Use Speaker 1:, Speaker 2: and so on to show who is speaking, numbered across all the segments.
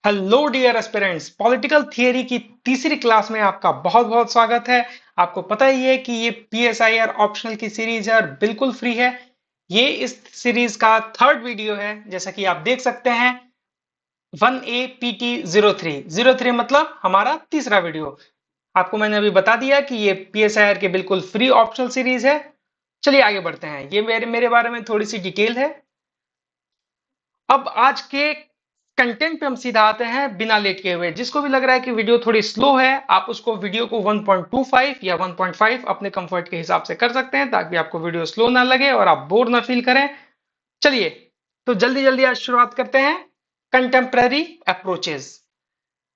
Speaker 1: Hello dear aspirants, political theory की तीसरी class में आपका बहुत बहुत स्वागत है। आपको पता ही है कि ये पीएसआईआर ऑप्शनल की सीरीज है और बिल्कुल फ्री है। ये इस सीरीज का थर्ड वीडियो है, जैसा कि आप देख सकते हैं। 1APT03 मतलब हमारा तीसरा वीडियो। आपको मैंने अभी बता दिया कि ये पीएसआईआर के बिल्कुल फ्री ऑप्शनल सीरीज है। चलिए आगे बढ़ते हैं। ये मेरे बारे में थोड़ी सी डिटेल है। अब आज के कंटेंट पे हम सीधा आते हैं बिना लेट किए हुए। जिसको भी लग रहा है कि वीडियो थोड़ी स्लो है, आप उसको वीडियो को 1.25 या 1.5 अपने कंफर्ट के हिसाब से कर सकते हैं, ताकि आपको वीडियो स्लो ना लगे और आप बोर ना फील करें। चलिए, तो जल्दी जल्दी आज शुरुआत करते हैं। Contemporary approaches.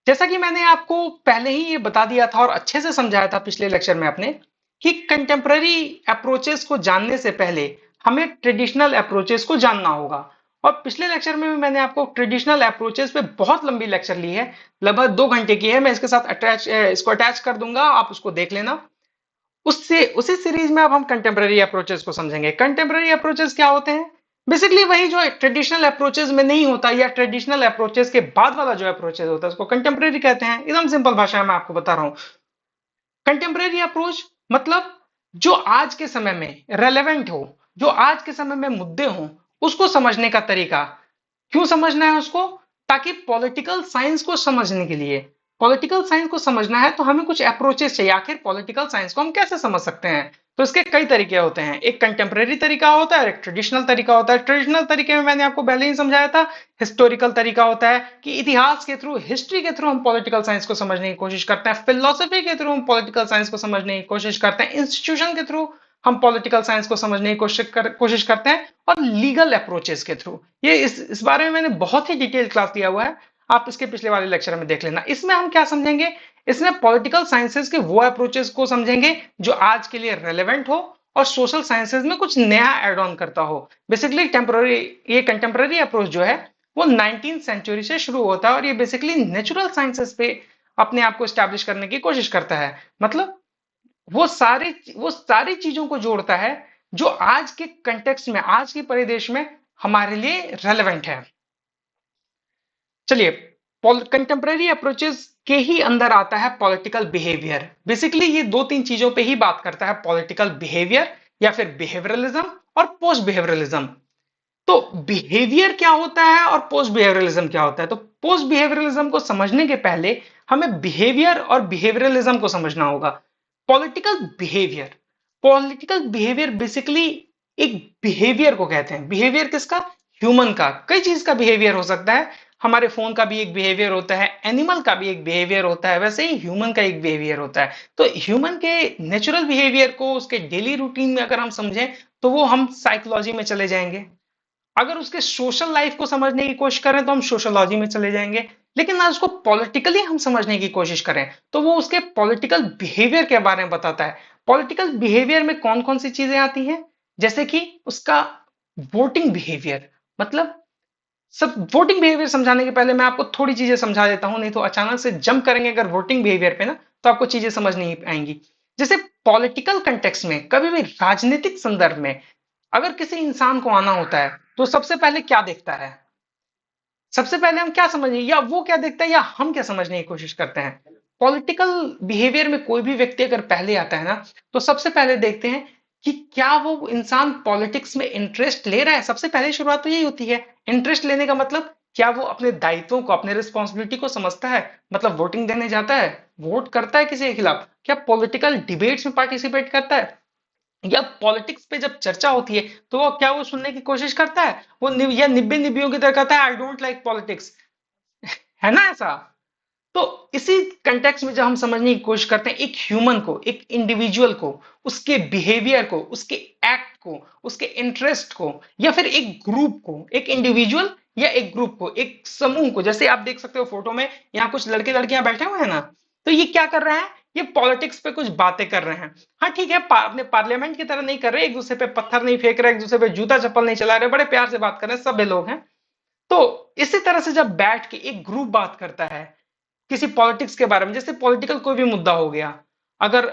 Speaker 1: जैसा कि मैंने आपको पहले ही ये बता दिया था और अच्छे से समझाया था पिछले लेक्चर में अपने, कि कंटेम्प्ररी अप्रोचेस को जानने से पहले हमें ट्रेडिशनल अप्रोचेस को जानना होगा। और पिछले लेक्चर में भी मैंने आपको ट्रेडिशनल अप्रोचेस पे बहुत लंबी लेक्चर ली है, लगभग 2 घंटे की है। मैं इसके साथ इसको अटैच कर दूंगा, आप उसको देख लेना। उससे उसी सीरीज में अब हम कंटेम्प्ररी अप्रोचेस को समझेंगे। कंटेम्प्ररी अप्रोचेस क्या होते हैं? बेसिकली वही जो ट्रेडिशनल अप्रोचेस में नहीं होता, या ट्रेडिशनल अप्रोचेस के बाद वाला जो अप्रोचेस होता है उसको कंटेम्प्ररी कहते हैं। एकदम सिंपल भाषा में आपको बता रहा हूं। कंटेम्प्ररी अप्रोच मतलब जो आज के समय में रेलेवेंट हो, जो आज के समय में मुद्दे हो, उसको समझने का तरीका। क्यों समझना है उसको? ताकि पॉलिटिकल साइंस को समझने के लिए, पॉलिटिकल साइंस को समझना है तो हमें कुछ अप्रोचेस चाहिए। आखिर पॉलिटिकल साइंस को हम कैसे समझ सकते हैं? तो इसके कई तरीके होते हैं। एक कंटेम्प्रेरी तरीका होता है और एक ट्रेडिशनल तरीका होता है। ट्रेडिशनल तरीके में मैंने आपको पहले ही समझाया था, हिस्टोरिकल तरीका होता है कि इतिहास के थ्रू, हिस्ट्री के थ्रू हम पॉलिटिकल साइंस को समझने की कोशिश करते हैं। फिलोसफी के थ्रू हम पॉलिटिकल साइंस को समझने की कोशिश करते हैं। इंस्टीट्यूशन के थ्रू हम पॉलिटिकल साइंस को समझने की कोशिश करते हैं। और लीगल अप्रोचेस के थ्रू, ये इस बारे में मैंने बहुत ही डिटेल क्लास दिया हुआ है। आप इसके पिछले वाले लेक्चर में देख लेना। इसमें हम क्या समझेंगे? इसमें पॉलिटिकल साइंसेस के वो अप्रोचेस को समझेंगे जो आज के लिए रेलेवेंट हो और सोशल साइंसेज में कुछ नया एड ऑन करता हो। बेसिकली टेम्पररी, ये कंटेम्पररी अप्रोच जो है वो 19th सेंचुरी से शुरू होता है और ये बेसिकली नेचुरल साइंसेस पे अपने आप को स्टैब्लिश करने की कोशिश करता है। मतलब वो सारी चीजों को जोड़ता है जो आज के कंटेक्स्ट में, आज के परिदेश में हमारे लिए रेलेवेंट है। चलिए, कंटेम्प्रेरी अप्रोचेस के ही अंदर आता है पॉलिटिकल बिहेवियर। बेसिकली ये दो तीन चीजों पे ही बात करता है, पॉलिटिकल बिहेवियर या फिर बिहेवियरलिज्म और पोस्ट बिहेवियरलिज्म। तो बिहेवियर क्या होता है और पोस्ट बिहेवियरलिज्म क्या होता है? तो पोस्ट बिहेवियरलिज्म को समझने के पहले हमें बिहेवियर और बिहेवियरलिज्म को समझना होगा। Political behaviour, political behaviour basically एक बिहेवियर को कहते हैं। बिहेवियर किसका? ह्यूमन का। कई चीज का बिहेवियर हो सकता है। हमारे फोन का भी एक बिहेवियर होता है, एनिमल का भी एक बिहेवियर होता है, वैसे ही ह्यूमन का एक बिहेवियर होता है। तो ह्यूमन के नेचुरल बिहेवियर को उसके डेली रूटीन में अगर हम समझें तो वो हम साइकोलॉजी में चले जाएंगे। अगर उसके सोशल लाइफ को समझने की कोशिश करें तो हम सोशोलॉजी में चले जाएंगे। लेकिन अगर उसको पॉलिटिकली हम समझने की कोशिश करें तो वो उसके पॉलिटिकल बिहेवियर के बारे में बताता है। पॉलिटिकल बिहेवियर में कौन कौन सी चीजें आती हैं? जैसे कि उसका वोटिंग बिहेवियर। मतलब सब वोटिंग बिहेवियर समझाने के पहले मैं आपको थोड़ी चीजें समझा देता हूं, नहीं तो अचानक से जंप करेंगे अगर वोटिंग बिहेवियर पे ना, तो आपको चीजें समझ नहीं आएंगी। जैसे पॉलिटिकल कंटेक्स्ट में, कभी भी राजनीतिक संदर्भ में अगर किसी इंसान को आना होता है तो सबसे पहले क्या देखता है? सबसे पहले हम क्या समझें, या वो क्या देखता है या हम क्या समझने की कोशिश करते हैं? पॉलिटिकल बिहेवियर में कोई भी व्यक्ति अगर पहले आता है ना, तो सबसे पहले देखते हैं कि क्या वो इंसान पॉलिटिक्स में इंटरेस्ट ले रहा है। सबसे पहले शुरुआत तो यही होती है। इंटरेस्ट लेने का मतलब क्या वो अपने दायित्वों को, अपने रिस्पॉन्सिबिलिटी को समझता है? मतलब वोटिंग देने जाता है, वोट करता है किसी के खिलाफ, क्या पॉलिटिकल डिबेट्स में पार्टिसिपेट करता है, या पॉलिटिक्स पे जब चर्चा होती है तो वो क्या वो सुनने की कोशिश करता है? वो या निब्बे निब्बियों की तरह कहता है आई डोंट लाइक पॉलिटिक्स, है ना ऐसा? तो इसी कंटेक्स्ट में जब हम समझने की कोशिश करते हैं एक ह्यूमन को, एक इंडिविजुअल को, उसके बिहेवियर को, उसके एक्ट को, उसके इंटरेस्ट को, या फिर एक ग्रुप को, एक इंडिविजुअल या एक ग्रुप को, एक समूह को। जैसे आप देख सकते हो फोटो में, यहाँ कुछ लड़के लड़कियां बैठे हुए हैं ना, तो ये क्या कर रहे हैं? ये पॉलिटिक्स पे कुछ बातें कर रहे हैं। हाँ ठीक है, अपने पार्लियामेंट की तरह नहीं कर रहे, एक दूसरे पे पत्थर नहीं फेंक रहे, एक दूसरे पे जूता चप्पल नहीं चला रहे, बड़े प्यार से बात कर रहे हैं, सभ्य लोग हैं। तो इसी तरह से जब बैठ के एक ग्रुप बात करता है किसी पॉलिटिक्स के बारे में, जैसे पॉलिटिकल कोई भी मुद्दा हो गया, अगर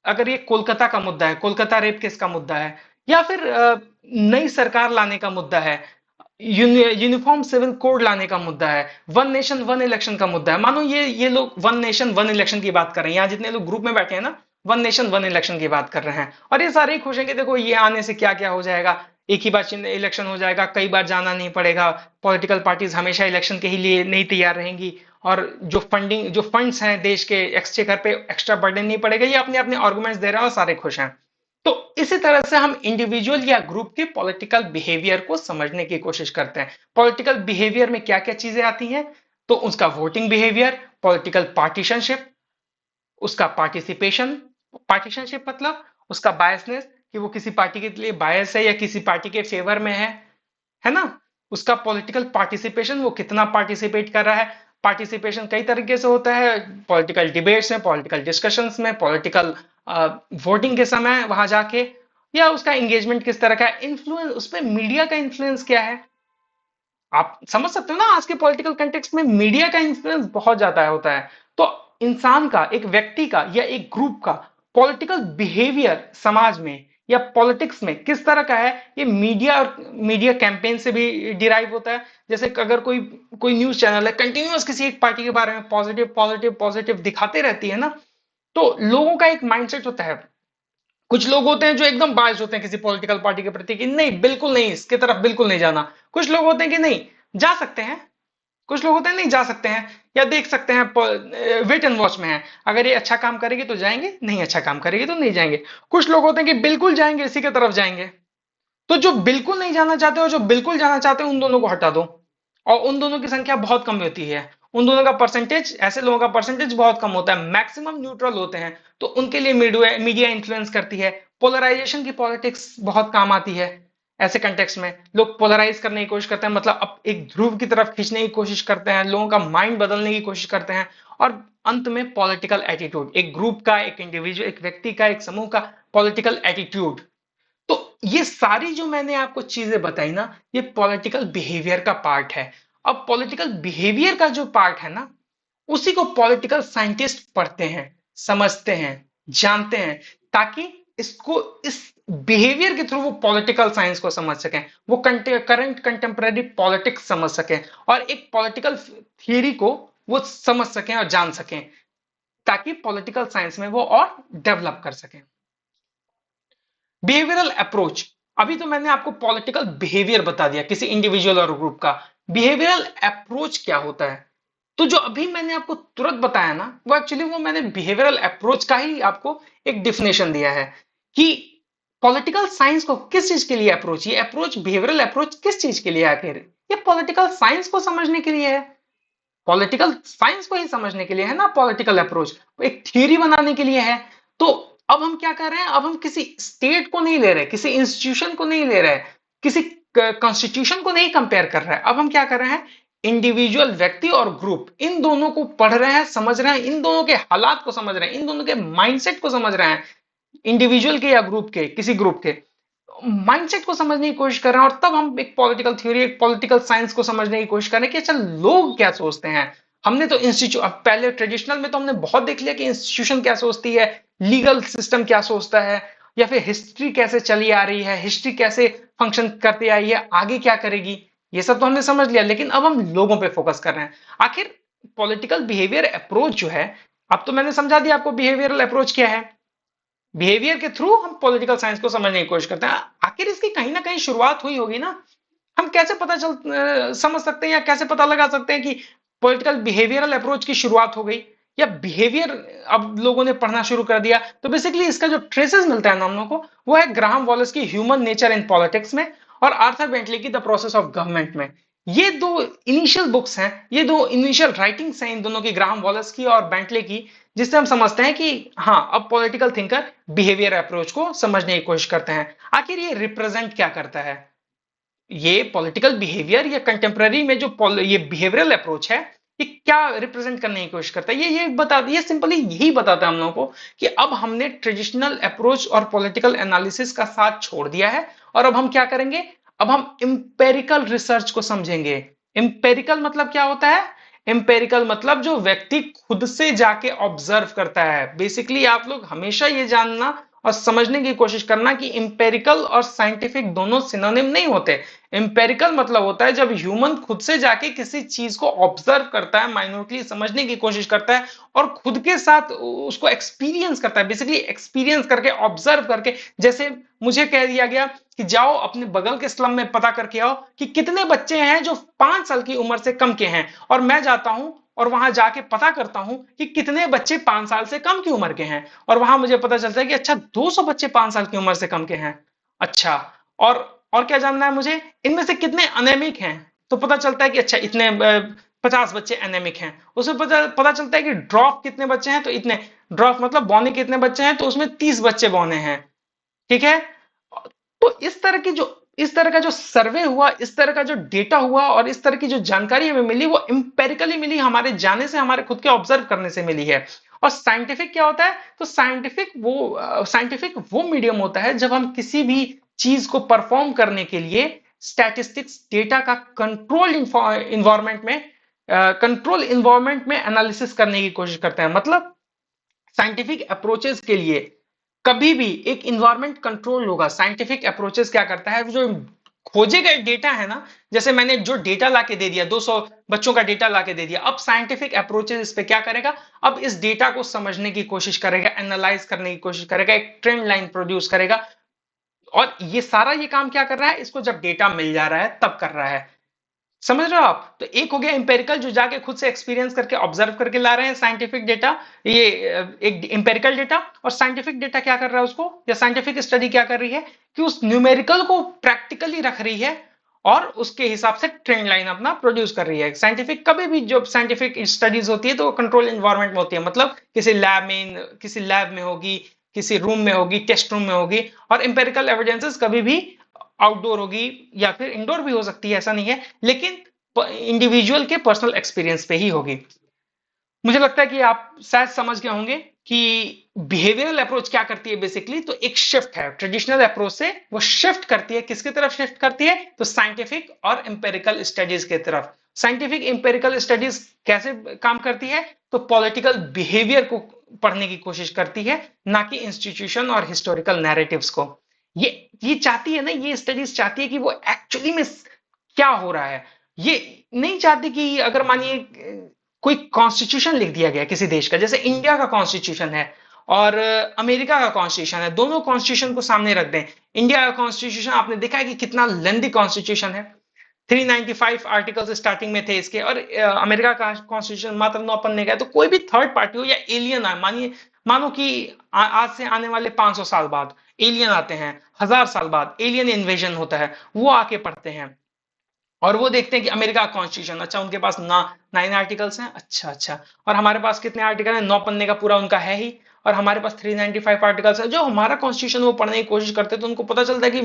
Speaker 1: अगर ये कोलकाता का मुद्दा है, कोलकाता रेप केस का मुद्दा है, या फिर नई सरकार लाने का मुद्दा है, यूनिफॉर्म सिविल कोड लाने का मुद्दा है, वन नेशन वन इलेक्शन का मुद्दा है। मानो ये लोग वन नेशन वन इलेक्शन की बात कर रहे हैं, यहाँ जितने लोग ग्रुप में बैठे हैं ना, वन नेशन वन इलेक्शन की बात कर रहे हैं, और ये सारे ही खुश हैं कि देखो ये आने से क्या क्या हो जाएगा, एक ही बार इलेक्शन हो जाएगा, कई बार जाना नहीं पड़ेगा, पॉलिटिकल पार्टीज हमेशा इलेक्शन के ही लिए नहीं तैयार रहेंगी, और जो फंड्स हैं देश के एक्सचेकर पे एक्स्ट्रा बर्डन नहीं पड़ेगा। ये अपने अपने आर्गुमेंट्स दे रहे हैं और सारे खुश हैं। तो इसी तरह से हम इंडिविजुअल या ग्रुप के पॉलिटिकल बिहेवियर को समझने की कोशिश करते हैं। पॉलिटिकल बिहेवियर में क्या क्या चीजें आती हैं, तो उसका वोटिंग बिहेवियर, पॉलिटिकल पार्टीशनशिप, उसका पार्टिसिपेशन, पार्टीशनशिप मतलब उसका बायसनेस, कि वो किसी पार्टी के लिए बायस है या किसी पार्टी के फेवर में है ना। उसका पॉलिटिकल पार्टिसिपेशन, वो कितना पार्टिसिपेट कर रहा है। पार्टिसिपेशन कई तरीके से होता है, पॉलिटिकल डिबेट्स में, पॉलिटिकल डिस्कशंस में, पॉलिटिकल वोटिंग के समय वहां जाके, या उसका एंगेजमेंट किस तरह का है, इन्फ्लुएंस, उस पर मीडिया का इन्फ्लुएंस क्या है। आप समझ सकते हो ना, आज के पॉलिटिकल कंटेक्स्ट में मीडिया का इन्फ्लुएंस बहुत ज्यादा होता है। तो इंसान का, एक व्यक्ति का या एक ग्रुप का पॉलिटिकल बिहेवियर समाज में या पॉलिटिक्स में किस तरह का है, ये मीडिया और मीडिया कैंपेन से भी डिराइव होता है। जैसे अगर कोई कोई न्यूज चैनल है कंटिन्यूअस किसी एक पार्टी के बारे में पॉजिटिव पॉजिटिव पॉजिटिव दिखाते रहती है ना, तो लोगों का एक माइंडसेट होता है। कुछ लोग होते हैं जो एकदम बायस होते हैं किसी पॉलिटिकल पार्टी के प्रति, कि नहीं बिल्कुल नहीं, इसके तरफ बिल्कुल नहीं जाना। कुछ लोग होते हैं कि नहीं, जा सकते हैं। कुछ लोग होते हैं नहीं, जा सकते हैं या देख सकते हैं, वेट एंड वॉच में है, अगर ये अच्छा काम करेगी तो जाएंगे, नहीं अच्छा काम करेगी तो नहीं जाएंगे। कुछ लोग होते हैं कि बिल्कुल जाएंगे, इसी की तरफ जाएंगे। तो जो बिल्कुल नहीं जाना चाहते और जो बिल्कुल जाना चाहते हैं, उन दोनों को हटा दो। और उन दोनों की संख्या बहुत कम होती है, उन दोनों का परसेंटेज, ऐसे लोगों का परसेंटेज बहुत कम होता है, मैक्सिमम न्यूट्रल होते हैं। तो उनके लिए मीडिया इन्फ्लुएंस करती है। पोलराइजेशन की पॉलिटिक्स बहुत काम आती है। ऐसे कंटेक्स्ट में लोग पोलराइज करने की कोशिश करते हैं, मतलब अब एक ध्रुव की तरफ खींचने की कोशिश करते हैं, लोगों का माइंड बदलने की कोशिश करते हैं। और अंत में पॉलिटिकल एटीट्यूड, एक ग्रुप का, एक इंडिविजुअल, एक व्यक्ति का, एक समूह का पॉलिटिकल एटीट्यूड। तो ये सारी जो मैंने आपको चीजें बताई ना, ये पॉलिटिकल बिहेवियर का पार्ट है। अब पॉलिटिकल बिहेवियर का जो पार्ट है ना, उसी को पॉलिटिकल साइंटिस्ट पढ़ते हैं, समझते हैं, जानते हैं, ताकि इसको, इस बिहेवियर के थ्रू वो पॉलिटिकल साइंस को समझ सकें, वो करंट कंटेम्पररी पॉलिटिक्स समझ सकें, और एक पॉलिटिकल थियरी को वो समझ सकें और जान सकें, ताकि पॉलिटिकल साइंस में वो और डेवलप कर सकें। बिहेवियरल अप्रोच, अभी तो मैंने आपको पॉलिटिकल बिहेवियर बता दिया किसी इंडिविजुअल और ग्रुप का। बिहेवियरल अप्रोच क्या होता है, तो जो अभी मैंने आपको तुरंत बताया ना, वो एक्चुअली वो मैंने बिहेवियरल अप्रोच का ही आपको एक डिफिनेशन दिया है, कि पॉलिटिकल साइंस को किस चीज के लिए अप्रोच, ये अप्रोच, बिहेवियरल अप्रोच किस चीज के लिए आखिर, ये पॉलिटिकल साइंस को समझने के लिए है। पॉलिटिकल साइंस को ही समझने के लिए है ना पॉलिटिकल अप्रोच, एक थ्योरी बनाने के लिए है। तो अब हम क्या कर रहे हैं, अब हम किसी स्टेट को नहीं ले रहे, किसी इंस्टीट्यूशन को नहीं ले रहे, किसी कॉन्स्टिट्यूशन को नहीं कंपेयर कर रहे हैं। अब हम क्या कर रहे हैं, इंडिविजुअल, व्यक्ति और ग्रुप, इन दोनों को पढ़ रहे हैं, समझ रहे हैं, इन दोनों के हालात को समझ रहे हैं, इन दोनों के माइंडसेट को समझ रहे हैं, इंडिविजुअल के या ग्रुप के, किसी ग्रुप के माइंडसेट को समझने की कोशिश कर रहे हैं। और तब हम एक पॉलिटिकल थ्योरी, एक पॉलिटिकल साइंस को समझने की कोशिश कर रहे हैं कि अच्छा लोग क्या सोचते हैं। हमने तो इंस्टीट्यूट, अब पहले ट्रेडिशनल में तो हमने बहुत देख लिया कि इंस्टीट्यूशन क्या सोचती है, लीगल सिस्टम क्या सोचता है, या फिर हिस्ट्री कैसे चली आ रही है, हिस्ट्री कैसे फंक्शन करती आई है, आगे क्या करेगी, ये सब तो हमने समझ लिया। लेकिन अब हम लोगों पे फोकस कर रहे हैं। आखिर पॉलिटिकल बिहेवियर अप्रोच जो है, अब तो मैंने समझा दिया आपको बिहेवियरल अप्रोच क्या है। बिहेवियर के थ्रू हम पॉलिटिकल साइंस को समझने की कोशिश करते हैं। आखिर इसकी कहीं ना कहीं शुरुआत हुई होगी ना। हम कैसे समझ सकते हैं या कैसे पता लगा सकते हैं कि पॉलिटिकल बिहेवियरल अप्रोच की शुरुआत हो गई, या बिहेवियर अब लोगों ने पढ़ना शुरू कर दिया। तो बेसिकली इसका जो ट्रेसेस मिलता है ना हम लोग को, वो है ग्राहम वॉलेस की ह्यूमन नेचर इन पॉलिटिक्स में, और आर्थर बेंटले की द प्रोसेस ऑफ गवर्नमेंट में। ये दो इनिशियल बुक्स हैं, ये दो इनिशियल राइटिंग्स हैं इन दोनों की, ग्राहम वॉलेस की और बेंटले की, जिससे हम समझते हैं कि हाँ, अब पॉलिटिकल थिंकर बिहेवियर अप्रोच को समझने की कोशिश करते हैं। आखिर ये रिप्रेजेंट क्या करता है, ये पॉलिटिकल बिहेवियर या कंटेम्प्ररी में जो ये बिहेवियरल अप्रोच है, ये क्या रिप्रेजेंट करने की कोशिश करता है, ये सिंपली यही बताता है हम लोगों को कि अब हमने ट्रेडिशनल अप्रोच और पॉलिटिकल एनालिसिस का साथ छोड़ दिया है, और अब हम क्या करेंगे, अब हम इंपेरिकल रिसर्च को समझेंगे। इंपेरिकल मतलब क्या होता है, इंपेरिकल मतलब जो व्यक्ति खुद से जाके ऑब्जर्व करता है। बेसिकली आप लोग हमेशा ये जानना और समझने की कोशिश करना कि इंपेरिकल और साइंटिफिक दोनों सिनोनिम नहीं होते। इंपेरिकल मतलब होता है जब ह्यूमन खुद से जाके किसी चीज को ऑब्जर्व करता है, माइन्यूटली समझने की कोशिश करता है और खुद के साथ उसको एक्सपीरियंस करता है, बेसिकली एक्सपीरियंस करके, ऑब्जर्व करके। जैसे मुझे कह दिया गया कि जाओ अपने बगल के स्लम में पता करके आओ कि कितने बच्चे हैं जो 5 साल की उम्र से कम के हैं, और मैं जाता हूं और वहां जाके पता करता हूं कि कितने बच्चे 5 साल से कम की उम्र के हैं, और वहां मुझे पता चलता है कि अच्छा 200 बच्चे 5 साल की उम्र से कम के हैं। अच्छा, और और क्या जानना है मुझे, इनमें से कितने अनेमिक हैं, तो पता चलता है कि अच्छा इतने 50 बच्चे एनेमिक हैं। उसमें पता पता चलता है कि ड्रॉप कितने बच्चे हैं, तो इतने ड्रॉप मतलब बौने कितने बच्चे हैं, तो उसमें 30 बच्चे बौने हैं। ठीक है। तो इस तरह का जो सर्वे हुआ, इस तरह का जो डेटा हुआ और इस तरह की जो जानकारी हमें मिली वो इंपेरिकली मिली, हमारे जाने से, हमारे खुद के ऑब्जर्व करने से मिली है। और साइंटिफिक क्या होता है, तो साइंटिफिक वो मीडियम होता है जब हम किसी भी चीज को परफॉर्म करने के लिए स्टैटिस्टिक्स डेटा का कंट्रोल इन्वायरमेंट में एनालिसिस करने की कोशिश करते हैं। मतलब साइंटिफिक अप्रोचेस के लिए कभी भी एक इन्वायरमेंट कंट्रोल होगा। साइंटिफिक अप्रोचेस क्या करता है, जो खोजे गए डेटा है ना, जैसे मैंने जो डेटा लाके दे दिया, 200 बच्चों का डेटा लाके दे दिया, अब साइंटिफिक अप्रोचेस इस पे क्या करेगा, अब इस डेटा को समझने की कोशिश करेगा, एनालाइज करने की कोशिश करेगा, एक ट्रेंड लाइन प्रोड्यूस करेगा। और ये सारा ये काम क्या कर रहा है, इसको जब डेटा मिल जा रहा है तब कर रहा है। समझ रहे हो आप? तो एक हो गया इंपेरिकल, जो जाके खुद से एक्सपीरियंस करके ऑब्जर्व करके ला रहे हैं साइंटिफिक डेटा, ये एक इंपेरिकल डेटा। और साइंटिफिक डेटा क्या कर रहा है उसको, या साइंटिफिक स्टडी क्या कर रही है कि उस न्यूमेरिकल को प्रैक्टिकली रख रही है और उसके हिसाब से ट्रेंड लाइन अपना प्रोड्यूस कर रही है। साइंटिफिक कभी भी जो साइंटिफिक स्टडीज होती है तो कंट्रोल एनवायरनमेंट में होती है, मतलब किसी लैब में होगी, किसी रूम में होगी, टेस्ट रूम में होगी। और इंपेरिकल एविडेंसेस कभी भी आउटडोर होगी या फिर इंडोर भी हो सकती है, ऐसा नहीं है, लेकिन इंडिविजुअल के पर्सनल एक्सपीरियंस पे ही होगी। मुझे लगता है कि आप शायद समझ गए होंगे कि बिहेवियरल अप्रोच क्या करती है। बेसिकली तो एक शिफ्ट है, ट्रेडिशनल अप्रोच से वो शिफ्ट करती है, किसकी तरफ शिफ्ट करती है, तो साइंटिफिक और एम्पेरिकल स्टडीज की तरफ। साइंटिफिक एम्पेरिकल स्टडीज कैसे काम करती है, तो पॉलिटिकल बिहेवियर को पढ़ने की कोशिश करती है, ना कि इंस्टीट्यूशन और हिस्टोरिकल नैरेटिव्स को। ये ये चाहती है ना, ये स्टडीज चाहती है कि वो एक्चुअली में क्या हो रहा है। ये नहीं चाहती कि अगर मानिए कोई कॉन्स्टिट्यूशन लिख दिया गया किसी देश का, जैसे इंडिया का कॉन्स्टिट्यूशन है और अमेरिका का कॉन्स्टिट्यूशन है, दोनों कॉन्स्टिट्यूशन को सामने रख दें। इंडिया का कॉन्स्टिट्यूशन आपने देखा है कि कितना लेंदी कॉन्स्टिट्यूशन है, 395 आर्टिकल्स स्टार्टिंग में थे इसके, और अमेरिका का कॉन्स्टिट्यूशन मात्र 9 पन्ने का है। तो कोई भी थर्ड पार्टी हो या एलियन आए, मानो कि आज से आने वाले 500 साल बाद एलियन आते हैं, 1000 साल बाद एलियन इन्वेजन होता है, वो आके पढ़ते हैं और वो देखते हैं कि अमेरिका का कॉन्स्टिट्यूशन, अच्छा उनके पास ना 9 आर्टिकल्स हैं, अच्छा अच्छा, और हमारे पास कितने आर्टिकल हैं, 9 पन्ने का पूरा उनका है ही, और हमारे पास 395 आर्टिकल्स है। जो हमारा कॉन्स्टिट्यूशन वो पढ़ने की कोशिश करते हैं तो उनको पता चलता है कि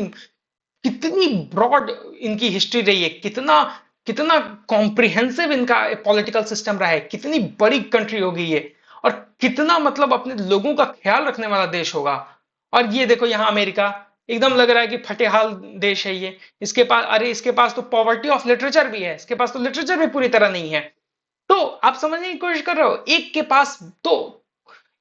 Speaker 1: कितनी ब्रॉड इनकी हिस्ट्री रही है, कितना कितना कॉम्प्रिहेंसिव इनका पॉलिटिकल सिस्टम रहा है, कितनी बड़ी कंट्री होगी ये, और कितना मतलब अपने लोगों का ख्याल रखने वाला देश होगा। और ये देखो यहाँ अमेरिका, एकदम लग रहा है कि फटेहाल देश है ये। इसके पास, अरे इसके पास तो पॉवर्टी ऑफ लिटरेचर भी है, इसके पास तो लिटरेचर भी पूरी तरह नहीं है। तो आप समझने की कोशिश कर रहे हो, तो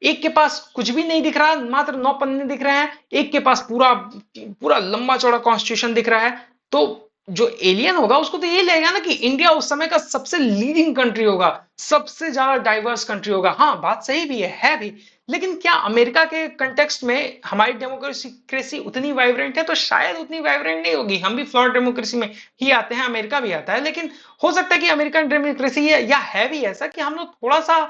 Speaker 1: एक के पास कुछ भी नहीं दिख रहा, मात्र 9 पन्ने दिख रहे हैं, एक के पास पूरा पूरा लंबा चौड़ा कॉन्स्टिट्यूशन दिख रहा है। तो जो एलियन होगा उसको तो ये लगेगा ना कि इंडिया उस समय का सबसे लीडिंग कंट्री होगा, सबसे ज्यादा डाइवर्स कंट्री होगा। हाँ, बात सही भी है भी। लेकिन क्या अमेरिका के कंटेक्स्ट में हमारी डेमोक्रेसी उतनी वाइब्रेंट है, तो शायद उतनी वाइब्रेंट नहीं होगी। हम भी फ्लॉट डेमोक्रेसी में ही आते हैं, अमेरिका भी आता है, लेकिन हो सकता है कि अमेरिकन डेमोक्रेसी या है भी ऐसा कि हम लोग थोड़ा सा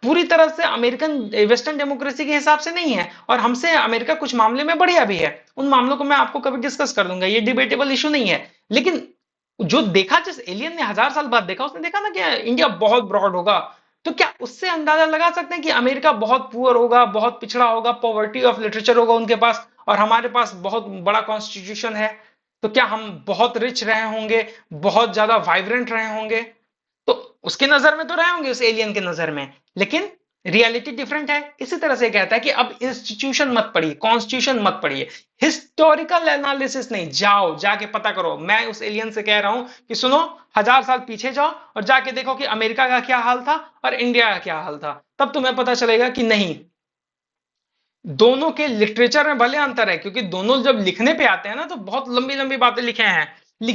Speaker 1: पूरी तरह से अमेरिकन वेस्टर्न डेमोक्रेसी के हिसाब से नहीं है, और हमसे अमेरिका कुछ मामले में बढ़िया भी है। उन मामलों को मैं आपको कभी डिस्कस कर दूंगा, ये डिबेटेबल इशू नहीं है। लेकिन जो देखा, जिस एलियन ने 1000 साल बाद देखा, उसने देखा ना कि इंडिया बहुत ब्रॉड होगा। तो क्या उससे अंदाजा लगा सकते हैं कि अमेरिका बहुत पुअर होगा, बहुत पिछड़ा होगा, पॉवर्टी ऑफ लिटरेचर होगा उनके पास, और हमारे पास बहुत बड़ा कॉन्स्टिट्यूशन है। तो क्या हम बहुत रिच रहे होंगे, बहुत ज्यादा वाइब्रेंट रहे होंगे? तो उसके नजर में तो रहे होंगे, उस एलियन के नजर में, लेकिन रियलिटी डिफरेंट है। इसी तरह से कहता है कि अब इंस्टीट्यूशन मत पढ़िए, कॉन्स्टिट्यूशन मत पढ़िए, हिस्टोरिकल एनालिसिस नहीं, जाओ जाके पता करो। मैं उस एलियन से कह रहा हूं कि सुनो, 1000 साल पीछे जाओ और जाके देखो कि अमेरिका का क्या हाल था और इंडिया का क्या हाल था, तब तुम्हें पता चलेगा कि नहीं, दोनों के लिटरेचर में भले अंतर है, क्योंकि दोनों जब लिखने पे आते हैं ना तो बहुत लंबी लंबी बातें लिखी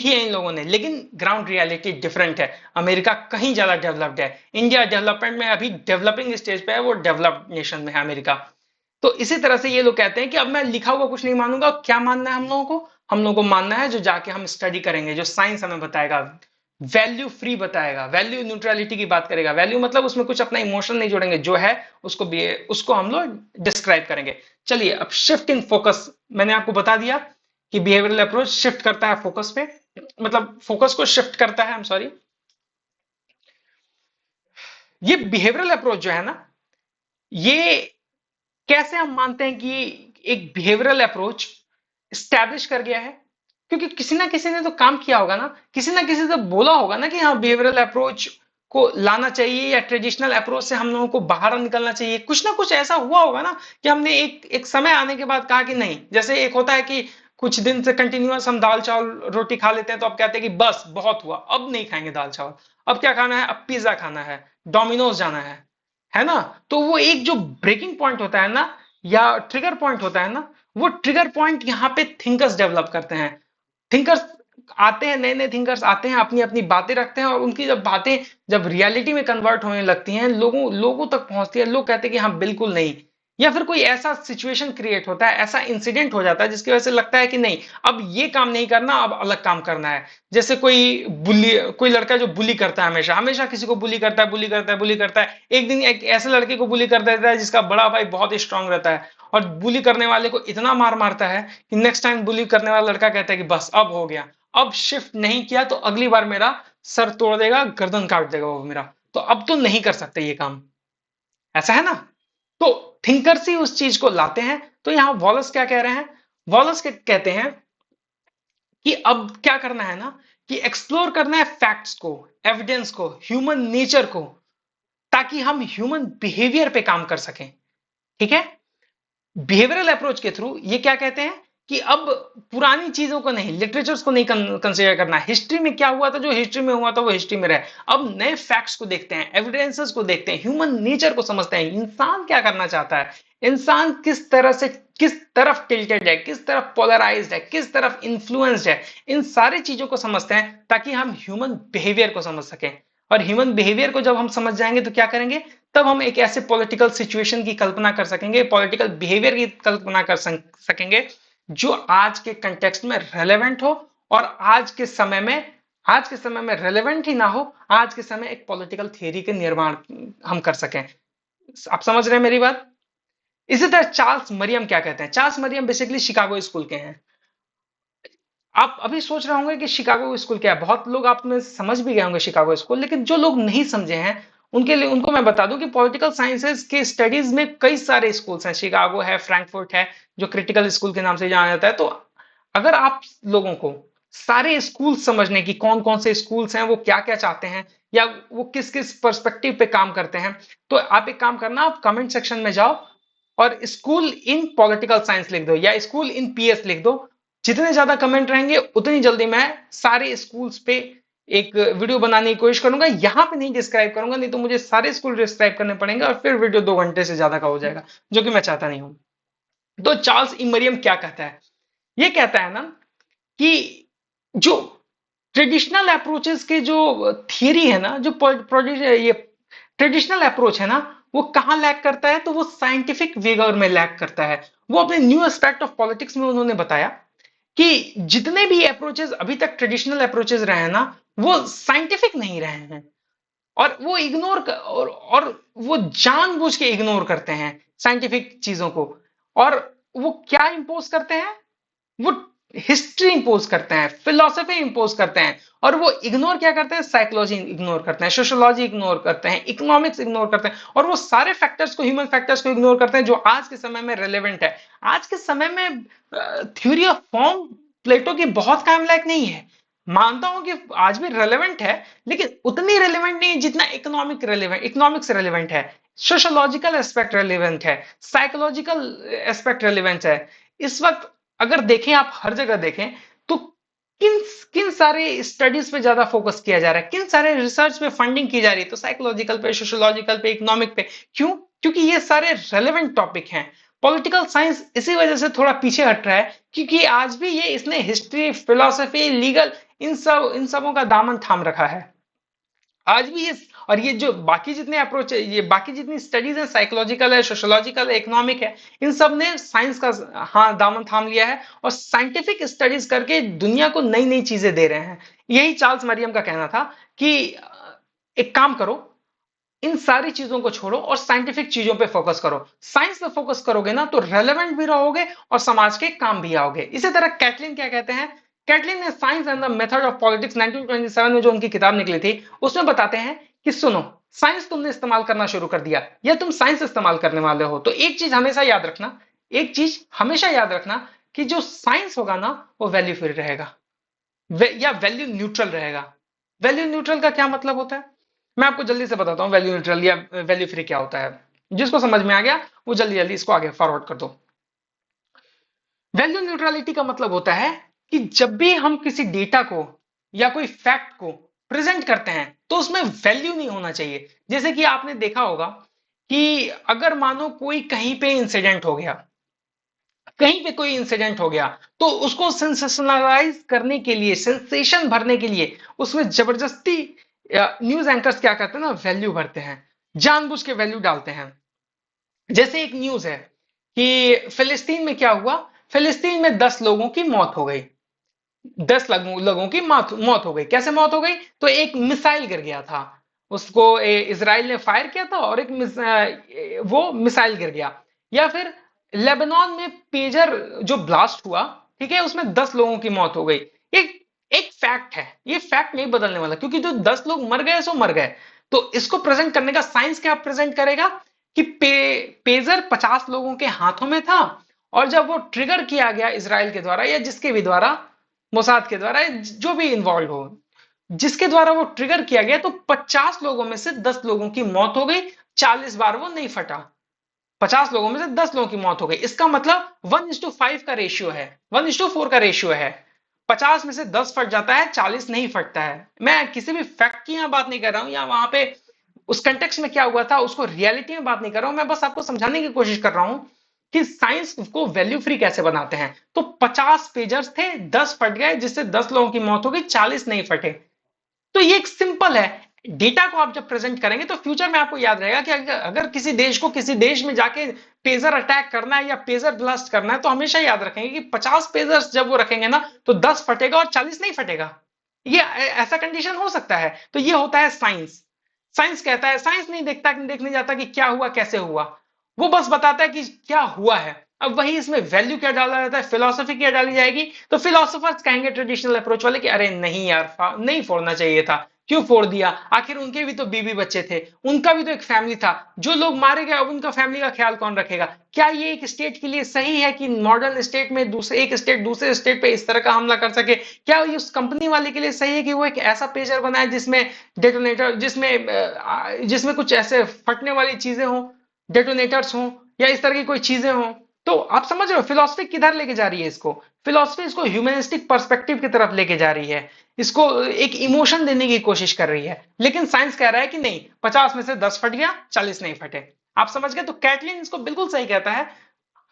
Speaker 1: है इन लोगों ने, लेकिन ग्राउंड रियलिटी डिफरेंट है। अमेरिका कहीं ज्यादा डेवलप्ड है, इंडिया डेवलपमेंट में अभी डेवलपिंग स्टेज पे है, वो डेवलप्ड नेशन में है अमेरिका। तो इसी तरह से ये लोग कहते हैं कि अब मैं लिखा हुआ कुछ नहीं मानूंगा। क्या मानना है हम लोगों को? हम लोगों को मानना है जो जाके हम स्टडी करेंगे, जो साइंस हमें बताएगा, वैल्यू फ्री बताएगा, वैल्यू न्यूट्रलिटी की बात करेगा। वैल्यू मतलब उसमें कुछ अपना इमोशन नहीं जोड़ेंगे, जो है उसको भी उसको हम लोग डिस्क्राइब करेंगे। चलिए अब शिफ्ट इन फोकस, मैंने आपको बता दिया कि बिहेवियरल अप्रोच शिफ्ट करता है फोकस पे, मतलब फोकस को शिफ्ट करता है, आई एम सॉरी। ये बिहेवियरल अप्रोच जो है ना, ये कैसे हम मानते हैं कि एक बिहेवियरल अप्रोच स्टैब्लिश कर गया है? क्योंकि किसी ना किसी ने तो काम किया होगा ना, किसी ना किसी ने तो बोला होगा ना कि हाँ बिहेवियरल अप्रोच को लाना चाहिए, या ट्रेडिशनल अप्रोच से हम लोगों को बाहर निकलना चाहिए। कुछ ना कुछ ऐसा हुआ होगा ना कि हमने एक एक समय आने के बाद कहा कि नहीं। जैसे एक होता है कि कुछ दिन से कंटिन्यूअस हम दाल चावल रोटी खा लेते हैं, तो अब कहते हैं कि बस बहुत हुआ, अब नहीं खाएंगे दाल चावल, अब क्या खाना है, अब पिज्जा खाना है, डोमिनोज जाना है ना? तो वो एक जो ब्रेकिंग पॉइंट होता है ना, या ट्रिगर पॉइंट होता है ना, वो ट्रिगर पॉइंट यहाँ पे थिंकर्स डेवलप करते हैं। थिंकर्स आते हैं, नए नए थिंकर्स आते हैं, अपनी अपनी बातें रखते हैं, और उनकी जब बातें जब रियलिटी में कन्वर्ट होने लगती हैं, लोगों लोगों तक पहुंचती है, लोग कहते हैं कि हाँ बिल्कुल नहीं। या फिर कोई ऐसा सिचुएशन क्रिएट होता है, ऐसा इंसिडेंट हो जाता है जिसकी वजह से लगता है कि नहीं, अब ये काम नहीं करना, अब अलग काम करना है। जैसे कोई लड़का जो बुली करता है, हमेशा हमेशा किसी को बुली करता है, बुली करता है, बुली करता है, एक दिन एक ऐसे लड़के को बुली कर देता है जिसका बड़ा भाई बहुत स्ट्रांग रहता है, और बुली करने वाले को इतना मार मारता है कि नेक्स्ट टाइम बुली करने वाला लड़का कहता है कि बस अब हो गया, अब शिफ्ट नहीं किया तो अगली बार मेरा सर तोड़ देगा, गर्दन काट देगा वो मेरा, तो अब तो नहीं कर सकते ये काम। ऐसा है ना? तो थिंकर्स ही उस चीज को लाते हैं। तो यहां वॉलस क्या कह रहे हैं? वॉलस के कहते हैं कि अब क्या करना है ना, कि एक्सप्लोर करना है फैक्ट्स को, एविडेंस को, ह्यूमन नेचर को, ताकि हम ह्यूमन बिहेवियर पे काम कर सकें। ठीक है? बिहेवियरल अप्रोच के थ्रू ये क्या कहते हैं कि अब पुरानी चीजों को नहीं, लिटरेचर्स को नहीं कंसीडर करना, हिस्ट्री में क्या हुआ था, जो हिस्ट्री में हुआ था वो हिस्ट्री में रहे। अब नए फैक्ट्स को देखते हैं, एविडेंसेस को देखते हैं, ह्यूमन नेचर को समझते हैं, इंसान क्या करना चाहता है, इंसान किस तरह से किस तरफ टिल्टेड है, किस तरफ पोलराइज्ड है, किस तरफ इन्फ्लुएंस्ड है, इन सारी चीजों को समझते हैं ताकि हम ह्यूमन बिहेवियर को समझ सकें। और ह्यूमन बिहेवियर को जब हम समझ जाएंगे तो क्या करेंगे, तब हम एक ऐसे पॉलिटिकल सिचुएशन की कल्पना कर सकेंगे, पॉलिटिकल बिहेवियर की कल्पना कर सकेंगे जो आज के कंटेक्स्ट में रेलेवेंट हो, और आज के समय में रेलेवेंट ही ना हो, आज के समय एक पॉलिटिकल थियरी के निर्माण हम कर सकें। आप समझ रहे हैं मेरी बात? इसी तरह चार्ल्स मरियम क्या कहते हैं? Charles Merriam basically Chicago school के हैं। आप अभी सोच रहे होंगे कि शिकागो स्कूल क्या है, बहुत लोग आप में समझ भी गए होंगे शिकागो स्कूल, लेकिन जो लोग नहीं समझे हैं उनके लिए उनको मैं बता दूं कि पॉलिटिकल साइंसेज के स्टडीज में कई सारे स्कूल्स हैं, शिकागो है, फ्रैंकफर्ट है, जो क्रिटिकल स्कूल के नाम से जाना जाता है। तो अगर आप लोगों को सारे स्कूल समझने की, कौन कौन से स्कूल्स हैं, वो क्या क्या चाहते हैं, या वो किस किस पर्सपेक्टिव पे काम करते हैं, तो आप एक काम करना, आप कमेंट सेक्शन में जाओ और स्कूल इन पॉलिटिकल साइंस लिख दो, या स्कूल इन पीएस लिख दो। जितने ज्यादा कमेंट रहेंगे उतनी जल्दी मैं सारे स्कूल्स पे एक वीडियो बनाने की कोशिश करूंगा। यहां पे नहीं डिस्क्राइब करूंगा, नहीं तो मुझे सारे स्कूल डिस्क्राइब करने पड़ेंगे और फिर वीडियो 2 घंटे से ज्यादा का हो जाएगा, जो कि मैं चाहता नहीं हूं। तो चार्ल्स ई मरियम क्या कहता है? ये कहता है ना कि जो ट्रेडिशनल अप्रोचेस के जो थियरी है ना, जो प्रोजेक्ट ये ट्रेडिशनल अप्रोच है ना, वो कहां लैक करता है, तो वो साइंटिफिक विगर में लैक करता है। वो अपने न्यू एस्पेक्ट ऑफ पॉलिटिक्स में उन्होंने बताया कि जितने भी अप्रोचेस अभी तक ट्रेडिशनल अप्रोचेस रहे हैं ना, वो साइंटिफिक नहीं रहे हैं, और वो और वो जानबूझ के इग्नोर करते हैं साइंटिफिक चीजों को। और वो क्या इंपोज करते हैं? वो हिस्ट्री इंपोज करते हैं, फिलोसफी इंपोज करते हैं, और वो इग्नोर क्या करते हैं? साइकोलॉजी इग्नोर करते हैं, सोशियोलॉजी इग्नोर करते हैं, इकोनॉमिक्स इग्नोर करते हैं, और वो सारे फैक्टर्स को, ह्यूमन फैक्टर्स को इग्नोर करते हैं जो आज के समय में रेलेवेंट है। आज के समय में थ्योरी ऑफ फॉर्म प्लेटो की बहुत काम लायक नहीं है, मानता हूं कि आज भी रेलेवेंट है, लेकिन उतनी रेलेवेंट नहीं जितना इकोनॉमिक्स रेलेवेंट है, सोशोलॉजिकल एस्पेक्ट रेलेवेंट है, साइकोलॉजिकल एस्पेक्ट रेलेवेंट है। इस वक्त अगर देखें, आप हर जगह देखें, तो किन किन सारे स्टडीज पे ज्यादा फोकस किया जा रहा है, किन सारे रिसर्च पे फंडिंग की जा रही है, तो साइकोलॉजिकल पे, सोशोलॉजिकल पे, इकोनॉमिक पे। क्यों? क्योंकि ये सारे रेलेवेंट टॉपिक हैं। पॉलिटिकल साइंस इसी वजह से थोड़ा पीछे हट रहा है क्योंकि आज भी ये इसने हिस्ट्री, फिलोसफी, लीगल इन सबों का दामन थाम रखा है आज भी ये। और ये जो बाकी जितने अप्रोच है, ये बाकी जितनी स्टडीज है, साइकोलॉजिकल है, सोशोलॉजिकल है, इकोनॉमिक है, इन सब ने साइंस का हाँ दामन थाम लिया है और साइंटिफिक स्टडीज करके दुनिया को नई नई चीजें दे रहे हैं। यही चार्ल्स मरियम का कहना था कि एक काम करो, इन सारी चीजों को छोड़ो और साइंटिफिक चीजों पे फोकस करो। साइंस पे फोकस करोगे ना तो रेलेवेंट भी रहोगे और समाज के काम भी आओगे। इसी तरह कैटलिन क्या कहते हैं, कैटलिन ने science and the method of politics 1927 में जो उनकी किताब निकली थी उसमें बताते हैं कि सुनो, साइंस तुमने इस्तेमाल करना शुरू कर दिया या तुम साइंस इस्तेमाल करने वाले हो तो एक चीज हमेशा याद रखना, एक चीज हमेशा याद रखना कि जो साइंस होगा ना वो वैल्यू फ्री रहेगा या वैल्यू न्यूट्रल रहेगा। वैल्यू न्यूट्रल का क्या मतलब होता है, मैं आपको जल्दी से बताता हूं वैल्यू न्यूट्रल या वैल्यू फ्री क्या होता है। जिसको समझ में आ गया वो जल्दी जल्दी इसको आगे फॉरवर्ड कर दो। वैल्यू न्यूट्रलिटी का मतलब होता है कि जब भी हम किसी डेटा को या कोई फैक्ट को प्रेजेंट करते हैं तो उसमें वैल्यू नहीं होना चाहिए। जैसे कि आपने देखा होगा कि अगर मानो कोई कहीं पे इंसिडेंट हो गया, कहीं पे कोई इंसिडेंट हो गया तो उसको सेंसेशनलाइज करने के लिए, सेंसेशन भरने के लिए उसमें जबरदस्ती न्यूज एंकर्स क्या करते हैं ना, वैल्यू भरते हैं, जानबूझ के वैल्यू डालते हैं। जैसे एक न्यूज है कि फिलिस्तीन में क्या हुआ, फिलिस्तीन में 10 लोगों की मौत हो गई, 10 लोगों की मौत हो गई। कैसे मौत हो गई, तो एक मिसाइल गिर गया था, उसको इसराइल ने फायर किया था और वो मिसाइल गिर गया। या फिर लेबनान में पेजर जो ब्लास्ट हुआ, ठीक है, उसमें 10 लोगों की मौत हो गई। एक एक फैक्ट है, ये फैक्ट नहीं बदलने वाला क्योंकि जो 10 लोग मर गए सो मर गए। तो इसको प्रेजेंट करने का साइंस क्या प्रेजेंट करेगा कि पेजर 50 लोगों के हाथों में था और जब वो ट्रिगर किया गया इसराइल के द्वारा या जिसके भी द्वारा, मोसाद के द्वारा, जो भी इन्वॉल्व हो, जिसके द्वारा वो ट्रिगर किया गया, तो 50 लोगों में से 10 लोगों की मौत हो गई, 40 बार वो नहीं फटा। 50 लोगों में से 10 लोगों की मौत हो गई, इसका मतलब 1:5 का रेशियो है, 1:4 का रेशियो है। 50 में से 10 फट जाता है, 40 नहीं फटता है। मैं किसी भी फैक्ट की यहां बात नहीं कर रहा हूं या वहां पे उस कंटेक्स्ट में क्या हुआ था उसको रियलिटी में बात नहीं कर रहा हूं, मैं बस आपको समझाने की कोशिश कर रहा हूं कि साइंस को वैल्यू फ्री कैसे बनाते हैं। तो 50 पेजर्स थे, 10 फट गए जिससे 10 लोगों की मौत हो गई, 40 नहीं फटे। तो ये एक सिंपल है। डेटा को आप जब प्रेजेंट करेंगे तो फ्यूचर में आपको याद रहेगा कि अगर किसी देश को किसी देश में जाके पेजर अटैक करना है या पेजर ब्लास्ट करना है तो हमेशा याद रखेंगे कि 50 पेजर्स जब वो रखेंगे ना तो 10 फटेगा और 40 नहीं फटेगा। ये ऐसा कंडीशन हो सकता है। तो ये होता है साइंस। साइंस कहता है, साइंस नहीं देखने जाता कि क्या हुआ कैसे हुआ, वो बस बताता है कि क्या हुआ है। अब वही इसमें वैल्यू क्या डाला जाता है, फिलोसफी क्या डाली जाएगी, तो फिलोसोफर्स कहेंगे ट्रेडिशनल अप्रोच वाले कि अरे नहीं यार, नहीं फोड़ना चाहिए था, क्यों फोड़ दिया, आखिर उनके भी तो बीवी बच्चे थे, उनका भी तो एक फैमिली था, जो लोग मारे गए अब उनका फैमिली का ख्याल कौन रखेगा। क्या ये एक स्टेट के लिए सही है कि मॉडर्न स्टेट में दूसरे एक स्टेट दूसरे स्टेट पे इस तरह का हमला कर सके। क्या ये उस कंपनी वाले के लिए सही है कि वो एक ऐसा पेजर बनाए जिसमें डेटोनेटर, जिसमें कुछ ऐसे फटने वाली चीजें हों, डेटोनेटर्स हों या इस तरह की कोई चीजें हों। तो आप समझ रहे हो फिलॉसफी किधर लेके जा रही है इसको, फिलॉसफी इसको ह्यूमनिस्टिक पर्सपेक्टिव की तरफ लेके जा रही है, इसको एक इमोशन देने की कोशिश कर रही है। लेकिन साइंस कह रहा है कि नहीं, 50 में से 10 फट गया, 40 नहीं फटे। आप समझ गए। तो कैटलिन इसको बिल्कुल सही कहता है।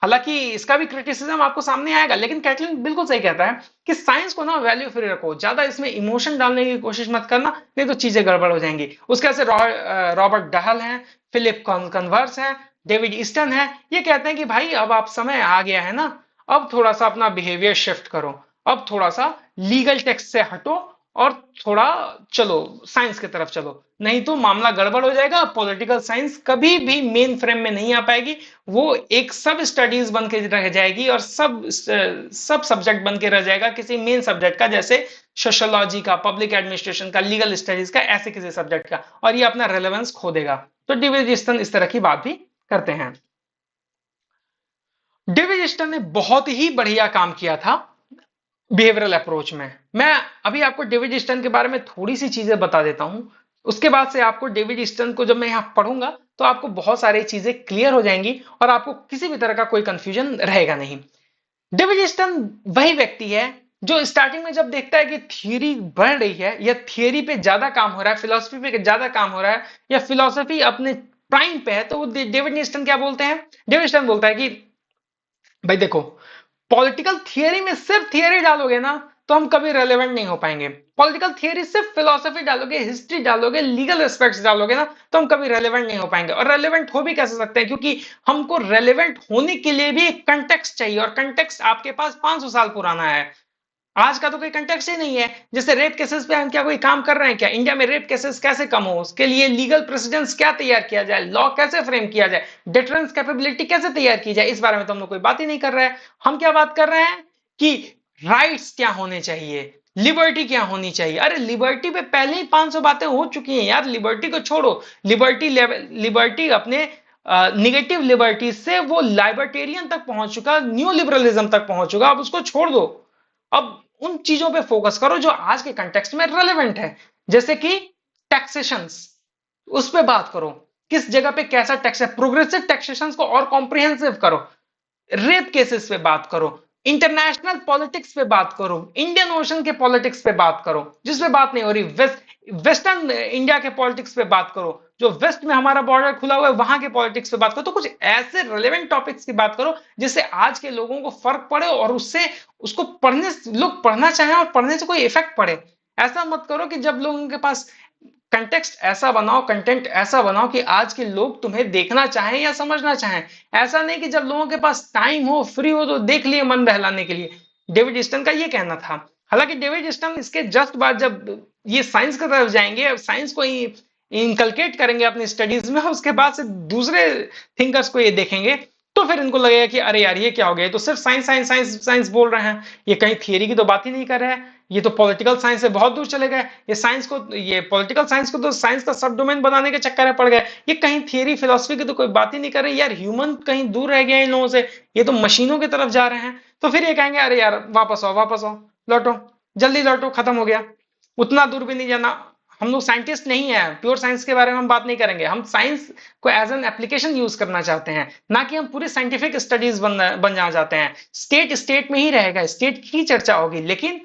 Speaker 1: हालांकि इसका भी क्रिटिसिज्म आपको सामने आएगा, लेकिन कैटलिन बिल्कुल सही कहता है कि साइंस को ना वैल्यू फ्री रखो, ज्यादा इसमें इमोशन डालने की कोशिश मत करना, नहीं तो चीजें गड़बड़ हो जाएंगी। उसके ऐसे रॉबर्ट डहल हैं, फिलिप कन्वर्स हैं, डेविड ईस्टन है, ये कहते हैं कि भाई अब आप समय आ गया है ना, अब थोड़ा सा अपना बिहेवियर शिफ्ट करो, अब थोड़ा सा लीगल टेक्स्ट से हटो और थोड़ा चलो साइंस की तरफ चलो, नहीं तो मामला गड़बड़ हो जाएगा। पॉलिटिकल साइंस कभी भी मेन फ्रेम में नहीं आ पाएगी, वो एक सब स्टडीज बन के रह जाएगी और सब सब्जेक्ट बन के रह जाएगा किसी मेन सब्जेक्ट का, जैसे सोशोलॉजी का, पब्लिक एडमिनिस्ट्रेशन का, लीगल स्टडीज का, ऐसे किसी सब्जेक्ट का, और ये अपना रेलेवेंस खो देगा। तो डेविड ईस्टन इस तरह की बात भी करते हैं। डेविड ईस्टन ने बहुत ही बढ़िया काम किया था बिहेवियरल अप्रोच में। मैं अभी आपको डेविड ईस्टन के बारे में थोड़ी सी चीजें बता देता हूं, उसके बाद से आपको डेविड ईस्टन को जब मैं यहां पढ़ूंगा तो आपको बहुत सारी चीजें क्लियर हो जाएंगी और आपको किसी भी तरह का कोई कंफ्यूजन रहेगा नहीं। डेविड ईस्टन वही व्यक्ति है जो स्टार्टिंग में जब देखता है कि थियरी बढ़ रही है या थियरी पे ज्यादा काम हो रहा है, फिलोसफी पे ज्यादा काम हो रहा है या फिलोसफी अपने प्राइम पे है, तो वो डेविड ईस्टन क्या बोलते हैं, डेविड ईस्टन बोलता है कि भाई देखो, पॉलिटिकल थियरी में सिर्फ थियरी डालोगे ना तो हम कभी रेलेवेंट नहीं हो पाएंगे। पॉलिटिकल थियरी सिर्फ फिलोसफी डालोगे, हिस्ट्री डालोगे, लीगल एस्पेक्ट्स डालोगे ना तो हम कभी रेलेवेंट नहीं हो पाएंगे। और रेलेवेंट हो भी कैसे सकते हैं, क्योंकि हमको रेलेवेंट होने के लिए भी एक कंटेक्स्ट चाहिए, और कंटेक्स्ट आपके पास 500 साल पुराना है। आज का तो कोई कंटेक्स्ट ही नहीं है। जैसे रेप केसेस पे हम क्या कोई काम कर रहे हैं क्या? इंडिया में रेप केसेस कैसे कम हो, उसके लिए लीगल प्रेसिडेंस क्या तैयार किया जाए, लॉ कैसे फ्रेम किया जाए, डिटरेंस कैपेबिलिटी कैसे तैयार की जाए, इस बारे में तो हम लोग कोई बात ही नहीं कर रहे हैं। हम क्या बात कर रहे हैं कि राइट्स क्या होने चाहिए, लिबर्टी क्या होनी चाहिए। अरे लिबर्टी पे पहले ही 500 बातें हो चुकी हैं यार, लिबर्टी को छोड़ो। लिबर्टी लेवल, लिबर्टी अपने निगेटिव लिबर्टी से वो लाइबर्टेरियन तक पहुंच चुका, न्यू लिबरलिज्म तक पहुंच चुका। अब उसको छोड़ दो, अब उन चीजों पे फोकस करो जो आज के कंटेक्स्ट में रेलेवेंट है। जैसे कि टैक्सेशंस, उस पे बात करो, किस जगह पे कैसा टैक्स है, प्रोग्रेसिव टैक्सेशन को और कॉम्प्रिहेंसिव करो। रेप केसेस पे बात करो, इंटरनेशनल पॉलिटिक्स पे बात करो, इंडियन ओशन के पॉलिटिक्स पे बात करो, जिसपे बात नहीं हो रही, वेस्टर्न इंडिया के पॉलिटिक्स पे बात करो, जो वेस्ट में हमारा बॉर्डर खुला हुआ है वहां के पॉलिटिक्स पे बात करो। तो कुछ ऐसे रिलेवेंट टॉपिक्स की बात करो जिससे आज के लोगों को फर्क पड़े और उससे उसको पढ़ने, लोग पढ़ना चाहें और पढ़ने से कोई इफेक्ट पड़े। ऐसा मत करो कि जब लोगों के पास कंटेक्स्ट ऐसा बनाओ, कंटेंट ऐसा बनाओ कि आज के लोग तुम्हें देखना चाहें या समझना चाहें। ऐसा नहीं कि जब लोगों के पास टाइम हो, फ्री हो तो देख लिए मन बहलाने के लिए। डेविड ईस्टन का ये कहना था। हालांकि डेविड ईस्टन इसके जस्ट बाद जब ये साइंस की तरफ जाएंगे, साइंस को इनकलकेट करेंगे अपनी स्टडीज में, उसके बाद से दूसरे थिंकर्स को ये देखेंगे तो फिर इनको लगेगा कि अरे यार ये क्या हो गया, ये तो सिर्फ साइंस साइंस साइंस साइंस बोल रहे हैं, ये कहीं थियरी की तो बात ही नहीं कर रहे हैं, ये तो पॉलिटिकल साइंस से बहुत दूर चले गए, ये साइंस को, ये पॉलिटिकल साइंस को तो साइंस का सब डोमेन बनाने के चक्कर में पड़ गए, ये कहीं थियरी फिलोसफी की तो कोई बात ही नहीं कर रहे यार, ह्यूमन कहीं दूर रह गया इन लोगों से, ये तो मशीनों की तरफ जा रहे हैं। तो फिर ये कहेंगे अरे यार वापस आओ, लौटो, जल्दी लौटो, खत्म हो गया, उतना दूर भी नहीं जाना। हम लोग साइंटिस्ट नहीं है, प्योर साइंस के बारे में हम बात नहीं करेंगे, हम साइंस को एज एन एप्लीकेशन यूज करना चाहते हैं, ना कि हम पूरी साइंटिफिक स्टडीज बन जाना चाहते हैं। स्टेट स्टेट में ही रहेगा, स्टेट की चर्चा होगी, लेकिन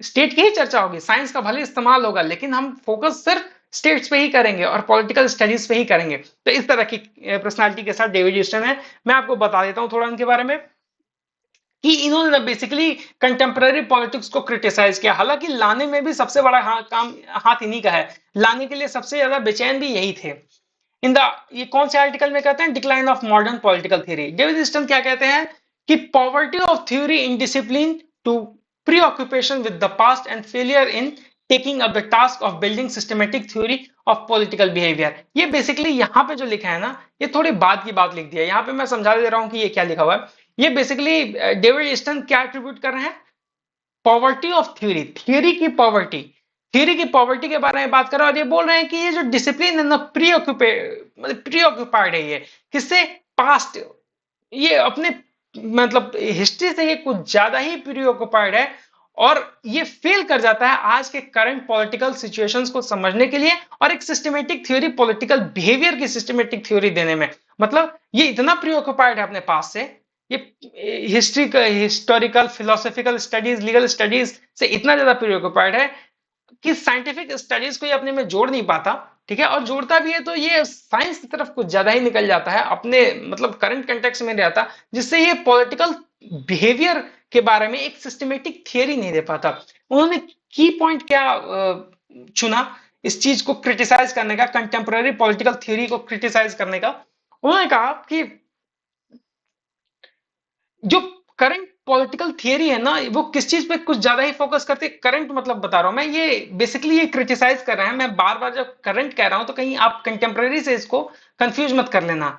Speaker 1: स्टेट की ही चर्चा होगी, साइंस का भले इस्तेमाल होगा लेकिन हम फोकस सिर्फ स्टेट्स पे ही करेंगे और पॉलिटिकल स्टडीज पे ही करेंगे। तो इस तरह की पर्सनालिटी के साथ डेविड ईस्टन है। मैं आपको बता देता हूं थोड़ा उनके बारे में कि इन्होंने बेसिकली कंटेम्पररी पॉलिटिक्स को क्रिटिसाइज किया। हालांकि लाने में भी सबसे बड़ा काम हाथ इन्हीं का है, लाने के लिए सबसे ज्यादा बेचैन भी यही थे। इन द, ये कौन से आर्टिकल में कहते हैं, decline of modern political theory. David Easton क्या कहते हैं कि poverty of theory in discipline to preoccupation with the past and failure in taking up the task of building systematic theory of political behaviour. ये basically यहाँ पे जो लिखा है ना, ये थोड़ी बाद की बात लिख दिया है, यहाँ पे मैं समझा दे रहा हूँ कि ये क्या लिखा हुआ है। ये बेसिकली डेविड ईस्टन क्या एट्रीब्यूट कर रहे हैं, पॉवर्टी ऑफ थ्योरी, थ्योरी की पॉवर्टी, थ्योरी की पॉवर्टी के बारे में बात कर रहे हैं। और ये बोल रहे हैं कि ये जो डिसिप्लिन है ना, प्री ऑक्यूपाइड है, ये किससे, पास्ट, ये अपने मतलब हिस्ट्री से ये कुछ ज्यादा ही प्री ऑक्यूपाइड है, और ये फेल कर जाता है आज के करंट पॉलिटिकल सिचुएशंस को समझने के लिए और एक सिस्टमेटिक थ्योरी, पॉलिटिकल बिहेवियर की सिस्टमेटिक थ्योरी देने में। मतलब ये इतना प्री ऑक्यूपाइड है अपने पास से, ये हिस्ट्री का, historical philosophical studies, legal studies से इतना ज्यादा प्रीऑक्युपाइड है कि साइंटिफिक स्टडीज को ये अपने में जोड़ नहीं पाता। ठीक है, और जोड़ता भी है तो ये साइंस की तरफ कुछ ज्यादा ही निकल जाता है, अपने मतलब करंट कंटेक्स्ट में नहीं रहता, जिससे ये पॉलिटिकल बिहेवियर के बारे में एक सिस्टमेटिक थियरी नहीं दे पाता। उन्होंने की पॉइंट क्या चुना इस चीज को क्रिटिसाइज करने का, कंटेम्पररी पॉलिटिकल थ्योरी को क्रिटिसाइज करने का। उन्होंने कहा कि जो करंट पॉलिटिकल थियरी है ना, वो किस चीज पे कुछ ज्यादा ही फोकस करते हैं, करंट मतलब बता रहा हूं मैं, ये बेसिकली ये क्रिटिसाइज कर रहे हैं। मैं बार बार जब करंट कह रहा हूं तो कहीं आप कंटेम्पररी से इसको कंफ्यूज मत कर लेना।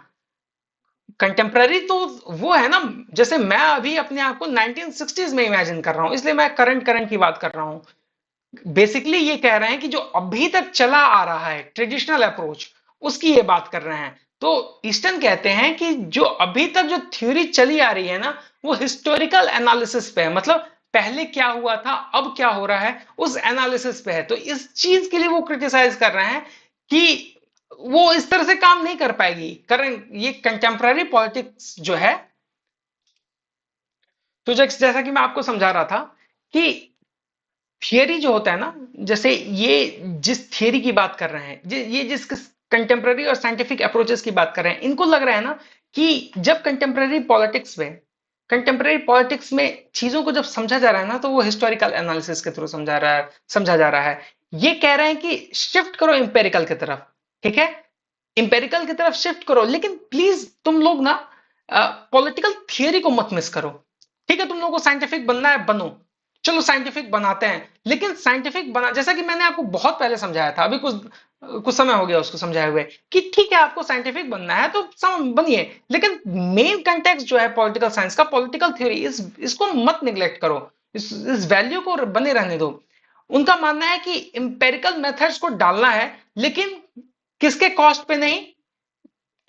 Speaker 1: कंटेम्पररी तो वो है ना, जैसे मैं अभी अपने आप को 1960s में इमेजिन कर रहा हूं, इसलिए मैं करंट करंट की बात कर रहा हूं। बेसिकली ये कह रहे हैं कि जो अभी तक चला आ रहा है ट्रेडिशनल अप्रोच, उसकी ये बात कर रहे हैं। तो ईस्टर्न कहते हैं कि जो अभी तक जो थ्योरी चली आ रही है ना, वो हिस्टोरिकल एनालिसिस पे है, मतलब पहले क्या हुआ था, अब क्या हो रहा है, उस एनालिसिस पे है। तो इस चीज के लिए वो क्रिटिसाइज कर रहे हैं कि वो इस तरह से काम नहीं कर पाएगी करंट ये कंटेम्पररी पॉलिटिक्स जो है। तो जैसा कि मैं आपको समझा रहा था कि थियरी जो होता है ना, जैसे ये जिस थियरी की बात कर रहे हैं, ये जिस कंटेम्पररी और साइंटिफिक अप्रोचेस की बात कर रहे हैं, इनको लग रहा है ना कि जब कंटेम्प्रेरी पॉलिटिक्स में चीजों को जब समझा जा रहा है ना, तो वो हिस्टोरिकल एनालिसिस के थ्रू समझा जा रहा है। ये कह रहे हैं कि शिफ्ट करो इंपेरिकल की तरफ, ठीक है, इंपेरिकल की तरफ शिफ्ट करो, लेकिन प्लीज तुम लोग ना पॉलिटिकल थियरी को मत मिस करो। ठीक है, तुम लोगों को साइंटिफिक बनना है, बनो, चलो साइंटिफिक बनाते हैं, लेकिन साइंटिफिक बना, जैसा कि मैंने आपको बहुत पहले समझाया था, अभी कुछ कुछ समय हो गया उसको समझाए हुए, कि ठीक है आपको साइंटिफिक बनना है तो बनिए, लेकिन मेन कंटेक्स्ट जो है पॉलिटिकल साइंस का, पॉलिटिकल थ्योरी, इसको मत निग्लेक्ट करो, इस वैल्यू को बने रहने दो। उनका मानना है कि इंपेरिकल मेथड्स को डालना है, लेकिन किसके कॉस्ट पे नहीं,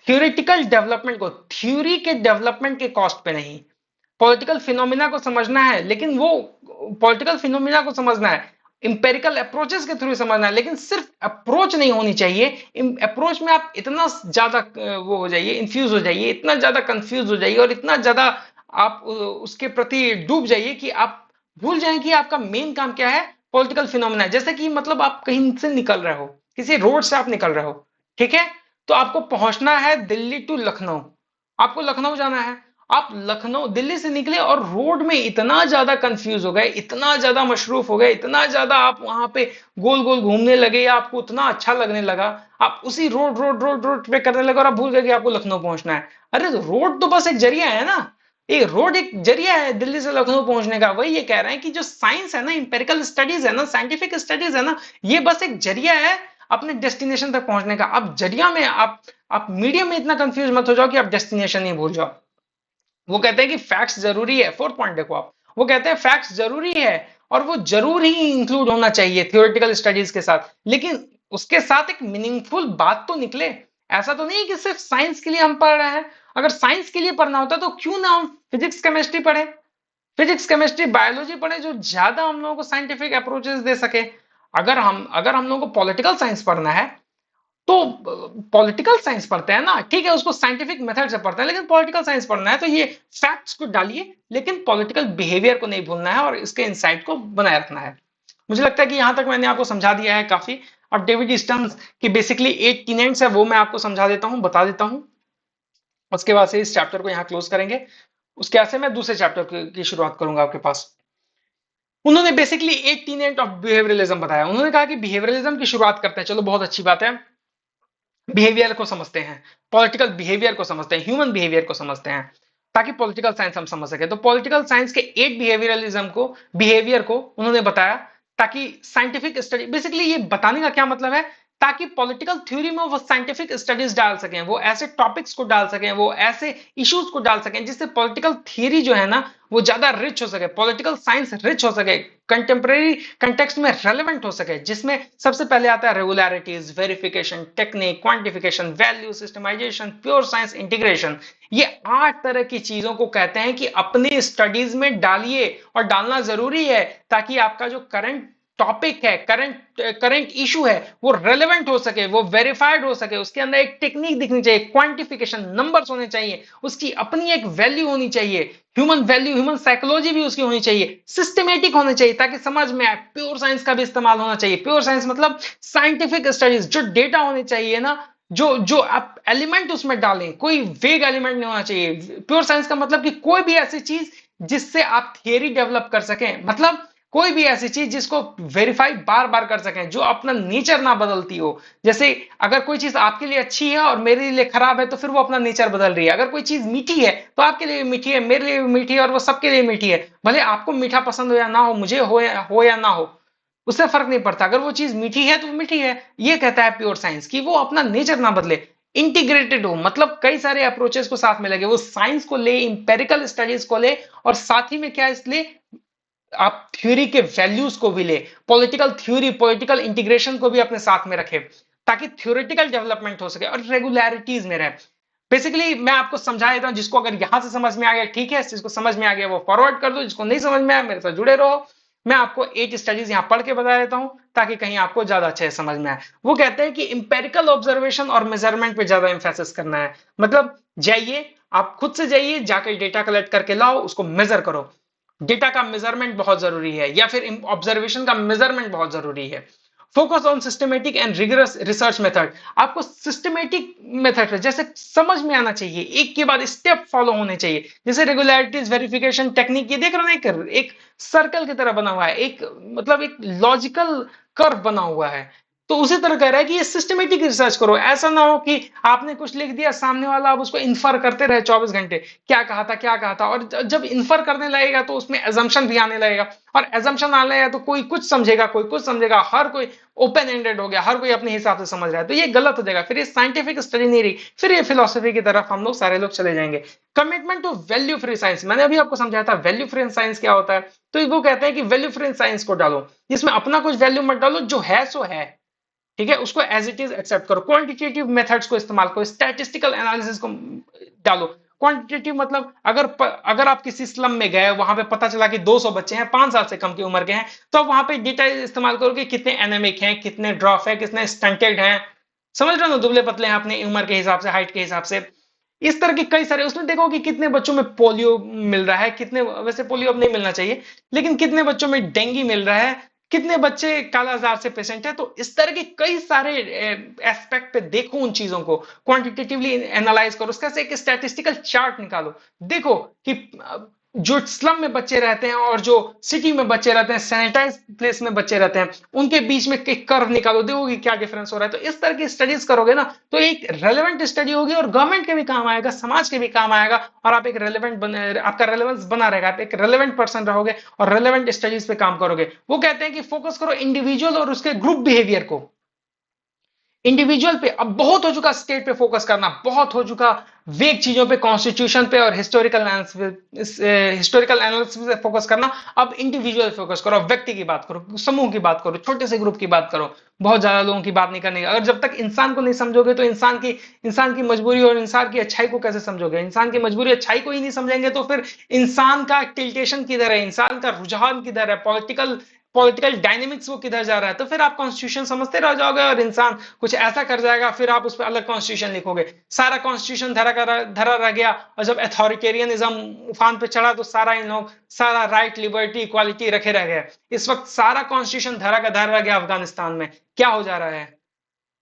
Speaker 1: थ्योरेटिकल डेवलपमेंट को, थ्योरी के डेवलपमेंट के कॉस्ट पे नहीं। पॉलिटिकल फिनोमिना को समझना है, लेकिन वो पॉलिटिकल फिनोमिना को समझना है, इंपेरिकल अप्रोचेस के थ्रू समझना है, लेकिन सिर्फ अप्रोच नहीं होनी चाहिए। अप्रोच में आप इतना ज्यादा वो हो जाइए, इंफ्यूज हो जाइए, इतना ज्यादा कंफ्यूज हो जाइए, और इतना ज्यादा आप उसके प्रति डूब जाइए कि आप भूल जाएं कि आपका मेन काम क्या है, पॉलिटिकल फिनोमिना। जैसे कि मतलब आप कहीं से निकल रहे हो, किसी रोड से आप निकल रहे हो, ठीक है, तो आपको पहुंचना है दिल्ली टू लखनऊ, आपको लखनऊ जाना है, आप लखनऊ दिल्ली से निकले और रोड में इतना ज्यादा कंफ्यूज हो गए, इतना ज्यादा मशरूफ हो गए, इतना ज्यादा आप वहां पे गोल गोल घूमने लगे, या आपको उतना अच्छा लगने लगा, आप उसी रोड रोड रोड रोड पे करने लगे और आप भूल गए कि आपको लखनऊ पहुंचना है। अरे तो रोड तो बस एक जरिया है ना, ये रोड एक जरिया है दिल्ली से लखनऊ पहुंचने का। वही ये कह रहे हैं कि जो साइंस है ना, इंपेरिकल स्टडीज है ना, साइंटिफिक स्टडीज है ना, ये बस एक जरिया है अपने डेस्टिनेशन तक पहुंचने का। अब जरिया में आप मीडियम में इतना कंफ्यूज मत हो जाओ कि आप डेस्टिनेशन ही भूल जाओ। वो कहते हैं कि फैक्ट्स जरूरी है, फोर्थ पॉइंट देखो आप, वो कहते हैं फैक्ट्स जरूरी है, और वो जरूर ही इंक्लूड होना चाहिए थ्योरेटिकल स्टडीज के साथ, लेकिन उसके साथ एक मीनिंगफुल बात तो निकले। ऐसा तो नहीं कि सिर्फ साइंस के लिए हम पढ़ रहे हैं। अगर साइंस के लिए पढ़ना होता तो क्यों ना हम फिजिक्स केमिस्ट्री पढ़े, फिजिक्स केमिस्ट्री बायोलॉजी पढ़े, जो ज्यादा हम लोगों को साइंटिफिक अप्रोचेस दे सके। अगर हम लोगों को पॉलिटिकल साइंस पढ़ना है, तो पॉलिटिकल साइंस पढ़ते हैं ना, ठीक है, उसको साइंटिफिक मेथड से पढ़ते हैं, लेकिन पॉलिटिकल साइंस पढ़ना है तो ये फैक्ट्स को डालिए, लेकिन पॉलिटिकल बिहेवियर को नहीं भूलना है, और इसके इंसाइट को बनाए रखना है। मुझे लगता है कि यहां तक मैंने आपको समझा दिया है काफी। अब डेविड स्टर्न्स की बेसिकली 8 टीनेंट्स है, वो मैं आपको समझा देता हूं, बता देता हूं, उसके बाद से इस चैप्टर को यहाँ क्लोज करेंगे। उसके बाद से मैं दूसरे चैप्टर की शुरुआत करूंगा आपके पास। उन्होंने बेसिकली 8 टीनेंट ऑफ बिहेवियरलिज्म बताया। उन्होंने कहा कि बिहेवियरलिज्म की शुरुआत करते हैं, चलो बहुत अच्छी बात है, बिहेवियर को समझते हैं, पॉलिटिकल बिहेवियर को समझते हैं, ह्यूमन बिहेवियर को समझते हैं, ताकि पॉलिटिकल साइंस हम समझ सके। तो पॉलिटिकल साइंस के 8 बिहेवियरलिज्म को उन्होंने बताया, ताकि साइंटिफिक स्टडी, बेसिकली ये बताने का क्या मतलब है, ताकि पॉलिटिकल थ्योरी में वो साइंटिफिक स्टडीज डाल सकें, वो ऐसे टॉपिक्स को डाल सकें, वो ऐसे इश्यूज को डाल सकें, जिससे पॉलिटिकल थ्योरी जो है ना, वो ज्यादा रिच हो सके, पॉलिटिकल साइंस रिच हो सके, कंटेम्प्रेरी कंटेक्स्ट में रेलेवेंट हो सके, जिसमें सबसे पहले आता है regularities, verification, technique, quantification, value, systematisation, pure science, integration. ये 8 तरह की चीजों को कहते हैं कि अपनी स्टडीज में डालिए, और डालना जरूरी है, ताकि आपका जो करंट टॉपिक है, करंट इशू है, वो रेलेवेंट हो सके, वो वेरीफाइड हो सके, उसके अंदर एक टेक्निक दिखनी चाहिए, क्वांटिफिकेशन, नंबर्स होने चाहिए, उसकी अपनी एक वैल्यू होनी चाहिए, ह्यूमन वैल्यू, ह्यूमन साइकोलॉजी भी उसकी होनी चाहिए, सिस्टमेटिक होनी चाहिए, ताकि समझ में आए। प्योर साइंस का भी इस्तेमाल होना चाहिए, प्योर साइंस मतलब साइंटिफिक स्टडीज, जो डेटा होने चाहिए ना, जो जो आप एलिमेंट उसमें डालें, कोई वेग एलिमेंट नहीं होना चाहिए। प्योर साइंस का मतलब कि कोई भी ऐसी चीज जिससे आप थियरी डेवलप कर सकें, मतलब कोई भी ऐसी चीज जिसको वेरीफाई बार बार कर सकें, जो अपना नेचर ना बदलती हो। जैसे अगर कोई चीज आपके लिए अच्छी है और मेरे लिए खराब है, तो फिर वो अपना नेचर बदल रही है। अगर कोई चीज मीठी है तो आपके लिए मीठी है, मेरे लिए मीठी है, और वो सबके लिए मीठी है। भले आपको मीठा पसंद हो या ना हो, मुझे हो या ना हो, उससे फर्क नहीं पड़ता। अगर वो चीज मीठी है तो वो मीठी है। ये कहता है प्योर साइंस कि वो अपना नेचर ना बदले, इंटीग्रेटेड हो, मतलब कई सारे अप्रोचेस को साथ में लगे, वो साइंस को ले, इंपेरिकल स्टडीज को ले, और साथ ही में क्या इसलिए आप थ्योरी के वैल्यूज को भी ले, पॉलिटिकल थ्योरी, पॉलिटिकल इंटीग्रेशन को भी अपने साथ में रखे, ताकि थ्योरेटिकल डेवलपमेंट हो सके और रेगुलरिटीज में रहे। बेसिकली मैं आपको समझा देता हूं, जिसको अगर यहां से समझ में आ गया ठीक है, जिसको समझ में आ गया वो फॉरवर्ड कर दो, जिसको नहीं समझ में आया मेरे साथ जुड़े रहो। मैं आपको 8 स्टडीज यहां पढ़ के बता देता हूं, ताकि कहीं आपको ज्यादा अच्छे से समझ में आए। वो कहते हैं कि इंपेरिकल ऑब्जर्वेशन और मेजरमेंट पे ज्यादा इंफेसिस करना है। मतलब जाइए, आप खुद से जाइए, जाकर डेटा कलेक्ट करके लाओ, उसको मेजर करो। डेटा का मेजरमेंट बहुत जरूरी है, या फिर ऑब्जर्वेशन का मेजरमेंट बहुत जरूरी है। Focus on systematic and rigorous research method. आपको सिस्टमेटिक मेथड है, जैसे समझ में आना चाहिए, एक के बाद स्टेप फॉलो होने चाहिए, जैसे रेगुलरिटीज वेरिफिकेशन टेक्निक, ये देख रहे हो ना, एक सर्कल की तरह बना हुआ है, एक मतलब एक लॉजिकल कर्व बना हुआ है। तो उसी तरह कह रहा है कि ये सिस्टमेटिक रिसर्च करो, ऐसा ना हो कि आपने कुछ लिख दिया, सामने वाला आप उसको इन्फर करते रहे 24 घंटे, क्या कहा था क्या कहा था, और जब इन्फर करने लगेगा तो उसमें एजम्पशन भी आने लगेगा, और एजम्पशन आने लगेगा तो कोई कुछ समझेगा, कोई कुछ समझेगा, हर कोई ओपन एंडेड हो गया, हर कोई अपने हिसाब से समझ रहा है, तो ये गलत हो जाएगा, फिर ये साइंटिफिक स्टडी नहीं रही, फिर ये फिलोसफी की तरफ हम लोग सारे लोग चले जाएंगे। Commitment to value free science, मैंने अभी आपको समझाया था वैल्यू फ्री साइंस क्या होता है। तो वो कहते हैं कि वैल्यू फ्री साइंस को डालो, जिसमें अपना कुछ वैल्यू मत डालो, जो है सो है, ठीक है, उसको एज इट इज एक्सेप्ट करो, क्वांटिटेटिव मेथड्स को इस्तेमाल करो, स्टैटिस्टिकल एनालिसिस को डालो। क्वांटिटेटिव मतलब अगर आप किसी स्लम में गए, वहां पे पता चला कि 200 बच्चे हैं 5 साल से कम की उम्र के हैं, तो आप वहां पे डेटा इस्तेमाल करो कि कितने एनेमिक हैं, कितने ड्रॉप है, कितने स्टंटेड हैं, समझ रहे हो ना, दुबले पतले हैं अपनी उम्र के हिसाब से, हाइट के हिसाब से। इस तरह के कई सारे, उसमें देखो कि कितने बच्चों में पोलियो मिल रहा है, कितने, वैसे पोलियो अब नहीं मिलना चाहिए, लेकिन कितने बच्चों में डेंगू मिल रहा है, कितने बच्चे कालाजार से पेशेंट है। तो इस तरह के कई सारे एस्पेक्ट पे देखो, उन चीजों को क्वांटिटेटिवली एनालाइज करो, उसका से एक स्टैटिस्टिकल चार्ट निकालो, देखो कि जो स्लम में बच्चे रहते हैं और जो सिटी में बच्चे रहते हैं, सैनिटाइज प्लेस में बच्चे रहते हैं, उनके बीच में एक कर्व निकालो, देखो कि क्या डिफरेंस हो रहा है। तो इस तरह की स्टडीज करोगे ना, तो एक रेलेवेंट स्टडी होगी, और गवर्नमेंट के भी काम आएगा, समाज के भी काम आएगा, और आप एक रेलेवेंट आपका रेलेवेंस बना रहेगा, आप एक रेलेवेंट पर्सन रहोगे और रेलेवेंट स्टडीज पे काम करोगे। वो कहते हैं कि फोकस करो इंडिविजुअल और उसके ग्रुप बिहेवियर को, इंडिविजुअल पे अब बहुत हो चुका, स्टेट पे फोकस करना बहुत हो चुका, वेग चीजों पे, कॉन्स्टिट्यूशन पे और हिस्टोरिकल एनालिसिस पे फोकस करना। अब इंडिविजुअल फोकस करो, व्यक्ति की बात करो, समूह की बात करो, छोटे से ग्रुप की बात करो, बहुत ज्यादा लोगों की बात नहीं करनी। अगर जब तक इंसान को नहीं समझोगे तो इंसान की मजबूरी और इंसान की अच्छाई को कैसे समझोगे, इंसान की मजबूरी अच्छाई को ही नहीं समझेंगे तो फिर इंसान का टिल्टेशन किधर है, इंसान का रुझान किधर है, पॉलिटिकल पॉलिटिकल डायनेमिक्स वो किधर जा रहा है, तो फिर आप कॉन्स्टिट्यूशन समझते रह जाओगे और इंसान कुछ ऐसा कर जाएगा, फिर आप उस पर अलग कॉन्स्टिट्यूशन लिखोगे, सारा कॉन्स्टिट्यूशन धरा रह गया, और जब अथॉरिटेरियनिज्म उफान पे चढ़ा तो सारा इन लोग सारा राइट लिबर्टी इक्वालिटी रखे रह गए। इस वक्त सारा कॉन्स्टिट्यूशन धरा का धरा रह गया। अफगानिस्तान में क्या हो जा रहा है,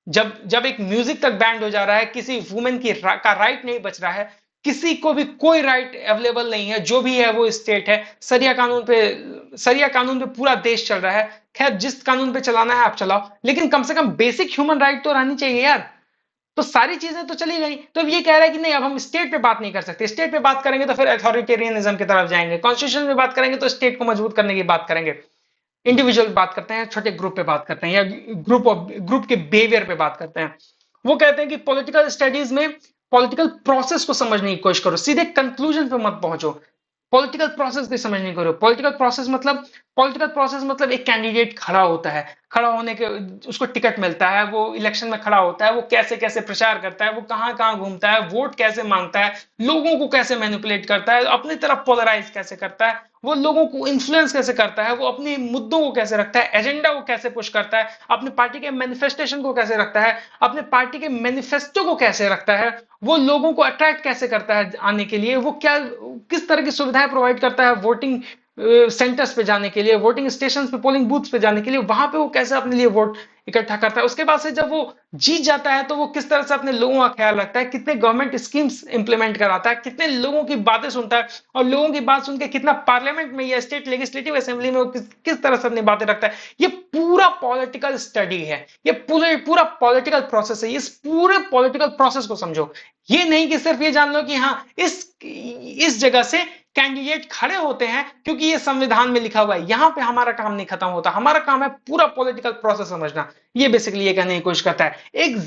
Speaker 1: जब जब एक म्यूजिक तक बैंड हो जा रहा है, किसी वुमेन का राइट नहीं बच रहा है, किसी को भी कोई राइट अवेलेबल नहीं है, जो भी है वो स्टेट है, सरिया कानून पे पूरा देश चल रहा है। खैर, जिस कानून पे चलाना है आप चलाओ, लेकिन कम से कम बेसिक ह्यूमन राइट तो रहनी चाहिए यार। तो सारी चीजें तो चली गई, तो अब ये कह रहा है कि नहीं, अब हम स्टेट पे बात नहीं कर सकते, स्टेट पे बात करेंगे तो फिर अथॉरिटेरियनिज्म की तरफ जाएंगे, कॉन्स्टिट्यूशन पे बात करेंगे तो स्टेट को मजबूत करने की बात करेंगे, इंडिविजुअल बात करते हैं, छोटे ग्रुप पे बात करते हैं, या ग्रुप के बिहेवियर पे बात करते हैं। वो कहते हैं कि पॉलिटिकल स्टडीज में पॉलिटिकल प्रोसेस को समझने की कोशिश करो, सीधे कंक्लूजन पे मत पहुंचो, पॉलिटिकल प्रोसेस की समझ नहीं करो। पॉलिटिकल प्रोसेस मतलब एक कैंडिडेट खड़ा होता है, खड़ा होने के उसको टिकट मिलता है, वो इलेक्शन में खड़ा होता है, वो कैसे कैसे प्रचार करता है, वो कहां कहां घूमता है, वोट कैसे मांगता है, लोगों को कैसे मैनिपुलेट करता है, अपनी तरफ पोलराइज कैसे करता है, वो लोगों को इन्फ्लुएंस कैसे करता है, वो अपने मुद्दों को कैसे रखता है, एजेंडा को कैसे पुश करता है, अपने पार्टी के मैनिफेस्टेशन को कैसे रखता है, अपने पार्टी के मैनिफेस्टो को कैसे रखता है, वो लोगों को अट्रैक्ट कैसे करता है आने के लिए, वो क्या किस तरह की सुविधाएं प्रोवाइड करता है वोटिंग सेंटर्स पे जाने के लिए, वोटिंग स्टेशन पे, पोलिंग बूथ पे जाने के लिए, वहां पे वो कैसे अपने लिए वोट इकट्ठा करता है। उसके बाद से जब वो जीत जाता है तो वो किस तरह से अपने लोगों का ख्याल रखता है, कितने गवर्नमेंट स्कीम्स इंप्लीमेंट कराता है, कितने लोगों की बातें सुनता है, और लोगों की बात सुन के कितना पार्लियामेंट में या स्टेट लेजिस्लेटिव असेंबली में वो किस तरह से अपनी बातें रखता है। ये पूरा पॉलिटिकल स्टडी है, ये पूरा पॉलिटिकल प्रोसेस है। इस पूरे पॉलिटिकल प्रोसेस को समझो, ये नहीं कि सिर्फ ये जान लो कि हाँ इस जगह से कैंडिडेट खड़े होते हैं क्योंकि ये संविधान में लिखा हुआ है, यहां पे हमारा काम नहीं खत्म होता, हमारा काम है पूरा पॉलिटिकल प्रोसेस समझना। ये बेसिकली ये कहने की कोशिश करता है। एक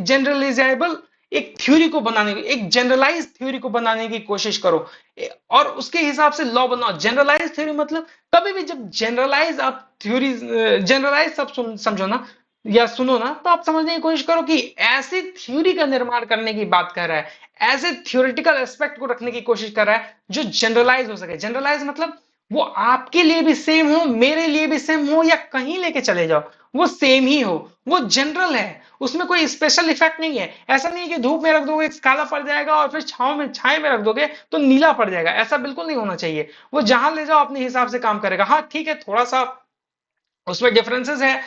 Speaker 1: जनरलाइजेबल एक थ्योरी को बनाने की, एक जनरलाइज थ्योरी को बनाने की कोशिश करो, और उसके हिसाब से लॉ बनाओ। जनरलाइज थ्योरी मतलब कभी भी जब जनरलाइज आप थ्योरी जनरलाइज सब समझो ना या सुनो ना, तो आप समझने की कोशिश करो कि ऐसी थ्योरी का निर्माण करने की बात कर रहा है, ऐसे थ्योरेटिकल एस्पेक्ट को रखने की कोशिश कर रहा है जो जनरलाइज हो सके। जनरलाइज मतलब वो आपके लिए भी सेम हो, मेरे लिए भी सेम हो, या कहीं लेके चले जाओ वो सेम ही हो, वो जनरल है, उसमें कोई स्पेशल इफेक्ट नहीं है। ऐसा नहीं है कि धूप में रख दोगे काला पड़ जाएगा और फिर छाए में रख दोगे तो नीला पड़ जाएगा, ऐसा बिल्कुल नहीं होना चाहिए। वो जहां ले जाओ अपने हिसाब से काम करेगा। हाँ ठीक है, थोड़ा सा उसमें डिफरेंसेस है,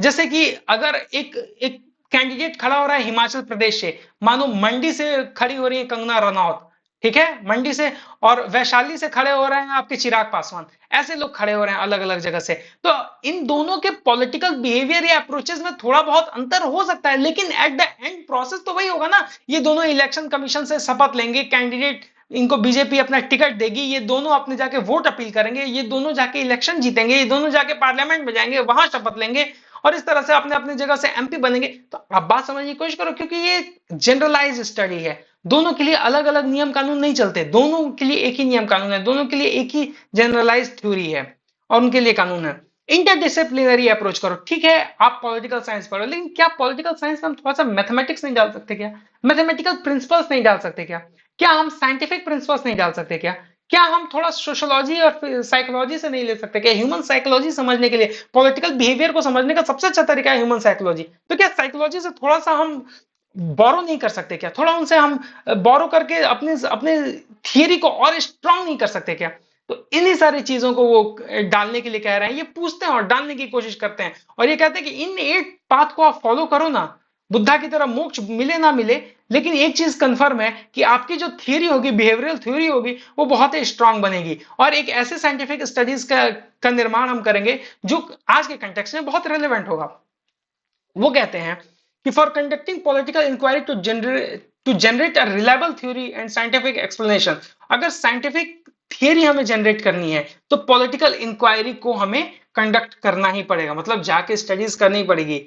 Speaker 1: जैसे कि अगर एक एक कैंडिडेट खड़ा हो रहा है हिमाचल प्रदेश से, मानो मंडी से खड़ी हो रही है कंगना रनौत, ठीक है, मंडी से, और वैशाली से खड़े हो रहे हैं आपके चिराग पासवान, ऐसे लोग खड़े हो रहे हैं अलग अलग जगह से। तो इन दोनों के पॉलिटिकल बिहेवियर या अप्रोचेस में थोड़ा बहुत अंतर हो सकता है, लेकिन एट द एंड प्रोसेस तो वही होगा ना। ये दोनों इलेक्शन कमीशन से शपथ लेंगे, कैंडिडेट इनको बीजेपी अपना टिकट देगी, ये दोनों अपने जाके वोट अपील करेंगे, ये दोनों जाके इलेक्शन जीतेंगे, ये दोनों जाके पार्लियामेंट में जाएंगे, वहां शपथ लेंगे, और इस तरह से अपने अपने जगह से एमपी बनेंगे। तो आप बात समझने की कोशिश करो, क्योंकि ये जनरलाइज स्टडी है, दोनों के लिए अलग अलग नियम कानून नहीं चलते, दोनों के लिए एक ही नियम कानून है, दोनों के लिए एक ही जनरलाइज थ्योरी है और उनके लिए कानून है। इंटरडिसिप्लिनरी अप्रोच करो, ठीक है, आप पॉलिटिकल साइंस पढ़ो, लेकिन क्या पॉलिटिकल साइंस में हम थोड़ा सा मैथमेटिक्स नहीं डाल सकते क्या? मैथमेटिकल प्रिंसिपल्स नहीं डाल सकते क्या? क्या हम साइंटिफिक प्रिंसिपल्स नहीं डाल सकते क्या? क्या हम थोड़ा सोशोलॉजी और साइकोलॉजी से नहीं ले सकते क्या? ह्यूमन साइकोलॉजी समझने के लिए, पॉलिटिकल बिहेवियर को समझने का सबसे अच्छा तरीका है ह्यूमन साइकोलॉजी। तो क्या साइकोलॉजी से थोड़ा सा हम बोरो नहीं कर सकते क्या? थोड़ा उनसे हम बोरो करके अपने अपने थियरी को और स्ट्रांग नहीं कर सकते क्या? तो इन्हीं सारी चीजों को वो डालने के लिए कह रहे हैं, ये पूछते हैं और डालने की कोशिश करते हैं, और ये कहते हैं कि इन 8 पाथ को आप फॉलो करो ना, बुद्धा की तरह मोक्ष मिले ना मिले, लेकिन एक चीज कंफर्म है कि आपकी जो थियरी होगी, बिहेवियरल थ्योरी होगी, वो बहुत ही स्ट्रांग बनेगी, और एक ऐसे साइंटिफिक स्टडीज का निर्माण हम करेंगे जो आज के कंटेक्स्ट में बहुत रेलेवेंट होगा। वो कहते हैं कि for conducting political inquiry to generate a reliable theory and scientific explanation, अगर साइंटिफिक थियरी हमें जनरेट करनी है तो पॉलिटिकल इंक्वायरी को हमें कंडक्ट करना ही पड़ेगा, मतलब जाके स्टडीज करनी पड़ेगी।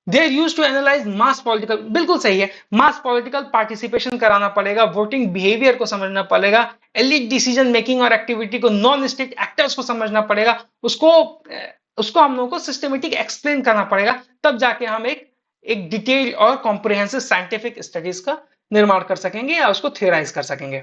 Speaker 1: They are use to analyse mass political, बिल्कुल सही है, मास पॉलिटिकल पार्टिसिपेशन कराना पड़ेगा, वोटिंग बिहेवियर को समझना पड़ेगा, एलिट डिसीजन मेकिंग और एक्टिविटी को, नॉन स्टेट एक्टर्स को समझना पड़ेगा, उसको उसको हम लोगों को सिस्टमेटिक एक्सप्लेन करना पड़ेगा, तब जाके हम एक एक डिटेल और कॉम्प्रिहेंसिव साइंटिफिक स्टडीज का निर्माण कर सकेंगे या उसको थियराइज कर सकेंगे।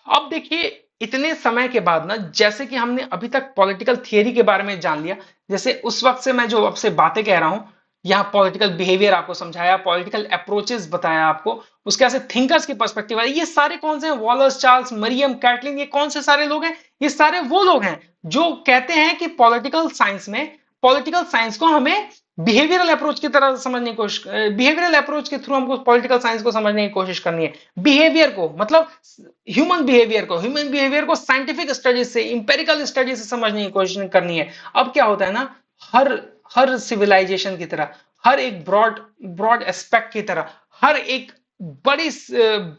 Speaker 1: अब देखिए, इतने समय के बाद ना, जैसे कि हमने अभी तक पॉलिटिकल थियरी के बारे में जान लिया, जैसे उस वक्त से मैं जो आपसे बातें कह रहा हूं, यहाँ पॉलिटिकल बिहेवियर आपको समझाया, पॉलिटिकल अप्रोचेस बताया आपको, उसके ऐसे थिंकर्स के पर्सपेक्टिव वाले, ये सारे कौन से हैं? वॉलस, चार्ल्स, मरियम, कैटलिन, ये कौन से सारे लोग हैं? ये सारे वो लोग हैं जो कहते हैं कि पॉलिटिकल साइंस को हमें बिहेवियरल अप्रोच की तरह समझने की कोशिश, बिहेवियरल अप्रोच के थ्रू हमको पॉलिटिकल साइंस को समझने की कोशिश करनी है। बिहेवियर को मतलब ह्यूमन बिहेवियर को साइंटिफिक स्टडीज से, इंपेरिकल स्टडीज से समझने की कोशिश करनी है। अब क्या होता है ना, हर हर सिविलाइजेशन की तरह, हर एक ब्रॉड ब्रॉड एस्पेक्ट की तरह, हर एक बड़ी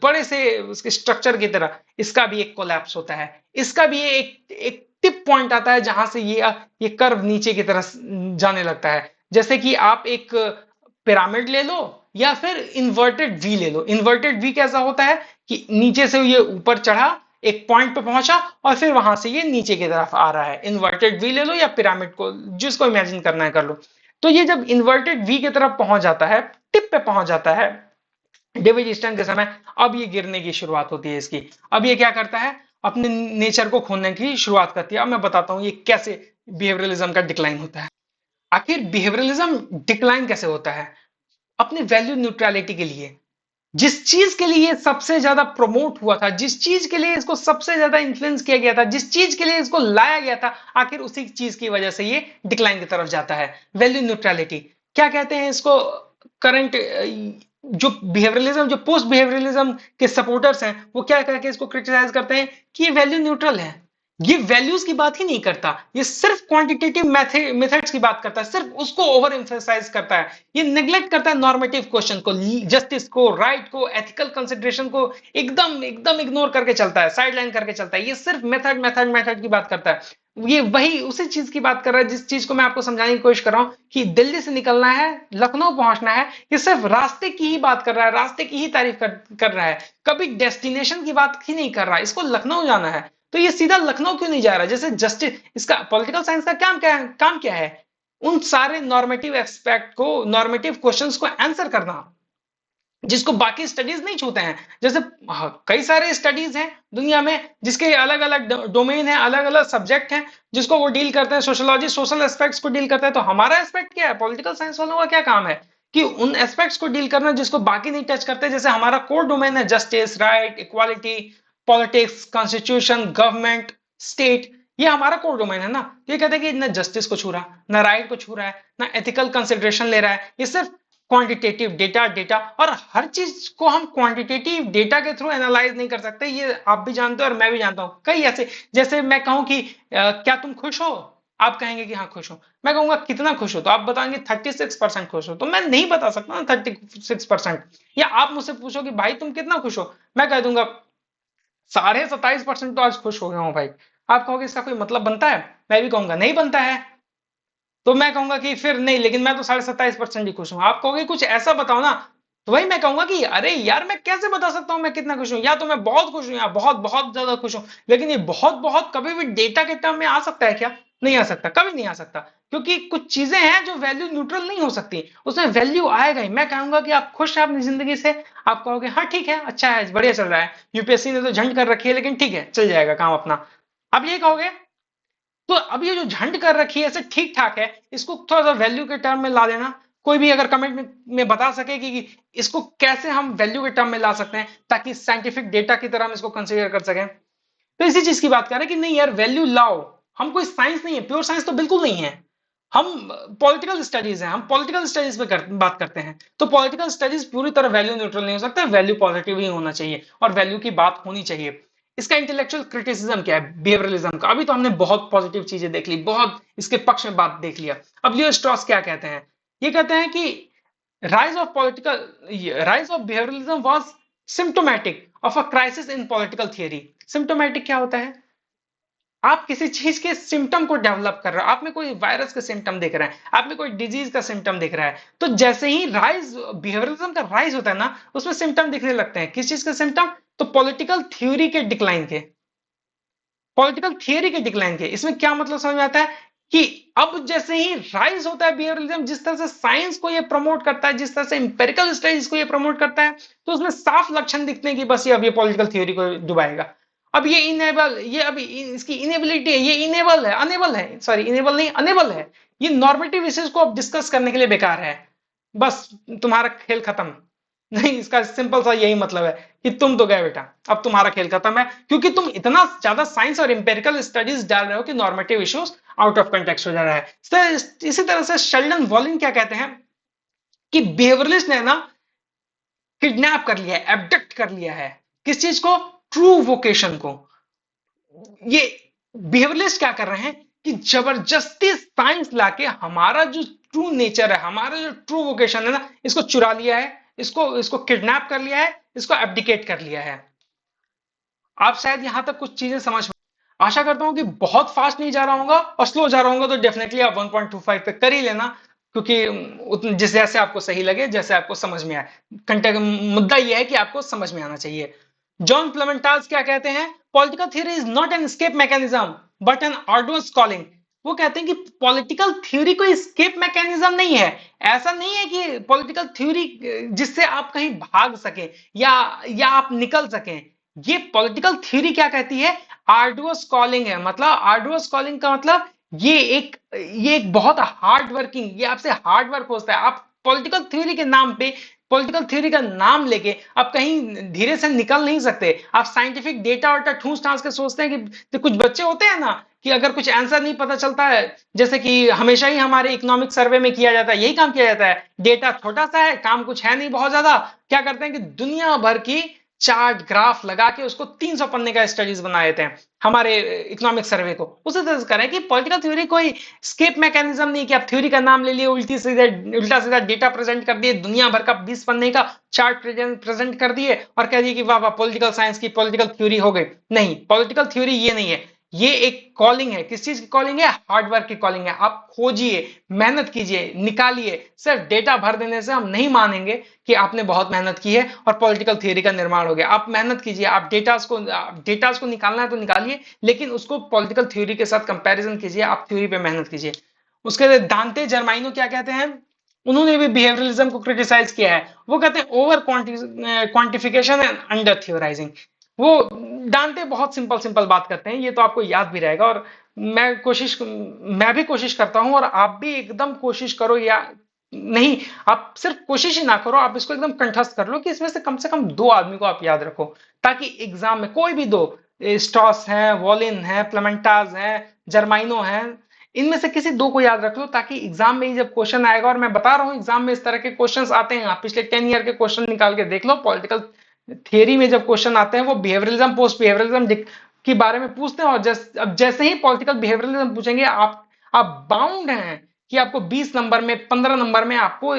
Speaker 1: बड़े से उसके स्ट्रक्चर की तरह, इसका भी एक कोलैप्स होता है, इसका भी एक एक टिप पॉइंट आता है जहां से ये कर्व नीचे की तरफ जाने लगता है। जैसे कि आप एक पिरामिड ले लो या फिर इन्वर्टेड वी ले लो। इन्वर्टेड वी कैसा होता है कि नीचे से ये ऊपर चढ़ा, एक पॉइंट पे पहुंचा, और फिर वहां से ये नीचे की तरफ आ रहा है। इन्वर्टेड वी ले लो या पिरामिड को, जिसको इमेजिन करना है कर लो। तो ये जब इन्वर्टेड वी की तरफ पहुंच जाता है, टिप पे पहुंच जाता है डेविड ईस्टर्न के समय, अब ये गिरने की शुरुआत होती है इसकी। अब ये क्या करता है, अपने नेचर को खोने की शुरुआत करती है। अब मैं बताता हूं ये कैसे बिहेवियरलिज्म का डिक्लाइन होता है। आखिर बिहेवियरलिज्म डिक्लाइन कैसे होता है? अपने वैल्यू न्यूट्रलिटी के लिए, जिस चीज के लिए सबसे ज्यादा प्रमोट हुआ था, जिस चीज के लिए इसको सबसे ज्यादा इन्फ्लुएंस किया गया था, जिस चीज के लिए इसको लाया गया था, आखिर उसी चीज की वजह से ये डिक्लाइन की तरफ जाता है। वैल्यू न्यूट्रलिटी क्या कहते हैं इसको? करंट जो बिहेवियरलिज्म, जो पोस्ट बिहेवियरलिज्म के सपोर्टर्स हैं, वो क्या करके इसको क्रिटिसाइज करते हैं कि ये वैल्यू न्यूट्रल है, ये वैल्यूज की बात ही नहीं करता, ये सिर्फ क्वांटिटेटिव मेथड्स की बात करता है, सिर्फ उसको ओवर एम्फेसाइज करता है, ये नेग्लेक्ट करता है नॉर्मेटिव क्वेश्चन को, जस्टिस को, राइट को, एथिकल कंसिडरेशन को एकदम एकदम इग्नोर करके चलता है, साइडलाइन करके चलता है, ये सिर्फ मेथड मेथड मेथड की बात करता है। ये वही उसी चीज की बात कर रहा है जिस चीज को मैं आपको समझाने की कोशिश कर रहा हूं कि दिल्ली से निकलना है, लखनऊ पहुंचना है, ये सिर्फ रास्ते की ही बात कर रहा है, रास्ते की ही तारीफ कर रहा है, कभी डेस्टिनेशन की बात ही नहीं कर रहा है। इसको लखनऊ जाना है तो ये सीधा लखनऊ क्यों नहीं जा रहा? जैसे जस्टिस, इसका पॉलिटिकल साइंस का काम क्या है? उन सारे नॉर्मेटिव एक्सपेक्ट को, नॉर्मेटिव क्वेश्चंस को आंसर करना, जिसको बाकी स्टडीज नहीं छूते हैं। जैसे कई सारे स्टडीज हैं दुनिया में जिसके अलग अलग डोमेन है, अलग अलग सब्जेक्ट हैं, जिसको वो डील करते हैं। सोशोलॉजी सोशल एस्पेक्ट्स को डील करता है, तो हमारा एस्पेक्ट क्या है? पॉलिटिकल साइंस वालों का क्या काम है कि उन एस्पेक्ट्स को डील करना जिसको बाकी नहीं टच करते। जैसे हमारा कोर डोमेन है justice, right, equality, politics, constitution, government, state, ये हमारा कोर डोमेन है ना। ये कहते हैं कि ना जस्टिस को छू रहा, ना राइट को छू रहा है, ना एथिकल कंसिडरेशन ले रहा है, ये सिर्फ क्वांटिटेटिव डेटा डेटा, और हर चीज को हम क्वांटिटेटिव डेटा के थ्रू एनालाइज नहीं कर सकते, ये आप भी जानते हो और मैं भी जानता हूँ। कई ऐसे, जैसे मैं कहूँ कि क्या तुम खुश हो, आप कहेंगे कि हाँ खुश हो, मैं कहूंगा कितना खुश हो, तो आप बताएंगे 36% खुश हो, तो मैं नहीं बता सकता ना 36%। या आप मुझसे पूछो कि भाई तुम कितना खुश हो, मैं कह दूंगा 27.5% तो आज खुश हो गया हूँ भाई। आप कहोगे इसका कोई मतलब बनता है, मैं भी कहूंगा नहीं बनता है। तो मैं कहूंगा कि फिर नहीं, लेकिन मैं तो 27.5% ही खुश हूं। आप कहोगे कुछ ऐसा बताओ ना, तो वही मैं कहूंगा कि अरे यार मैं कैसे बता सकता हूं मैं कितना खुश हूं, या तो मैं बहुत खुश हूं या बहुत बहुत ज्यादा खुश हूं। लेकिन ये बहुत बहुत कभी भी डेटा के टर्म में आ सकता है क्या? नहीं आ सकता, कभी नहीं आ सकता, क्योंकि कुछ चीजें हैं जो वैल्यू न्यूट्रल नहीं हो सकती, उसमें वैल्यू आएगा ही। मैं कहूंगा कि आप खुश हैं अपनी जिंदगी से, आप कहोगे हाँ ठीक है, अच्छा है, बढ़िया चल रहा है, यूपीएससी ने तो झंड कर रखी है, लेकिन ठीक है चल जाएगा काम अपना। अब ये कहोगे, तो अब ये जो झंड कर रखी है ऐसे ठीक ठाक है, इसको थोड़ा सा वैल्यू के टर्म में ला देना। कोई भी अगर कमेंट में बता सके कि इसको कैसे हम वैल्यू के टर्म में ला सकते हैं, ताकि साइंटिफिक डेटा की तरह हम इसको कंसीडर कर सकें। तो इसी चीज की बात कर रहे हैं कि नहीं यार वैल्यू लाओ। हम कोई साइंस नहीं है, प्योर साइंस तो बिल्कुल नहीं है, हम पॉलिटिकल स्टडीज हैं, हम पॉलिटिकल स्टडीज पे बात करते हैं। तो पॉलिटिकल स्टडीज पूरी तरह वैल्यू न्यूट्रल नहीं हो सकता, वैल्यू पॉजिटिव ही होना चाहिए और वैल्यू की बात होनी चाहिए। इसका इंटेलेक्चुअल क्रिटिसिज्म क्या है बिहेवियरलिज्म का? अभी तो हमने बहुत पॉजिटिव चीजें देख ली, बहुत इसके पक्ष में बात देख लिया। अब लियो स्ट्रॉस क्या कहते हैं? ये कहते हैं कि rise of political rise of behavioralism was symptomatic of a crisis in political theory। symptomatic क्या होता है? आप किसी चीज के सिम्टम को डेवलप कर रहे हो, आप में कोई वायरस का सिम्टम दिख रहा है, आप में कोई डिजीज का सिम्टम दिख रहा है, तो जैसे ही राइज बिहेवियरलिज्म का राइज होता है ना, उसमें सिम्टम दिखने लगते हैं। किस चीज के सिम्टम? तो पॉलिटिकल थ्योरी के डिक्लाइन के, पॉलिटिकल थियरी के डिक्लाइन के। इसमें क्या मतलब समझ में आता है कि अब जैसे ही राइज होता है बिहेवियरलिज्म, जिस तरह से साइंस को ये प्रमोट करता है, जिस तरह से इंपेरिकल स्टडीज को ये प्रमोट करता है, तो उसमें साफ लक्षण दिखते हैं कि बस ये अब ये पॉलिटिकल थ्योरी को डुबाएगा। अब ये इनेबल, ये अभी इसकी इनेबिलिटी है, ये इनेबल है, अनेबल है, सॉरी इनेबल नहीं अनेबल है, ये नॉर्मेटिव इश्यूज को अब डिस्कस करने के लिए बेकार है। बस तुम्हारा खेल खत्म। नहीं, इसका सिंपल सा यही मतलब है कि तुम तो गए बेटा, अब तुम्हारा खेल खत्म है, क्योंकि तुम इतना ज्यादा साइंस और इंपेरिकल स्टडीज डाल रहे हो कि normative issues out of context हो जा रहा है। इसी तरह से शेल्डन वॉलिन क्या कहते हैं कि बिहेवियरलिस्ट ने ना किडनैप कर लिया है, एब्डक्ट कर लिया है, किस चीज को? ट्रू वोकेशन को। ये बिहेवियरलिस्ट क्या कर रहे हैं कि जबरदस्ती साइंस लाके हमारा जो ट्रू नेचर है, हमारा जो ट्रू वोकेशन है ना, इसको चुरा लिया है, इसको इसको किडनैप कर लिया है, इसको एब्डिकेट कर लिया है। आप शायद यहां तक कुछ चीजें समझ, आशा करता हूं कि बहुत फास्ट नहीं जा रहा हूँ और स्लो जा रहा हूँ तो डेफिनेटली आप 1.25 पे कर ही लेना, क्योंकि जिस जैसे आपको सही लगे, जैसे आपको समझ में आए। कंटेंट मुद्दा यह है कि आपको समझ में आना चाहिए। जॉन प्लेमेंटाल्स क्या कहते हैं? Political theory is not an escape mechanism but an arduous calling. वो कहते हैं कि पॉलिटिकल थ्योरी कोई एस्केप मैकेनिज्म नहीं है। ऐसा नहीं है कि पॉलिटिकल थ्योरी जिससे आप कहीं भाग सके या आप निकल सकें। ये पॉलिटिकल थ्योरी क्या कहती है? आर्डुअस कॉलिंग है। मतलब आर्डुअस कॉलिंग का मतलब ये एक बहुत हार्ड वर्किंग, ये आपसे हार्ड वर्क होता है। आप पॉलिटिकल थ्योरी के नाम पे, पॉलिटिकल थ्योरी का नाम लेके आप कहीं धीरे से निकल नहीं सकते। आप साइंटिफिक डेटा वाटा ठूस ठास के सोचते हैं कि, तो कुछ बच्चे होते हैं ना कि अगर कुछ आंसर नहीं पता चलता है, जैसे कि हमेशा ही हमारे इकोनॉमिक सर्वे में किया जाता है, यही काम किया जाता है। डेटा छोटा सा है, काम कुछ है नहीं बहुत ज्यादा, क्या करते हैं कि दुनिया भर की चार्ट ग्राफ लगा के उसको 300 पन्ने का स्टडीज बना देते हैं हमारे इकोनॉमिक सर्वे को। उसी तरह से करें कि पॉलिटिकल थ्योरी कोई स्केप मैकेनिज्म नहीं कि आप थ्योरी का नाम ले लिए, उल्टा सीधा डेटा प्रेजेंट कर दिए, दुनिया भर का 20 पन्ने का चार्ट प्रेजेंट कर दिए और कह दिए कि वाह वाह पॉलिटिकल साइंस की पॉलिटिकल थ्योरी हो गई। नहीं, पॉलिटिकल थ्योरी ये नहीं है, ये एक कॉलिंग है। किस चीज की कॉलिंग है? हार्डवर्क की कॉलिंग है। आप खोजिए, मेहनत कीजिए, निकालिए। सिर्फ डेटा भर देने से हम नहीं मानेंगे कि आपने बहुत मेहनत की है और पॉलिटिकल थ्योरी का निर्माण हो गया। आप मेहनत कीजिए, आप डेटास को निकालना है तो निकालिए, लेकिन उसको पॉलिटिकल थ्योरी के साथ कंपैरिजन कीजिए, आप थ्योरी पे मेहनत कीजिए। उसके लिए दांते जर्माइनो क्या कहते हैं? उन्होंने भी बिहेवियरलिज्म को क्रिटिसाइज किया है। वो कहते हैं ओवर क्वांटिफिकेशन एंड अंडर थ्योराइजिंग। वो डांटे बहुत सिंपल सिंपल बात करते हैं, ये तो आपको याद भी रहेगा। और मैं भी कोशिश करता हूं और आप भी एकदम कोशिश करो, या नहीं आप सिर्फ कोशिश ही ना करो, आप इसको एकदम कंठस्थ कर लो कि इसमें से कम 2 आदमी को आप याद रखो, ताकि एग्जाम में कोई भी दो, स्टॉस है, वॉलिन है, प्लेमेंटाज है, जर्माइनो है, इनमें से किसी दो को याद रख लो, ताकि एग्जाम में ही जब क्वेश्चन आएगा, और मैं बता रहा हूँ एग्जाम में इस तरह के क्वेश्चंस आते हैं, आप पिछले 10 ईयर के क्वेश्चन निकाल के देख लो, पॉलिटिकल थियरी में जब क्वेश्चन आते हैं वो बिहेवियरलिज्म, पोस्ट बिहेवियरलिज्म के बारे में पूछते हैं, और अब जैसे ही पॉलिटिकल बिहेवियरलिज्म पूछेंगे, आप बाउंड हैं कि आपको 20 नंबर में, 15 नंबर में आपको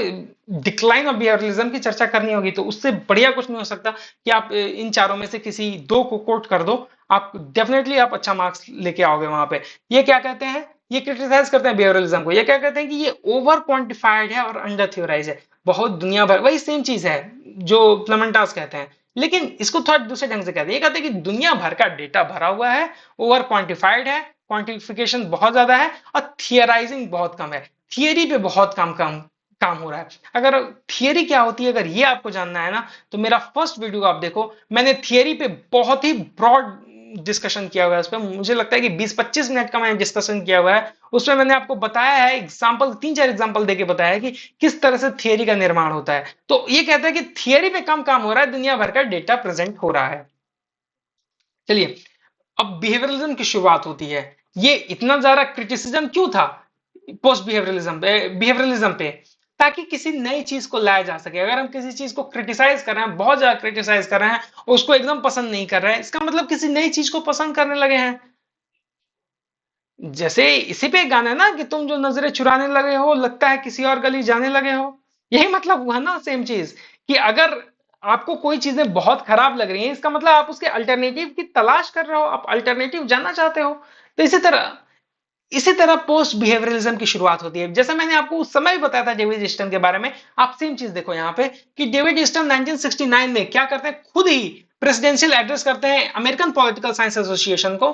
Speaker 1: डिक्लाइन ऑफ बिहेवियरलिज्म की चर्चा करनी होगी। तो उससे बढ़िया कुछ नहीं हो सकता कि आप इन चारों में से किसी दो को कोट कर दो, आप डेफिनेटली आप अच्छा मार्क्स लेके आओगे वहां पे। ये क्या कहते हैं, ये क्रिटिसाइज करते हैं बिहेवियरलिज्म को, ये क्या कहते हैं कि ये ओवर क्वांटिफाइड है और अंडर थ्योराइज है। बहुत दुनिया भर वही सेम चीज है जो प्लेमेंटास कहते हैं, लेकिन इसको थोड़ा दूसरे ढंग से कहते हैं। ये कहते हैं कि दुनिया भर का डेटा भरा हुआ है, ओवर क्वांटिफाइड है, क्वांटिफिकेशन बहुत ज्यादा है, और थियराइजिंग बहुत कम है, थियरी पे बहुत कम कम काम हो रहा है। अगर थियरी क्या होती है, अगर ये आपको जानना है ना, तो मेरा फर्स्ट वीडियो आप देखो, मैंने थियरी पे बहुत ही ब्रॉड डिस्कशन किया हुआ है। उस पर मुझे लगता है कि 20-25 मिनट का मैंने डिस्कशन किया हुआ है। उसमें मैंने आपको बताया है, एग्जाम्पल 3-4 एग्जाम्पल देके बताया है कि किस तरह से थियरी का निर्माण होता है। तो ये कहता है कि थियरी पे कम काम हो रहा है, दुनिया भर का डेटा प्रेजेंट हो रहा है। चलिए, अब बिहेवियरलिज्म की शुरुआत होती है। ये इतना ज्यादा क्रिटिसिज्म क्यों था पोस्ट बिहेवियरलिज्म पे? ताकि किसी नई चीज को लाया जा सके। अगर हम किसी चीज को क्रिटिसाइज कर रहे हैं, बहुत ज्यादा क्रिटिसाइज कर रहे हैं, उसको एकदम पसंद नहीं कर रहे हैं, इसका मतलब किसी नई चीज को पसंद करने लगे हैं। जैसे इसी पे एक गाना है ना कि तुम जो नजरें चुराने लगे हो, लगता है किसी और गली जाने लगे हो। यही मतलब हुआ ना, सेम चीज, कि अगर आपको कोई चीजें बहुत खराब लग रही हैं, इसका मतलब आप उसके अल्टरनेटिव की तलाश कर रहे हो, आप अल्टरनेटिव जानना चाहते हो। तो इसी तरह पोस्ट बिहेवियरलिज्म की शुरुआत होती है। जैसे मैंने आपको उस समय भी बताया था डेविड ईस्टन के बारे में, आप सेम चीज देखो यहाँ पे कि डेविड ईस्टन 1969 में क्या करते हैं, खुद ही प्रेसिडेंशियल एड्रेस करते हैं अमेरिकन पॉलिटिकल साइंस एसोसिएशन को।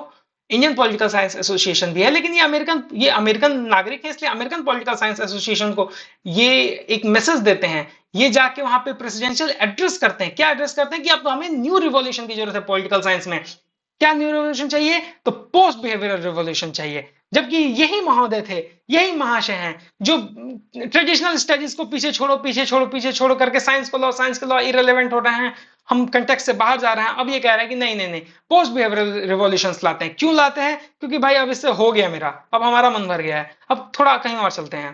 Speaker 1: इंडियन पॉलिटिकल साइंस एसोसिएशन भी है, लेकिन ये अमेरिकन नागरिक है, इसलिए अमेरिकन पॉलिटिकल साइंस एसोसिएशन को ये एक मैसेज देते हैं। ये जाके वहां पे प्रेसिडेंशियल एड्रेस करते हैं। क्या एड्रेस करते हैं कि अब तो हमें न्यू रिवॉल्यूशन की जरूरत है पॉलिटिकल साइंस में। क्या न्यू रिवॉल्यूशन चाहिए? तो पोस्ट बिहेवियरल रिवॉल्यूशन चाहिए। जबकि यही महोदय थे, यही महाशय हैं जो ट्रेडिशनल स्टडीज को पीछे छोड़ो, पीछे छोड़ो, पीछे छोड़ो करके साइंस को लो इरेलेवेंट हो रहे हैं, हम कंटेक्स्ट से बाहर जा रहे हैं। अब ये कह रहे हैं कि नहीं नहीं नहीं, पोस्ट बिहेवियरल रिवॉल्यूशंस लाते हैं। क्यों लाते हैं? क्योंकि भाई अब इससे हो गया मेरा, अब हमारा मन भर गया है, अब थोड़ा कहीं और चलते हैं।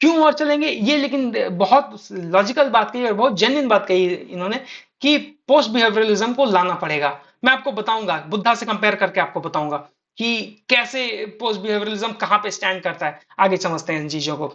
Speaker 1: क्यों और चलेंगे ये, लेकिन बहुत लॉजिकल बात कही और बहुत जेन्युइन बात कही इन्होंने कि पोस्ट बिहेवियरलिज्म को लाना पड़ेगा। मैं आपको बताऊंगा, बुद्धा से कंपेयर करके आपको बताऊंगा कि कैसे पोस्ट बिहेवियरलिज्म कहां पे स्टैंड करता है। आगे समझते हैं इन चीजों को।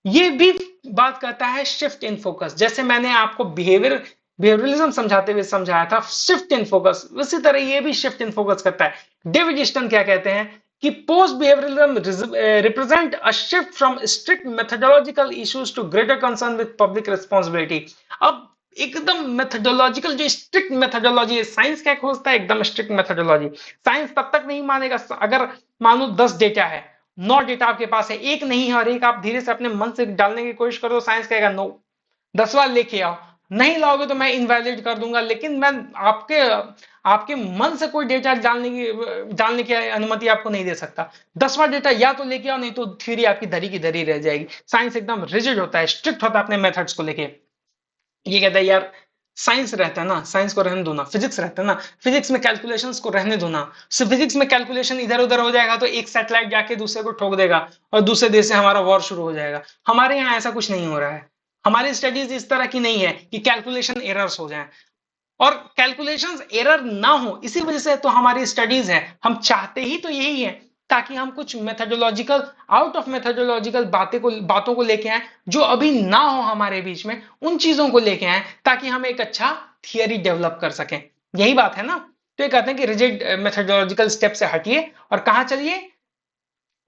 Speaker 1: ये भी बात करता है शिफ्ट इन फोकस। जैसे मैंने आपको बिहेवियरलिज्म समझाते हुए समझाया था शिफ्ट इन फोकस, उसी तरह ये भी शिफ्ट इन फोकस करता है। डेविड ईस्टन क्या कहते हैं कि post behaviouralism represent a shift from strict methodological issues to greater concern with public responsibility. अब एकदम मेथोडोलॉजिकल, जो स्ट्रिक्ट मेथोडोलॉजी है, साइंस क्या खोजता है? एकदम स्ट्रिक्ट मेथोडोलॉजी। साइंस तब तक नहीं मानेगा अगर मान लो 10 डेटा है, 9 डेटा आपके पास है, एक नहीं है, और एक आप धीरे से अपने मन से डालने की कोशिश करो, साइंस कहेगा नो, 10वां लेके आओ, नहीं लाओगे तो मैं इनवैलिड कर दूंगा। लेकिन मैं आपके आपके मन से कोई डेटा डालने की अनुमति आपको नहीं दे सकता। 10वां डेटा या तो लेके आओ, नहीं तो थ्योरी आपकी धरी की धरी रह जाएगी। साइंस एकदम रिजिड होता है, स्ट्रिक्ट होता है अपने मेथड्स को लेके। ये कहता है यार, साइंस रहता है ना, साइंस को रहने दो ना। फिजिक्स रहता है ना, फिजिक्स में कैलकुलेशंस को रहने दो ना। फिजिक्स में कैलकुलेशन इधर उधर हो जाएगा तो एक सैटेलाइट जाके दूसरे को ठोक देगा और दूसरे देश से हमारा वॉर शुरू हो जाएगा। हमारे यहाँ ऐसा कुछ नहीं हो रहा है। हमारी स्टडीज इस तरह की नहीं है कि कैलकुलेशन एरर्स हो जाएं, और कैलकुलेशंस एरर ना हो, इसी वजह से तो हमारी स्टडीज है। हम चाहते ही तो यही है, ताकि हम कुछ मेथोडोलॉजिकल, आउट ऑफ मेथोडोलॉजिकल बातों को लेके आए जो अभी ना हो हमारे बीच में, उन चीजों को लेके आए ताकि हम एक अच्छा थियरी डेवलप कर सकें। यही बात है ना। तो ये कहते हैं कि रिजिड मेथोडोलॉजिकल स्टेप से हटिए और कहां चलिए,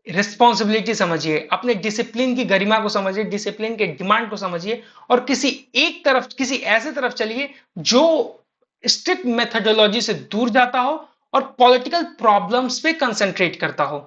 Speaker 1: रिस्पॉन्सिबिलिटी समझिए, अपने डिसिप्लिन की गरिमा को समझिए, डिसिप्लिन के डिमांड को समझिए, और किसी ऐसे तरफ चलिए जो स्ट्रिक्ट मेथोडोलॉजी से दूर जाता हो और पॉलिटिकल प्रॉब्लम्स पे कंसंट्रेट करता हो।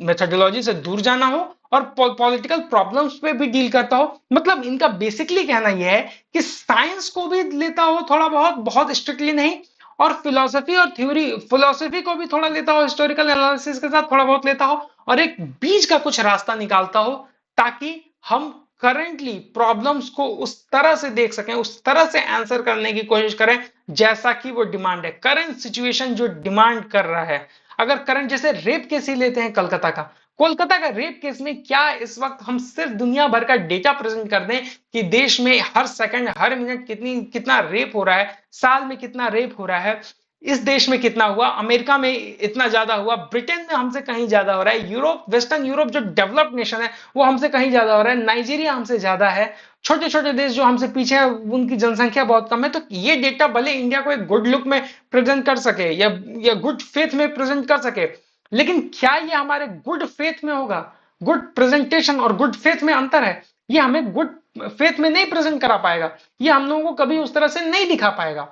Speaker 1: मेथोडोलॉजी से दूर जाना हो और पॉलिटिकल प्रॉब्लम्स पे भी डील करता हो। मतलब इनका बेसिकली कहना यह है कि साइंस को भी लेता हो थोड़ा बहुत, बहुत स्ट्रिक्टली नहीं, और फिलोसफी को भी थोड़ा लेता हो, हिस्टोरिकल एनालिसिस के साथ थोड़ा बहुत लेता हो, और एक बीच का कुछ रास्ता निकालता हो ताकि हम करंटली प्रॉब्लम्स को उस तरह से देख सकें, उस तरह से आंसर करने की कोशिश करें जैसा कि वो डिमांड है, करंट सिचुएशन जो डिमांड कर रहा है। अगर करंट जैसे रेप केस ही लेते हैं कोलकाता का, कोलकाता का रेप केस में क्या इस वक्त हम सिर्फ दुनिया भर का डेटा प्रेजेंट कर दें कि देश में हर सेकंड हर मिनट कितना रेप हो रहा है, साल में कितना रेप हो रहा है, इस देश में कितना हुआ, अमेरिका में इतना ज्यादा हुआ, ब्रिटेन में हमसे कहीं ज्यादा हो रहा है, यूरोप, वेस्टर्न यूरोप जो डेवलप्ड नेशन है वो हमसे कहीं ज्यादा हो रहा है, नाइजीरिया हमसे ज्यादा है, छोटे छोटे देश जो हमसे पीछे है उनकी जनसंख्या बहुत कम है। तो ये डेटा भले इंडिया को एक गुड लुक में प्रेजेंट कर सके या गुड फेथ में प्रेजेंट कर सके, लेकिन क्या ये हमारे गुड फेथ में होगा? गुड प्रेजेंटेशन और गुड फेथ में अंतर है। ये हमें गुड फेथ में नहीं प्रेजेंट करा पाएगा, ये हम लोगों को कभी उस तरह से नहीं दिखा पाएगा,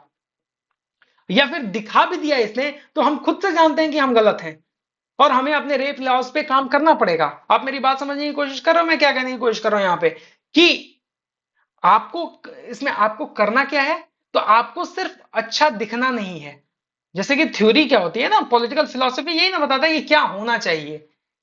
Speaker 1: या फिर दिखा भी दिया इसने तो हम खुद से जानते हैं कि हम गलत हैं और हमें अपने रेप लॉज पे काम करना पड़ेगा। आप मेरी बात समझने की कोशिश कर रहे हो, मैं क्या कहने की कोशिश कर रहा हूं यहां पे कि आपको इसमें आपको करना क्या है? तो आपको सिर्फ अच्छा दिखना नहीं है। जैसे कि थ्योरी क्या होती है ना, पॉलिटिकल फिलोसफी यही ना बताता है कि क्या होना चाहिए,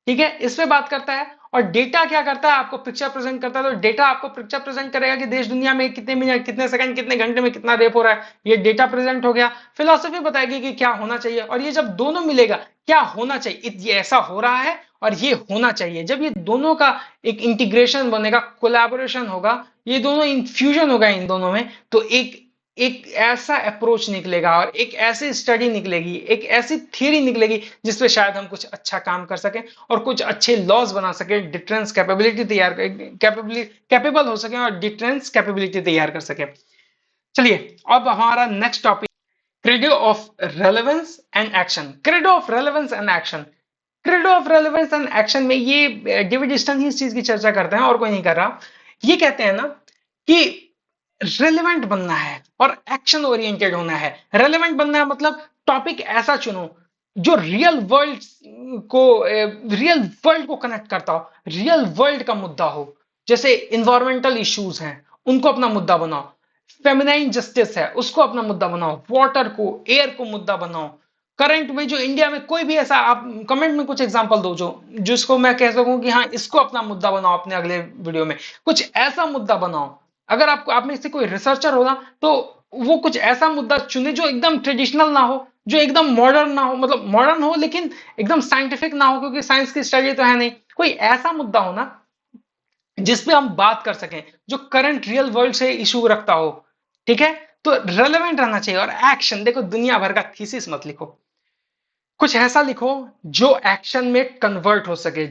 Speaker 1: ठीक है, इस पे बात करता है। और डेटा क्या करता है? आपको पिक्चर प्रेजेंट करता है। तो डेटा आपको पिक्चर प्रेजेंट करेगा कि देश दुनिया में कितने मिनट, कितने सेकंड, कितने घंटे में कितना रेप हो रहा है, ये डेटा प्रेजेंट हो गया। फिलोसफी बताएगी कि क्या होना चाहिए, और ये जब दोनों मिलेगा, क्या होना चाहिए, ये ऐसा हो रहा है और ये होना चाहिए, जब ये दोनों का एक इंटीग्रेशन बनेगा, कोलैबोरेशन होगा, ये दोनों इन्फ्यूजन होगा इन दोनों में, तो एक एक ऐसा अप्रोच निकलेगा और एक ऐसी स्टडी निकलेगी, एक ऐसी थ्योरी निकलेगी जिसपे शायद हम कुछ अच्छा काम कर सकें और कुछ अच्छे लॉज बना सकें, डिफरेंस कैपेबिलिटी तैयार कैपेबल हो सके और डिफरेंस कैपेबिलिटी तैयार कर सके। चलिए अब हमारा next topic, credo of relevance and action. Credo of relevance and action, credo of relevance and action में ये डेविड स्टर्न ही इस चीज की चर्चा करते हैं और कोई नहीं कर रहा। ये कहते हैं ना कि रेलेवेंट बनना है और एक्शन ओरिएंटेड होना है। रेलेवेंट बनना है मतलब टॉपिक ऐसा चुनो जो रियल वर्ल्ड को कनेक्ट करता हो, रियल वर्ल्ड का मुद्दा हो। जैसे इन्वायरमेंटल इश्यूज हैं, उनको अपना मुद्दा बनाओ, फेमिनाइन जस्टिस है उसको अपना मुद्दा बनाओ, वाटर को, एयर को मुद्दा बनाओ। करंट में जो इंडिया में कोई भी ऐसा, आप कमेंट में कुछ एग्जांपल दो जो जिसको मैं कह सकूं कि हाँ इसको अपना मुद्दा बनाओ, अपने अगले वीडियो में कुछ ऐसा मुद्दा बनाओ। अगर आपको, आप में से कोई रिसर्चर हो ना, तो वो कुछ ऐसा मुद्दा चुने जो एकदम ट्रेडिशनल ना हो, जो एकदम मॉडर्न ना हो, मतलब मॉडर्न हो लेकिन एकदम साइंटिफिक ना हो, क्योंकि साइंस की स्टडी तो है नहीं। कोई ऐसा मुद्दा हो ना जिसपे हम बात कर सकें, जो करंट रियल वर्ल्ड से इशू रखता हो, ठीक है। तो रेलेवेंट रहना चाहिए। और एक्शन, देखो दुनिया भर का थीसिस मत लिखो, कुछ ऐसा लिखो जो एक्शन में कन्वर्ट हो सके,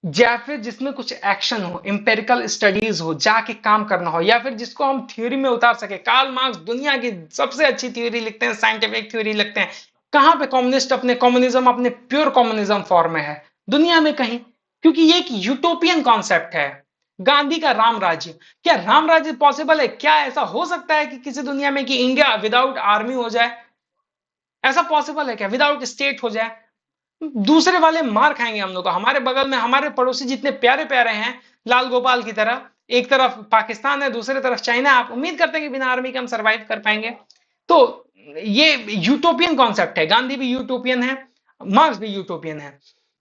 Speaker 1: या फिर जिसमें कुछ एक्शन हो, इंपेरिकल स्टडीज हो, जाके काम करना हो, या फिर जिसको हम थ्योरी में उतार सके। कार्ल मार्क्स दुनिया की सबसे अच्छी थ्योरी लिखते हैं, साइंटिफिक थ्योरी लिखते हैं। कहां पे कम्युनिस्ट अपने कम्युनिज्म, अपने प्योर कम्युनिज्म फॉर्म में है दुनिया में कहीं? क्योंकि ये एक यूटोपियन कॉन्सेप्ट है, गांधी का राम राज्य। क्या राम राज्य पॉसिबल है? क्या ऐसा हो सकता है कि किसी दुनिया में कि इंडिया विदाउट आर्मी हो जाए? ऐसा पॉसिबल है क्या? विदाउट स्टेट हो जाए? दूसरे वाले मार खाएंगे हम लोग को। हमारे बगल में हमारे पड़ोसी जितने प्यारे प्यारे हैं, लाल गोपाल की तरह, एक तरफ पाकिस्तान है, दूसरी तरफ चाइना, आप उम्मीद करते हैं कि बिना आर्मी के हम सरवाइव कर पाएंगे? तो ये यूटोपियन कॉन्सेप्ट है। गांधी भी यूटोपियन है, मार्क्स भी यूटोपियन है।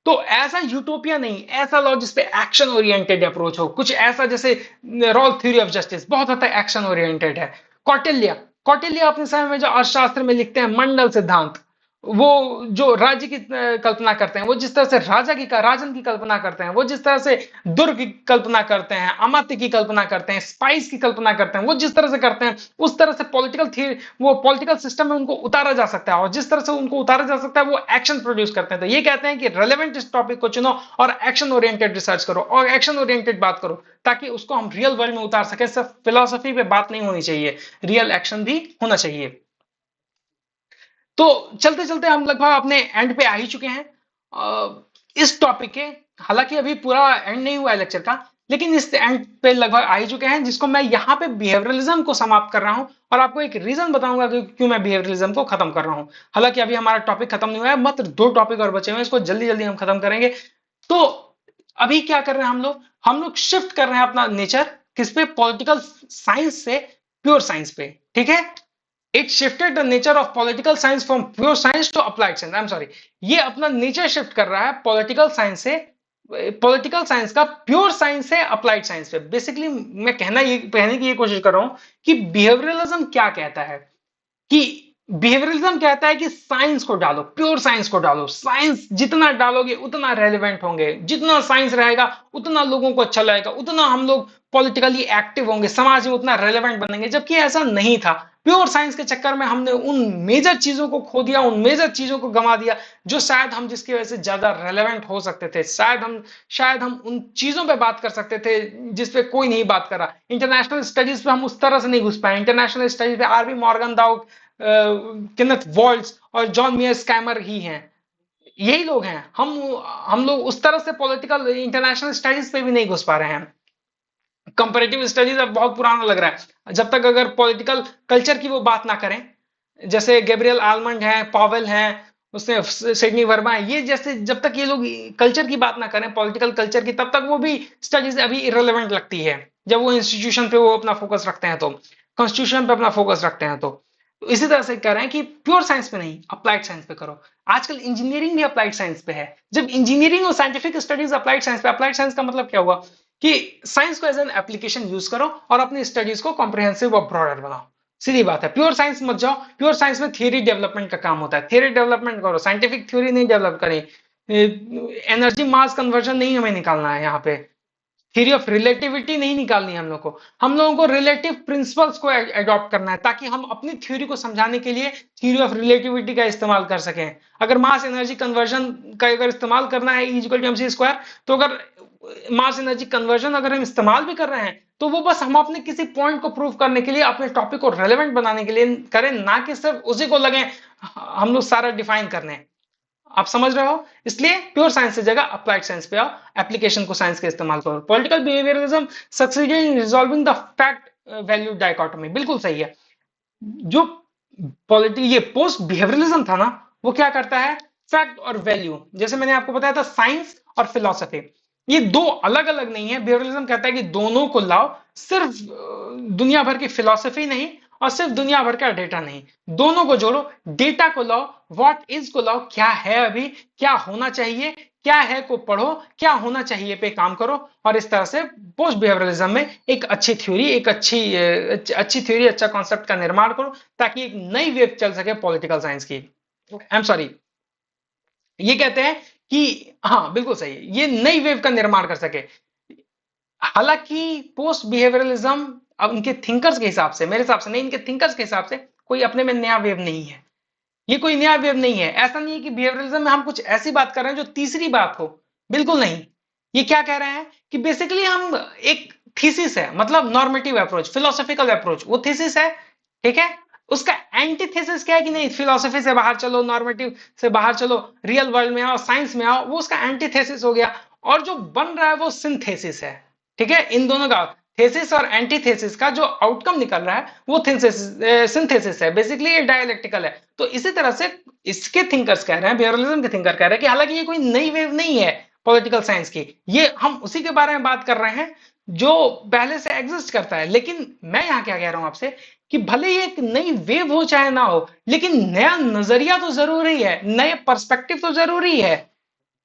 Speaker 1: तो ऐसा यूटोपिया नहीं, ऐसा लॉ जिसपे एक्शन ओरिएंटेड अप्रोच हो, कुछ ऐसा जैसे रॉल थ्योरी ऑफ जस्टिस बहुत हद तक एक्शन ओरिएंटेड है। कौटिल्य, कौटिल्य अपने समय में जो अर्थशास्त्र में लिखते हैं मंडल सिद्धांत, वो जो राज्य की कल्पना करते हैं, वो जिस तरह से राजन की कल्पना करते हैं, वो जिस तरह से दुर्ग की कल्पना करते हैं, अमात्य की कल्पना करते हैं, स्पाइस की कल्पना करते हैं, वो जिस तरह से करते हैं उस तरह से पॉलिटिकल थियरी, वो पॉलिटिकल सिस्टम में उनको उतारा जा सकता है, और जिस तरह से उनको उतारा जा सकता है वो एक्शन प्रोड्यूस करते हैं। तो ये कहते हैं कि रेलेवेंट इस टॉपिक को चुनो और एक्शन ओरिएंटेड रिसर्च करो और एक्शन ओरिएंटेड बात करो, ताकि उसको हम रियल वर्ल्ड में उतार सके। सिर्फ फिलोसफी पे बात नहीं होनी चाहिए, रियल एक्शन भी होना चाहिए। तो चलते चलते हम लगभग अपने एंड पे आ ही चुके हैं इस टॉपिक के। हालांकि अभी पूरा एंड नहीं हुआ है लेक्चर का, लेकिन इस एंड पे लगभग आ ही चुके हैं, जिसको मैं यहाँ पे बिहेवियरलिज्म को समाप्त कर रहा हूँ और आपको एक रीजन बताऊंगा कि क्यों मैं बिहेवियरलिज्म को खत्म कर रहा हूँ। हालांकि अभी हमारा टॉपिक खत्म नहीं हुआ है, मात्र 2 टॉपिक और बचे हुए हैं, इसको जल्दी जल्दी हम खत्म करेंगे। तो अभी क्या कर रहे हैं हम लोग शिफ्ट कर रहे हैं अपना नेचर किस पे? पॉलिटिकल साइंस से प्योर साइंस पे, ठीक है। It shifted the nature of political science from pure science to applied science. I am sorry, ये अपना नेचर शिफ्ट कर रहा है पॉलिटिकल साइंस से पॉलिटिकल साइंस का प्योर साइंस है अप्लाइड साइंस पे। बेसिकली मैं कहने की ये कोशिश कर रहा हूं कि बिहेवियरलिज्म क्या कहता है, कि बिहेवियरलिज्म कहता है कि साइंस को डालो, प्योर साइंस को डालो। साइंस जितना डालोगे उतना रेलिवेंट होंगे, जितना साइंस रहेगा उतना लोगों को अच्छा लगेगा, उतना हम लोग पॉलिटिकली एक्टिव होंगे, समाज में उतना रेलेवेंट बनेंगे। जबकि ऐसा नहीं था। प्योर साइंस के चक्कर में हमने उन मेजर चीजों को खो दिया, उन मेजर चीजों को गंवा दिया जो शायद हम जिसकी वजह से ज्यादा रेलेवेंट हो सकते थे। शायद हम उन चीजों पे बात कर सकते थे जिस पे कोई नहीं बात कर रहा। इंटरनेशनल स्टडीज पे हम उस तरह से नहीं घुस पाए। इंटरनेशनल स्टडीज पे आरवी मॉर्गन दाउ, केनेथ वॉल्ट्स और जॉन मियर स्कैमर ही हैं। यही लोग हैं। हम लोग उस तरह से पॉलिटिकल इंटरनेशनल स्टडीज पे भी नहीं घुस पा रहे हैं। कंपैरेटिव स्टडीज अब बहुत पुराना लग रहा है। जब तक अगर पॉलिटिकल कल्चर की वो बात ना करें, जैसे गैब्रियल आलमंड है, पॉवेल है, उसने सिडनी वर्मा है, ये जैसे जब तक ये लोग कल्चर की बात ना करें, पॉलिटिकल कल्चर की, तब तक वो भी स्टडीज अभी इरेलेवेंट लगती है। जब वो इंस्टीट्यूशन पे वो अपना फोकस रखते हैं, तो कॉन्स्टिट्यूशन पे अपना फोकस रखते हैं, तो इसी तरह से कह रहे हैं कि प्योर साइंस पे नहीं, अप्लाइड साइंस पे करो। आजकल इंजीनियरिंग भी अप्लाइड साइंस पे है। जब इंजीनियरिंग और साइंटिफिक स्टडीज अप्लाइड साइंस पे, अप्लाइड साइंस का मतलब क्या हुआ कि साइंस को एज एन एप्लीकेशन यूज करो और अपनी स्टडीज को कॉम्प्रिहेंसिव और ब्रॉडर बनाओ। सीधी बात है। प्योर साइंस मत जाओ। प्योर साइंस में थियरी डेवलपमेंट का काम होता है। थियरी डेवलपमेंट करो, साइंटिफिक थ्योरी नहीं डेवलप करें। एनर्जी मास कन्वर्जन नहीं हमें निकालना है यहाँ पे। थ्योरी ऑफ रिलेटिविटी नहीं निकालनी है हम लोग को। हम लोगों को रिलेटिव प्रिंसिपल्स को अडॉप्ट करना है, ताकि हम अपनी थ्योरी को समझाने के लिए थ्योरी ऑफ रिलेटिविटी का इस्तेमाल कर सकें। अगर मास एनर्जी कन्वर्जन का अगर इस्तेमाल करना है E equal to mc square, तो अगर मास एनर्जी कन्वर्जन अगर हम इस्तेमाल भी कर रहे हैं, तो वो बस हम अपने किसी पॉइंट को प्रूव करने के लिए, अपने टॉपिक को रेलेवेंट बनाने के लिए करें, ना कि सिर्फ उसी को लगे हम लोग सारा डिफाइन करने। आप समझ रहे हो? इसलिए प्योर साइंस की जगह अप्लाइड साइंस पे आओ, एप्लीकेशन को साइंस का इस्तेमाल करो। Political behaviourism succeeded in resolving the fact value dichotomy. बिल्कुल सही है। जो ये पोस्ट बिहेवियरलिज्म था ना, वो क्या करता है, फैक्ट और वैल्यू, जैसे मैंने आपको बताया था साइंस और फिलॉसफी, ये दो अलग अलग नहीं है। बिहेवियरलिज्म कहता है कि दोनों को लाओ, सिर्फ दुनिया भर की फिलॉसफी नहीं और सिर्फ दुनिया भर का डेटा नहीं, दोनों को जोड़ो। डेटा को लाओ, व्हाट इज को लाओ, क्या है अभी, क्या होना चाहिए, क्या है को पढ़ो, क्या होना चाहिए पे काम करो। और इस तरह से पोस्ट बिहेवियरलिज्म में एक अच्छी थ्योरी, एक अच्छी थ्योरी, अच्छा कॉन्सेप्ट का निर्माण करो, ताकि एक नई वेव चल सके पॉलिटिकल साइंस की। आई एम सॉरी, ये कहते हैं कि हाँ बिल्कुल सही है, ये नई वेव का निर्माण कर सके। हालांकि पोस्ट बिहेवियरलिज्म अब इनके थिंकर्स के हिसाब से, मेरे हिसाब से नहीं, इनके थिंकर्स के हिसाब से कोई अपने में नया वेव नहीं है। ये कोई नया वेव नहीं है। ऐसा नहीं है कि बिहेवियरलिज्म में हम कुछ ऐसी बात कर रहे हैं जो तीसरी बात हो। बिल्कुल नहीं। ये क्या कह रहे हैं कि बेसिकली हम एक थीसिस है, मतलब नॉर्मेटिव अप्रोच, फिलोसॉफिकल अप्रोच, वो थीसिस है। ठीक है। उसका एंटीथेसिस क्या है कि नहीं, फिलोसफी से बाहर चलो, नॉर्मेटिव से बाहर चलो, रियल वर्ल्ड में आओ, साइंस में आओ, वो उसका एंटीथेसिस हो गया। और जो बन रहा है वो सिंथेसिस है। ठीक है। इन दोनों का, थेसिस और एंटीथेसिस का जो आउटकम निकल रहा है वो सिंथेसिस है। बेसिकली ये डायलेक्टिकल है। तो इसी तरह से इसके थिंकर्स कह रहे हैं, बिहेवियरलिज्म के थिंकर कह रहे हैं कि हालांकि ये कोई नई वेव नहीं है पॉलिटिकल साइंस की, ये हम उसी के बारे में बात कर रहे हैं जो पहले से एग्जिस्ट करता है। लेकिन मैं यहाँ क्या कह रहा हूं आपसे, कि भले ही एक नई वेव हो चाहे ना हो, लेकिन नया नजरिया तो जरूरी है, नए पर्सपेक्टिव तो जरूरी है।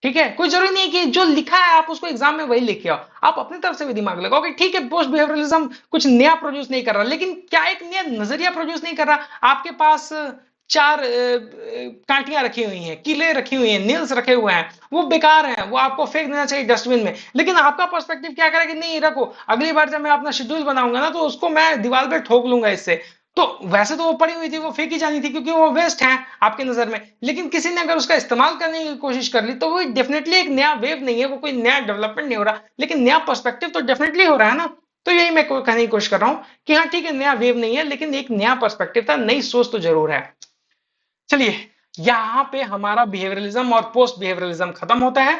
Speaker 1: ठीक है। कोई जरूरी नहीं कि जो लिखा है आप उसको एग्जाम में वही लिख के आओ। आप अपनी तरफ से भी दिमाग लगाओ कि ठीक है, पोस्ट बिहेवियरलिज्म कुछ नया प्रोड्यूस नहीं कर रहा, लेकिन क्या एक नया नजरिया प्रोड्यूस नहीं कर रहा। आपके पास चार कांटियां रखी हुई हैं, कीले रखी हुई हैं, नील्स रखे हुए हैं, वो बेकार हैं, वो आपको फेंक देना चाहिए डस्टबिन में। लेकिन आपका पर्सपेक्टिव क्या करे कि नहीं रखो, अगली बार जब मैं अपना शेड्यूल बनाऊंगा ना, तो उसको मैं दीवार पे ठोक लूंगा इससे। तो वैसे तो वो पड़ी हुई थी, वो फेंकी जानी थी, क्योंकि वो वेस्ट है आपके नजर में। लेकिन किसी ने अगर उसका इस्तेमाल करने की कोशिश कर ली, तो वो डेफिनेटली एक नया वेव नहीं है, वो कोई नया डेवलपमेंट नहीं हो रहा, लेकिन नया पर्सपेक्टिव तो डेफिनेटली हो रहा है ना। तो यही मैं कहने की कोशिश कर रहा हूं कि हाँ ठीक है, नया वेव नहीं है, लेकिन एक नया पर्सपेक्टिव था, नई सोच तो जरूर है। चलिए, यहां पे हमारा बिहेवियरलिज्म और पोस्ट बिहेवियरलिज्म खत्म होता है।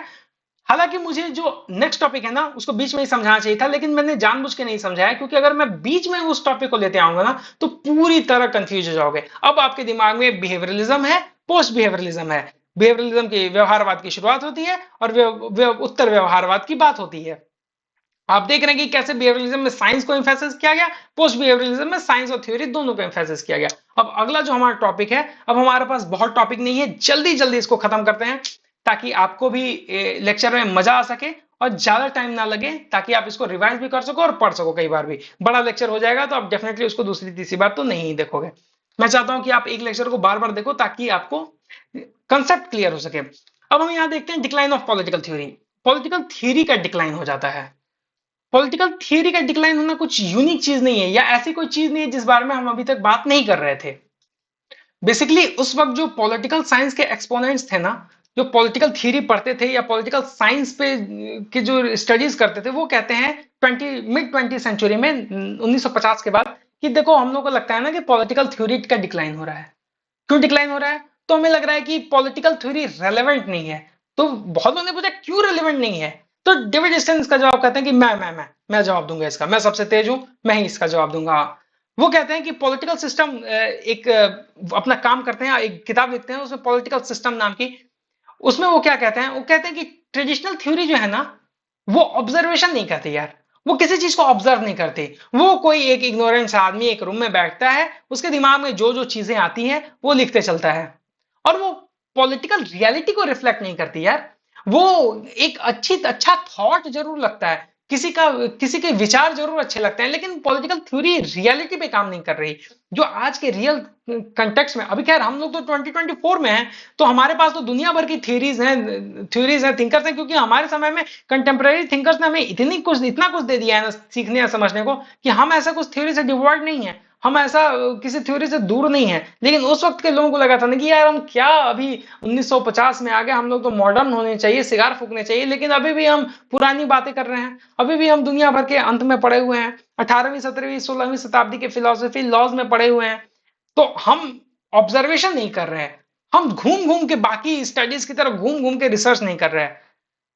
Speaker 1: हालांकि मुझे जो नेक्स्ट टॉपिक है ना, उसको बीच में ही समझाना चाहिए था, लेकिन मैंने जानबूझ के नहीं समझाया, क्योंकि अगर मैं बीच में उस टॉपिक को लेते आऊंगा ना, तो पूरी तरह कंफ्यूज हो जाओगे। अब आपके दिमाग में बिहेवियरलिज्म है, पोस्ट बिहेवियरलिज्म है। बिहेवियरलिज्म की व्यवहारवाद की शुरुआत होती है और उत्तर व्यवहारवाद की बात होती है। आप देख रहे हैं कि कैसे बिहेवियरलिज्म में साइंस को एम्फेसिस किया गया, पोस्ट बिहेवियरलिज्म में साइंस और थ्योरी दोनों को एम्फेसिस किया गया। अब अगला जो हमारा टॉपिक है, अब हमारे पास बहुत टॉपिक नहीं है, जल्दी जल्दी इसको खत्म करते हैं। ताकि आपको भी लेक्चर में मजा आ सके और ज्यादा टाइम ना लगे, ताकि आप इसको रिवाइज भी कर सको और पढ़ सको कई बार भी। बड़ा लेक्चर हो जाएगा तो आप डेफिनेटली उसको दूसरी तीसरी बार तो नहीं देखोगे। मैं चाहता हूं कि आप एक लेक्चर को बार बार देखो ताकि आपको कंसेप्ट क्लियर हो सके। अब हम यहाँ देखते हैं decline of political theory. Political theory का डिक्लाइन हो जाता है। पॉलिटिकल थ्योरी का डिक्लाइन होना कुछ यूनिक चीज नहीं है, या ऐसी कोई चीज नहीं है जिस बारे में हम अभी तक बात नहीं कर रहे थे। बेसिकली उस वक्त जो पॉलिटिकल साइंस के एक्सपोनेंट्स थे ना, जो पॉलिटिकल थ्योरी पढ़ते थे या पॉलिटिकल साइंस पे के जो स्टडीज करते थे, वो कहते हैं मिड 20 सेंचुरी में 1950 के बाद कि देखो हम लोग को लगता है ना कि पॉलिटिकल थ्योरी का डिक्लाइन हो रहा है। क्यों डिक्लाइन हो रहा है? तो हमें लग रहा है कि पॉलिटिकल थ्योरी रेलेवेंट नहीं है। तो बहुत लोगों ने पूछा क्यों रेलेवेंट नहीं है, तो डेविड स्टर्न इसका जवाब कहते हैं कि मैं जवाब दूंगा इसका, मैं सबसे तेज हूं, मैं ही इसका जवाब दूंगा। वो कहते हैं कि पॉलिटिकल सिस्टम एक अपना काम करते हैं, एक किताब लिखते हैं उसमें पॉलिटिकल सिस्टम नाम की। उसमें वो क्या कहते हैं, वो कहते हैं कि ट्रेडिशनल थ्योरी जो है ना, वो ऑब्जर्वेशन नहीं करती यार। वो किसी चीज को ऑब्जर्व नहीं करती। वो कोई एक इग्नोरेंस आदमी एक रूम में बैठता है, उसके दिमाग में जो जो चीजें आती हैं वो लिखते चलता है, और वो पॉलिटिकल रियलिटी को रिफ्लेक्ट नहीं करती यार। वो एक अच्छा थॉट जरूर लगता है, किसी के विचार जरूर अच्छे लगते हैं, लेकिन पॉलिटिकल थ्योरी रियलिटी पे काम नहीं कर रही। जो आज के रियल कंटेक्स्ट में, अभी खैर हम लोग तो 2024 में हैं, तो हमारे पास तो दुनिया भर की थ्योरीज हैं, थिंकर्स हैं, क्योंकि हमारे समय में कंटेम्प्रेरी थिंकर्स ने हमें इतना कुछ दे दिया है ना सीखने या समझने को, कि हम ऐसा कुछ थ्योरी से डिवॉइड नहीं है, हम ऐसा किसी थ्योरी से दूर नहीं है। लेकिन उस वक्त के लोगों को लगा था ना कि यार हम क्या अभी 1950 में आ गए, हम लोग तो मॉडर्न होने चाहिए, सिगार फूकने चाहिए, लेकिन अभी भी हम पुरानी बातें कर रहे हैं, अभी भी हम दुनिया भर के अंत में पड़े हुए हैं, 18वीं 17वीं 16वीं शताब्दी के फिलोसफी लॉज में पड़े हुए हैं। तो हम ऑब्जर्वेशन नहीं कर रहे हैं, हम घूम घूम के बाकी स्टडीज की तरफ घूम घूम के रिसर्च नहीं कर रहे हैं।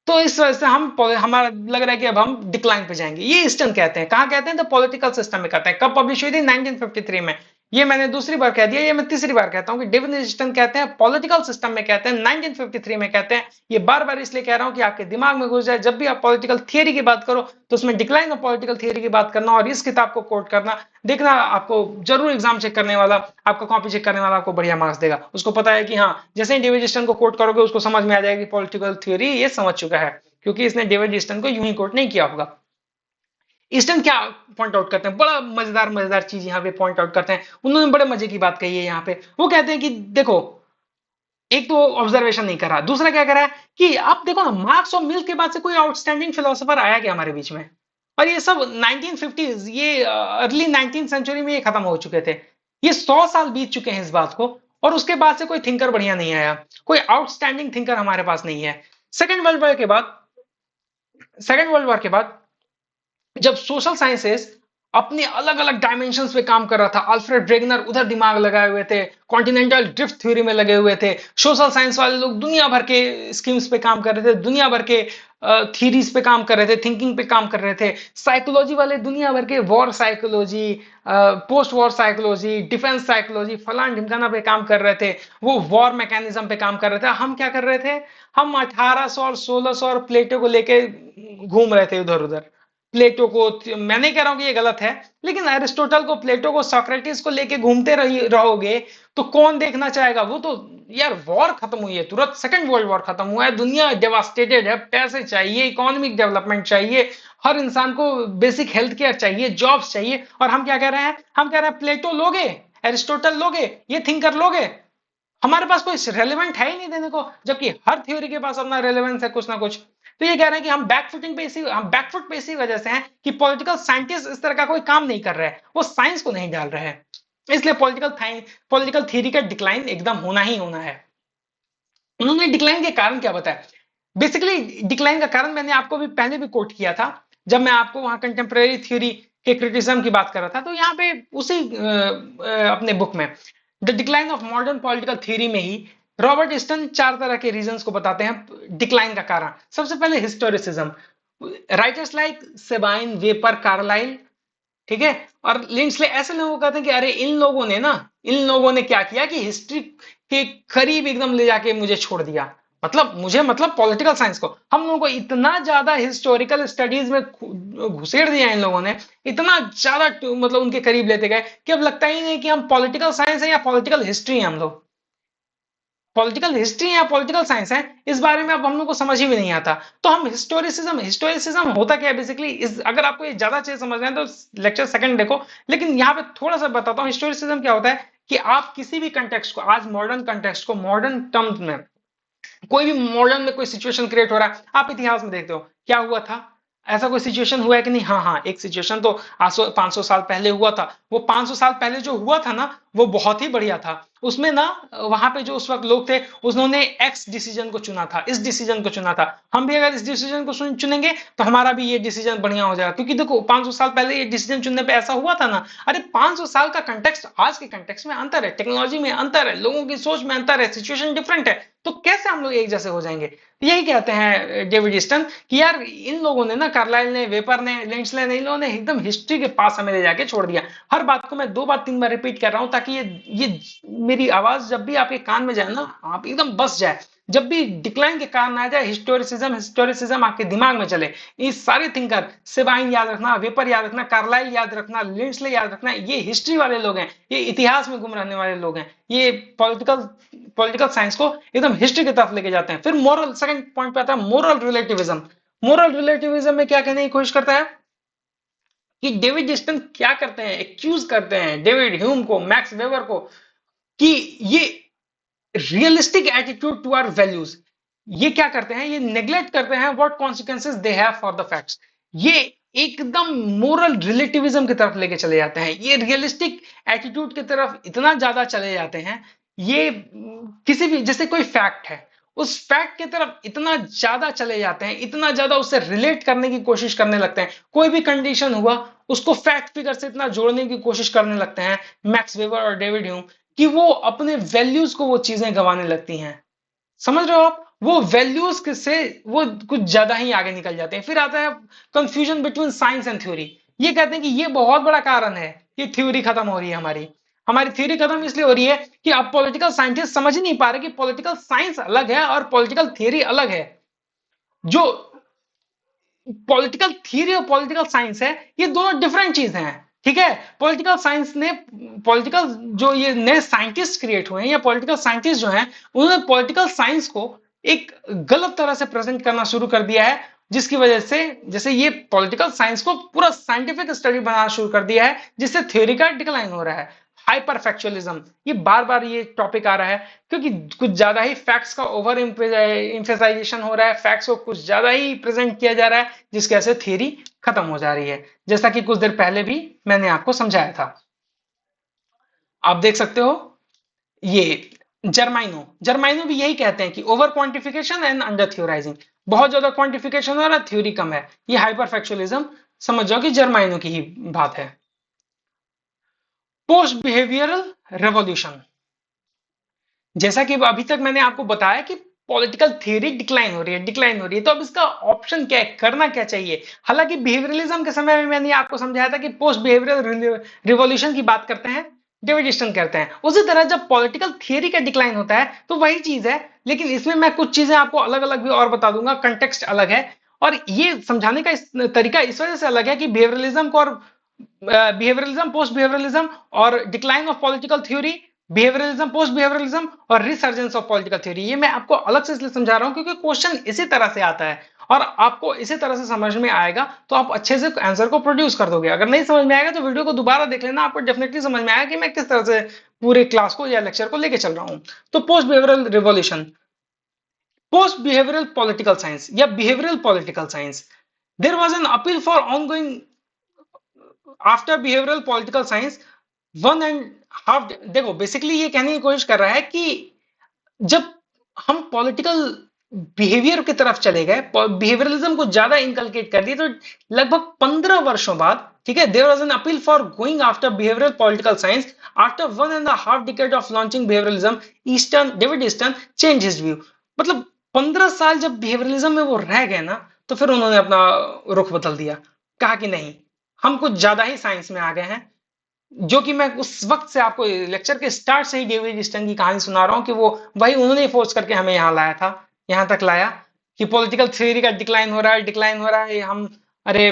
Speaker 1: तो इस वजह से हमारा लग रहा है कि अब हम डिक्लाइन पे जाएंगे। ये ईस्टर्न कहते हैं, कहाँ कहते हैं, तो पॉलिटिकल सिस्टम में कहते हैं। कब पब्लिश हुई थी? 1953 में। ये मैंने दूसरी बार कह दिया, ये मैं तीसरी बार कहता हूं कि डेविड ईस्टर्न कहते हैं पॉलिटिकल सिस्टम में, कहते हैं 1953 में कहते हैं। ये बार बार इसलिए कह रहा हूं कि आपके दिमाग में घुस जाए, जब भी आप पॉलिटिकल थियरी की बात करो तो उसमें डिक्लाइन ऑफ पॉलिटिकल थियरी की बात करना और इस किताब को कोट करना। देखना आपको जरूर एग्जाम चेक करने वाला, आपका कॉपी चेक करने वाला आपको बढ़िया मार्क्स देगा। उसको पता है कि हाँ, जैसे ही डेविड ईस्टर्न को कोट करोगे उसको समझ में आ जाएगी पॉलिटिकल थ्योरी ये समझ चुका है, क्योंकि इसने डेविड ईस्टर्न को यूं ही कोट नहीं किया होगा। ईस्टर्न क्या पॉइंट आउट करते हैं, बड़ा मजेदार मजेदार चीज यहाँ पे पॉइंट आउट करते हैं। उन्होंने बड़े मजे की बात कही है यहाँ पे। वो कहते हैं कि देखो, एक तो ऑब्जर्वेशन नहीं करा, दूसरा क्या करा है कि आप देखो ना, मार्क्स और मिल्क के बाद से कोई आउटस्टैंडिंग फिलोसोफर आया क्या हमारे बीच में? और ये सब 1950s, ये अर्ली 19th सेंचुरी में ये खत्म हो चुके थे। ये 100 साल बीत चुके हैं इस बात को, और उसके बाद से कोई थिंकर बढ़िया नहीं आया, कोई आउटस्टैंडिंग थिंकर हमारे पास नहीं है। सेकेंड वर्ल्ड वॉर के बाद सेकेंड वर्ल्ड वॉर के बाद जब सोशल साइंसेस अपने अलग अलग डायमेंशंस पे काम कर रहा था, अल्फ्रेड वेगनर उधर दिमाग लगाए हुए थे, कॉन्टिनेंटल ड्रिफ्ट थ्योरी में लगे हुए थे, सोशल साइंस वाले लोग दुनिया भर के स्कीम्स पे काम कर रहे थे, दुनिया भर के थीरीज पे काम कर रहे थे, थिंकिंग पे काम कर रहे थे। साइकोलॉजी वाले दुनिया भर के war psychology, post war psychology, defence psychology, फलान ढिमकाना पे काम कर रहे थे, वो वॉर मैकेनिज्म पे काम कर रहे थे। हम क्या कर रहे थे? हम 1800 और 1600 और प्लेटो को लेके घूम रहे थे इधर उधर। प्लेटो को, मैं नहीं कह रहा हूं कि ये गलत है, लेकिन एरिस्टोटल को, प्लेटो को, सोक्रेटिस को लेके घूमते रहोगे तो कौन देखना चाहेगा? वो तो यार वॉर खत्म हुई है तुरंत, सेकंड वर्ल्ड वॉर खत्म हुआ है, दुनिया डेवास्टेटेड है, पैसे चाहिए, इकोनॉमिक डेवलपमेंट चाहिए, हर इंसान को बेसिक हेल्थ केयर चाहिए, जॉब्स चाहिए, और हम क्या कह रहे हैं? हम कह रहे हैं प्लेटो लोगे, एरिस्टोटल लोगे, ये थिंकर लोगे, हमारे पास कोई रेलेवेंट है ही नहीं देने को, जबकि हर थ्योरी के पास अपना रेलेवेंस है कुछ ना कुछ। तो ये कह रहे हैं कि हम बैकफुट पे इसी वजह से हैं कि पॉलिटिकल साइंटिस्ट इस तरह का कोई काम नहीं कर रहे हैं, वो साइंस को नहीं डाल रहे हैं। इसलिए पॉलिटिकल थ्योरी का डिक्लाइन एकदम होना ही होना है। उन्होंने डिक्लाइन के कारण क्या बताया? बेसिकली डिक्लाइन का कारण मैंने आपको भी पहले भी कोट किया था, जब मैं आपको वहां कंटेम्प्रेरी थ्योरी के क्रिटिसिज्म की बात कर रहा था। तो यहाँ पे उसी अपने बुक में the decline of modern political theory में ही रॉबर्ट ईस्टन 4 तरह के रीजंस को बताते हैं डिक्लाइन का कारण। सबसे पहले हिस्टोरिसिज्म, राइटर्स लाइक सेबाइन, वेपर, कार्लाइल, ठीक है, और लिंड्सले ऐसे लोगों को कहते हैं कि अरे इन लोगों ने क्या किया कि हिस्ट्री के करीब एकदम ले जाके मुझे छोड़ दिया। मतलब पॉलिटिकल साइंस को, हम लोगों को इतना ज्यादा हिस्टोरिकल स्टडीज में घुसेड़ दिया इन लोगों ने, इतना ज्यादा मतलब उनके करीब लेते गए कि अब लगता ही नहीं कि हम पॉलिटिकल साइंस है या पॉलिटिकल हिस्ट्री है हम लोग। पॉलिटिकल हिस्ट्री या पॉलिटिकल साइंस है, इस बारे में अब हम लोग को समझ ही भी नहीं आता। तो हम हिस्टोरिसिज्म होता क्या है बेसिकली, इस अगर आपको ये ज्यादा चीज समझना है तो लेक्चर सेकंड देखो, लेकिन यहाँ पे थोड़ा सा बताता हूँ। हिस्टोरिसिज्म क्या होता है कि आप किसी भी कंटेक्स्ट को, आज मॉडर्न कंटेक्स्ट को मॉडर्न टर्म्स में, कोई भी मॉडर्न में कोई सिचुएशन क्रिएट हो रहा है, आप इतिहास में देखते हो क्या हुआ था, ऐसा कोई सिचुएशन हुआ है कि नहीं? हाँ हाँ, एक सिचुएशन तो 500 साल पहले हुआ था। वो 500 साल पहले जो हुआ था ना, वो बहुत ही बढ़िया था। उसमें ना, वहां पे जो उस वक्त लोग थे, उन्होंने एक्स डिसीजन को चुना था, इस डिसीजन को चुना था। हम भी अगर इस डिसीजन को चुनेंगे तो हमारा भी ये डिसीजन बढ़िया हो जाएगा, क्योंकि देखो 500 साल पहले ये डिसीजन चुनने पे ऐसा हुआ था ना। अरे 500 साल का कंटेक्स्ट आज के कंटेक्स्ट में अंतर है, टेक्नोलॉजी में अंतर है, लोगों की सोच में अंतर है, सिचुएशन डिफरेंट है, तो कैसे हम लोग एक जैसे हो जाएंगे? यही कहते हैं डेविड ईस्टन कि यार इन लोगों ने ना, कार्लाइल ने, वेपर ने, लिंडसे ने, इन लोगों ने एकदम हिस्ट्री के पास हमें ले जाके छोड़ दिया। हर बात को मैं 2 बार 3 बार रिपीट कर रहा हूं, ताकि ये मेरी आवाज जब भी आपके कान में जाए ना, आप एकदम बस जाए। जब भी डिक्लाइन के कारण आ जाए, हिस्टोरिसिज्म आपके दिमाग में चले। ये सारे थिंकर, सेबाइन याद रखना, वेपर याद रखना, कार्लाइल याद रखना, लिंडसे याद रखना, ये हिस्ट्री वाले लोग हैं, ये इतिहास में गुम रहने वाले लोग हैं। ये पॉलिटिकल पॉलिटिकल साइंस को एकदम हिस्ट्री की तरफ लेके जाते हैं। फिर मोरल, सेकंड पॉइंट पे आता है मोरल रिलेटिविज्म। मोरल रिलेटिविज्म में क्या कहने की कोशिश करता है कि डेविड डिस्टन क्या करते हैं, एक्यूज करते हैं डेविड ह्यूम को, मैक्स वेबर को, कि ये realistic attitude to our values, ये क्या करते हैं, ये नेग्लेक्ट करते हैं what consequences they have for the facts. ये एकदम मोरल रिलेटिविज्म की तरफ लेके चले जाते हैं, ये रियलिस्टिक एटीट्यूड की तरफ इतना ज्यादा चले जाते हैं। ये किसी भी, जैसे कोई फैक्ट है, उस फैक्ट की तरफ इतना ज्यादा चले जाते हैं, इतना ज्यादा उससे रिलेट करने की कोशिश करने लगते हैं। कोई भी कंडीशन हुआ, उसको फैक्ट फिगर से इतना जोड़ने की कोशिश करने लगते हैं मैक्स वेबर और डेविड ह्यूम, कि वो अपने वैल्यूज को, वो चीजें गंवाने लगती हैं। समझ रहे हो आप? वो वैल्यूज से वो कुछ ज्यादा ही आगे निकल जाते हैं। फिर आता है confusion between science and theory. ये कहते हैं कि ये बहुत बड़ा कारण है कि थ्योरी खत्म हो रही है हमारी। हमारी थ्योरी खत्म इसलिए हो रही है कि अब पॉलिटिकल साइंटिस्ट समझ ही नहीं पा रहे कि पॉलिटिकल साइंस अलग है और पॉलिटिकल थ्योरी अलग है। जो पॉलिटिकल थ्योरी और पॉलिटिकल साइंस है, ये दोनों डिफरेंट चीज हैं। ठीक है? पॉलिटिकल साइंस ने, पॉलिटिकल जो ये नए साइंटिस्ट क्रिएट हुए हैं, या पॉलिटिकल साइंटिस्ट जो हैं, उन्होंने पॉलिटिकल साइंस को एक गलत तरह से प्रेजेंट करना शुरू कर दिया है, जिसकी वजह से, जैसे ये पॉलिटिकल साइंस को पूरा साइंटिफिक स्टडी बनाना शुरू कर दिया है, जिससे थ्योरी का डिक्लाइन हो रहा है। हाइपर फैक्चुअलिज्म, ये बार बार ये टॉपिक आ रहा है, क्योंकि कुछ ज्यादा ही फैक्ट्स का ओवर इम्फेसाइजेशन हो रहा है, फैक्ट्स को कुछ ज्यादा ही प्रेजेंट किया जा रहा है, जिसकी वजह से थ्योरी खत्म हो जा रही है, जैसा कि कुछ देर पहले भी मैंने आपको समझाया था। आप देख सकते हो, ये जर्माइनो भी यही कहते हैं कि ओवर क्वांटिफिकेशन एंड अंडर थ्योराइजिंग, बहुत ज्यादा क्वांटिफिकेशन हो रहा है, थ्योरी कम है। ये हाइपर फैक्चुअलिज्म, समझ जाओ कि जर्माइनो की ही बात है। पोस्ट बिहेवियरल रेवोल्यूशन, जैसा कि अभी तक मैंने आपको बताया कि पॉलिटिकल थ्योरी डिक्लाइन हो रही है, तो अब इसका ऑप्शन क्या है, करना क्या चाहिए? हालांकि बिहेवियरलिज्म के समय में मैंने आपको समझाया था कि पोस्ट बिहेवियरल रिवॉल्यूशन की बात करते हैं, डेविड ईस्टन करते हैं। उसी तरह जब पॉलिटिकल थियरी का डिक्लाइन होता है, तो वही चीज है, लेकिन इसमें मैं कुछ चीजें आपको अलग अलग भी और बता दूंगा, कंटेक्स्ट अलग है। और ये समझाने का तरीका इस वजह से अलग है कि बिहेवियरलिज्म को, और बिहेवियरलिज्म, पोस्ट बिहेवियरलिज्म, और decline of political theory, behaviourism, post behaviourism, और रिसर्जेंस ऑफ पॉलिटिकल थ्योरी। ये मैं आपको अलग से इसलिए समझा रहा हूं क्योंकि क्वेश्चन इसी तरह से आता है, और आपको इसी तरह से समझ में आएगा तो आप अच्छे से आंसर को प्रोड्यूस कर दोगे। अगर नहीं समझ में आएगा तो वीडियो को दोबारा देख लेना, आपको डेफिनेटली समझ में आएगा कि मैं किस तरह से पूरे क्लास को या लेक्चर को लेके चल रहा हूं। तो post behavioural revolution, post behavioural political science या behavioural political science, there was an appeal for ongoing after behavioural political science 1.5। देखो बेसिकली ये कहने की कोशिश कर रहा है कि जब हम पॉलिटिकल बिहेवियर की तरफ चले गए, बिहेवियरलिज्म को ज्यादा इनकलकेट कर दिया, तो लगभग 15 वर्षों बाद, ठीक है, there was an appeal for going after behavioural political science after 1.5 decade of launching behaviouralism, David Easton change his view. मतलब 15 साल जब बिहेवियरलिज्म में वो रह गए ना, तो फिर उन्होंने अपना रुख बदल दिया, कहा कि नहीं, हम कुछ ज्यादा ही साइंस में आ गए हैं। जो कि मैं उस वक्त से आपको लेक्चर के स्टार्ट से ही डेविड ईस्टन की कहानी सुना रहा हूं कि वो वही उन्होंने फोर्स करके हमें यहाँ लाया था, यहाँ तक लाया कि पॉलिटिकल थ्योरी का डिक्लाइन हो रहा है, हम, अरे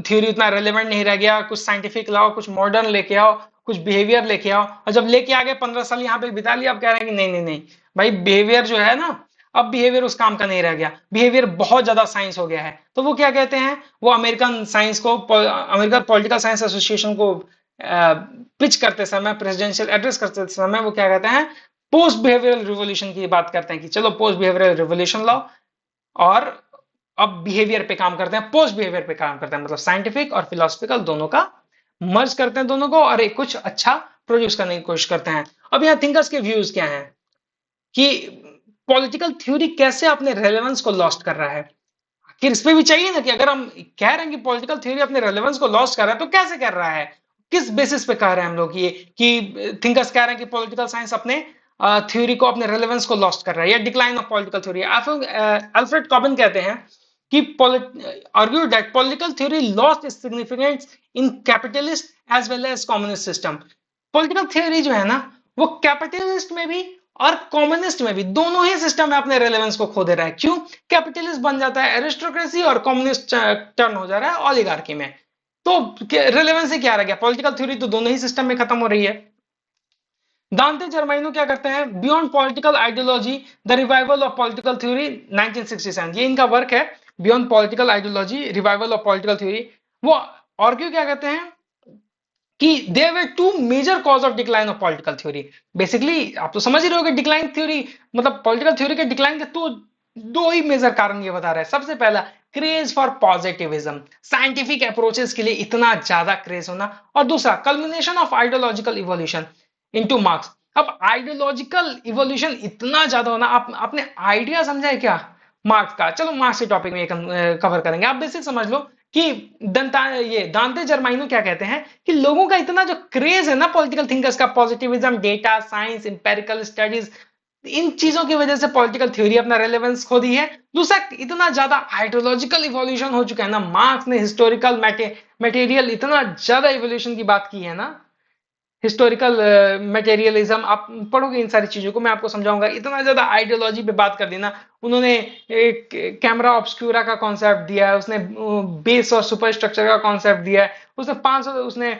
Speaker 1: थ्योरी उतना रेलेवेंट नहीं रह गया, कुछ साइंटिफिक लाओ, कुछ मॉडर्न लेके आओ। कुछ बिहेवियर लेके आओ, और जब लेके आ गए 15 साल यहाँ पे बिता लिया, अब कह रहे हैं कि नहीं नहीं नहीं भाई, बिहेवियर जो है ना, अब बिहेवियर उस काम का नहीं रह गया, बिहेवियर बहुत ज्यादा साइंस हो गया है। तो वो क्या कहते हैं, वो अमेरिकन साइंस को, अमेरिकन पॉलिटिकल साइंस एसोसिएशन को पिच करते समय, प्रेसिडेंशियल एड्रेस करते समय वो क्या कहते हैं, पोस्ट बिहेवियरल रिवोल्यूशन की बात करते हैं कि चलो पोस्ट बिहेवियरल रिवोल्यूशन लाओ, और अब बिहेवियर पे काम करते हैं, पोस्ट बिहेवियर पे काम करते हैं, मतलब साइंटिफिक और फिलोसफिकल दोनों का मर्ज करते हैं दोनों को, और एक कुछ अच्छा प्रोड्यूस करने की कोशिश करते हैं। अब यहाँ थिंकर्स के व्यूज क्या हैं कि पॉलिटिकल थ्योरी कैसे अपने रेलेवेंस को लॉस्ट कर रहा है। आखिर इस पे भी चाहिए ना कि अगर हम कह रहे हैं कि पॉलिटिकल थ्योरी अपने रेलेवेंस को लॉस्ट कर रहा है, तो कैसे कर रहा है, किस बेसिस पे कह रहे हैं हम लोग ये कि थिंकर्स कह रहे हैं कि पॉलिटिकल साइंस अपने थ्योरी को, अपने रेलेवेंस को लॉस्ट कर रहा है, या decline of political theory. Alfred Cobban कहते हैं कि argue that political theory lost its significance in capitalist as well as communist system. Political theory जो है ना, वो कैपिटलिस्ट में भी और कम्युनिस्ट में भी, दोनों ही सिस्टम में अपने रेलेवेंस को खो दे रहा है। क्यों? कैपिटलिस्ट बन जाता है एरिस्टोक्रेसी, और कम्युनिस्ट टर्न हो जा रहा है ओलिगार्की में। तो रेलेवेंस ही क्या रह गया, पॉलिटिकल थ्योरी तो दोनों ही सिस्टम में खत्म हो रही है। दांते जर्मैनो क्या करते हैं, beyond political ideology the revival of political theory 1967, ये इनका वर्क है, beyond political ideology revival of political theory. वो और क्यों क्या कहते हैं कि there were two major cause of decline of political theory. Basically आप तो समझ ही रहे हो कि डिक्लाइन थ्योरी मतलब पॉलिटिकल थ्योरी के डिक्लाइन के तो दो ही मेजर कारण ये बता रहे हैं। सबसे पहला, craze for positivism, scientific approaches के लिए इतना ज्यादा क्रेज होना, और दूसरा, culmination of ideological evolution into marks. अब आइडियोलॉजिकल इवोल्यूशन इतना ज्यादा होना, आप आपने आइडिया समझा है क्या मार्क्स का? चलो मार्क्स के टॉपिक में कवर करेंगे। आप बेसिक समझ लो कि दांते जर्माइनो क्या कहते हैं कि लोगों का इतना जो क्रेज है ना पॉलिटिकल थिंकर्स का, positivism, data science, empirical studies, इन चीजों की वजह से पॉलिटिकल थ्योरी अपना रेलेवेंस खो दी है। दूसरा, इतना ज्यादा आइडियोलॉजिकल इवोल्यूशन हो चुका है ना, मार्क्स ने हिस्टोरिकल मटेरियल इतना ज्यादा इवोल्यूशन की बात की है ना, हिस्टोरिकल मटेरियलिज्म, आप पढ़ोगे इन सारी चीजों को, मैं आपको समझाऊंगा। इतना ज्यादा आइडियोलॉजी पे बात कर दी ना उन्होंने, एक कैमरा ऑब्सक्यूरा का कॉन्सेप्ट दिया है उसने, बेस और सुपर स्ट्रक्चर का कॉन्सेप्ट दिया है उसने, 500 उसने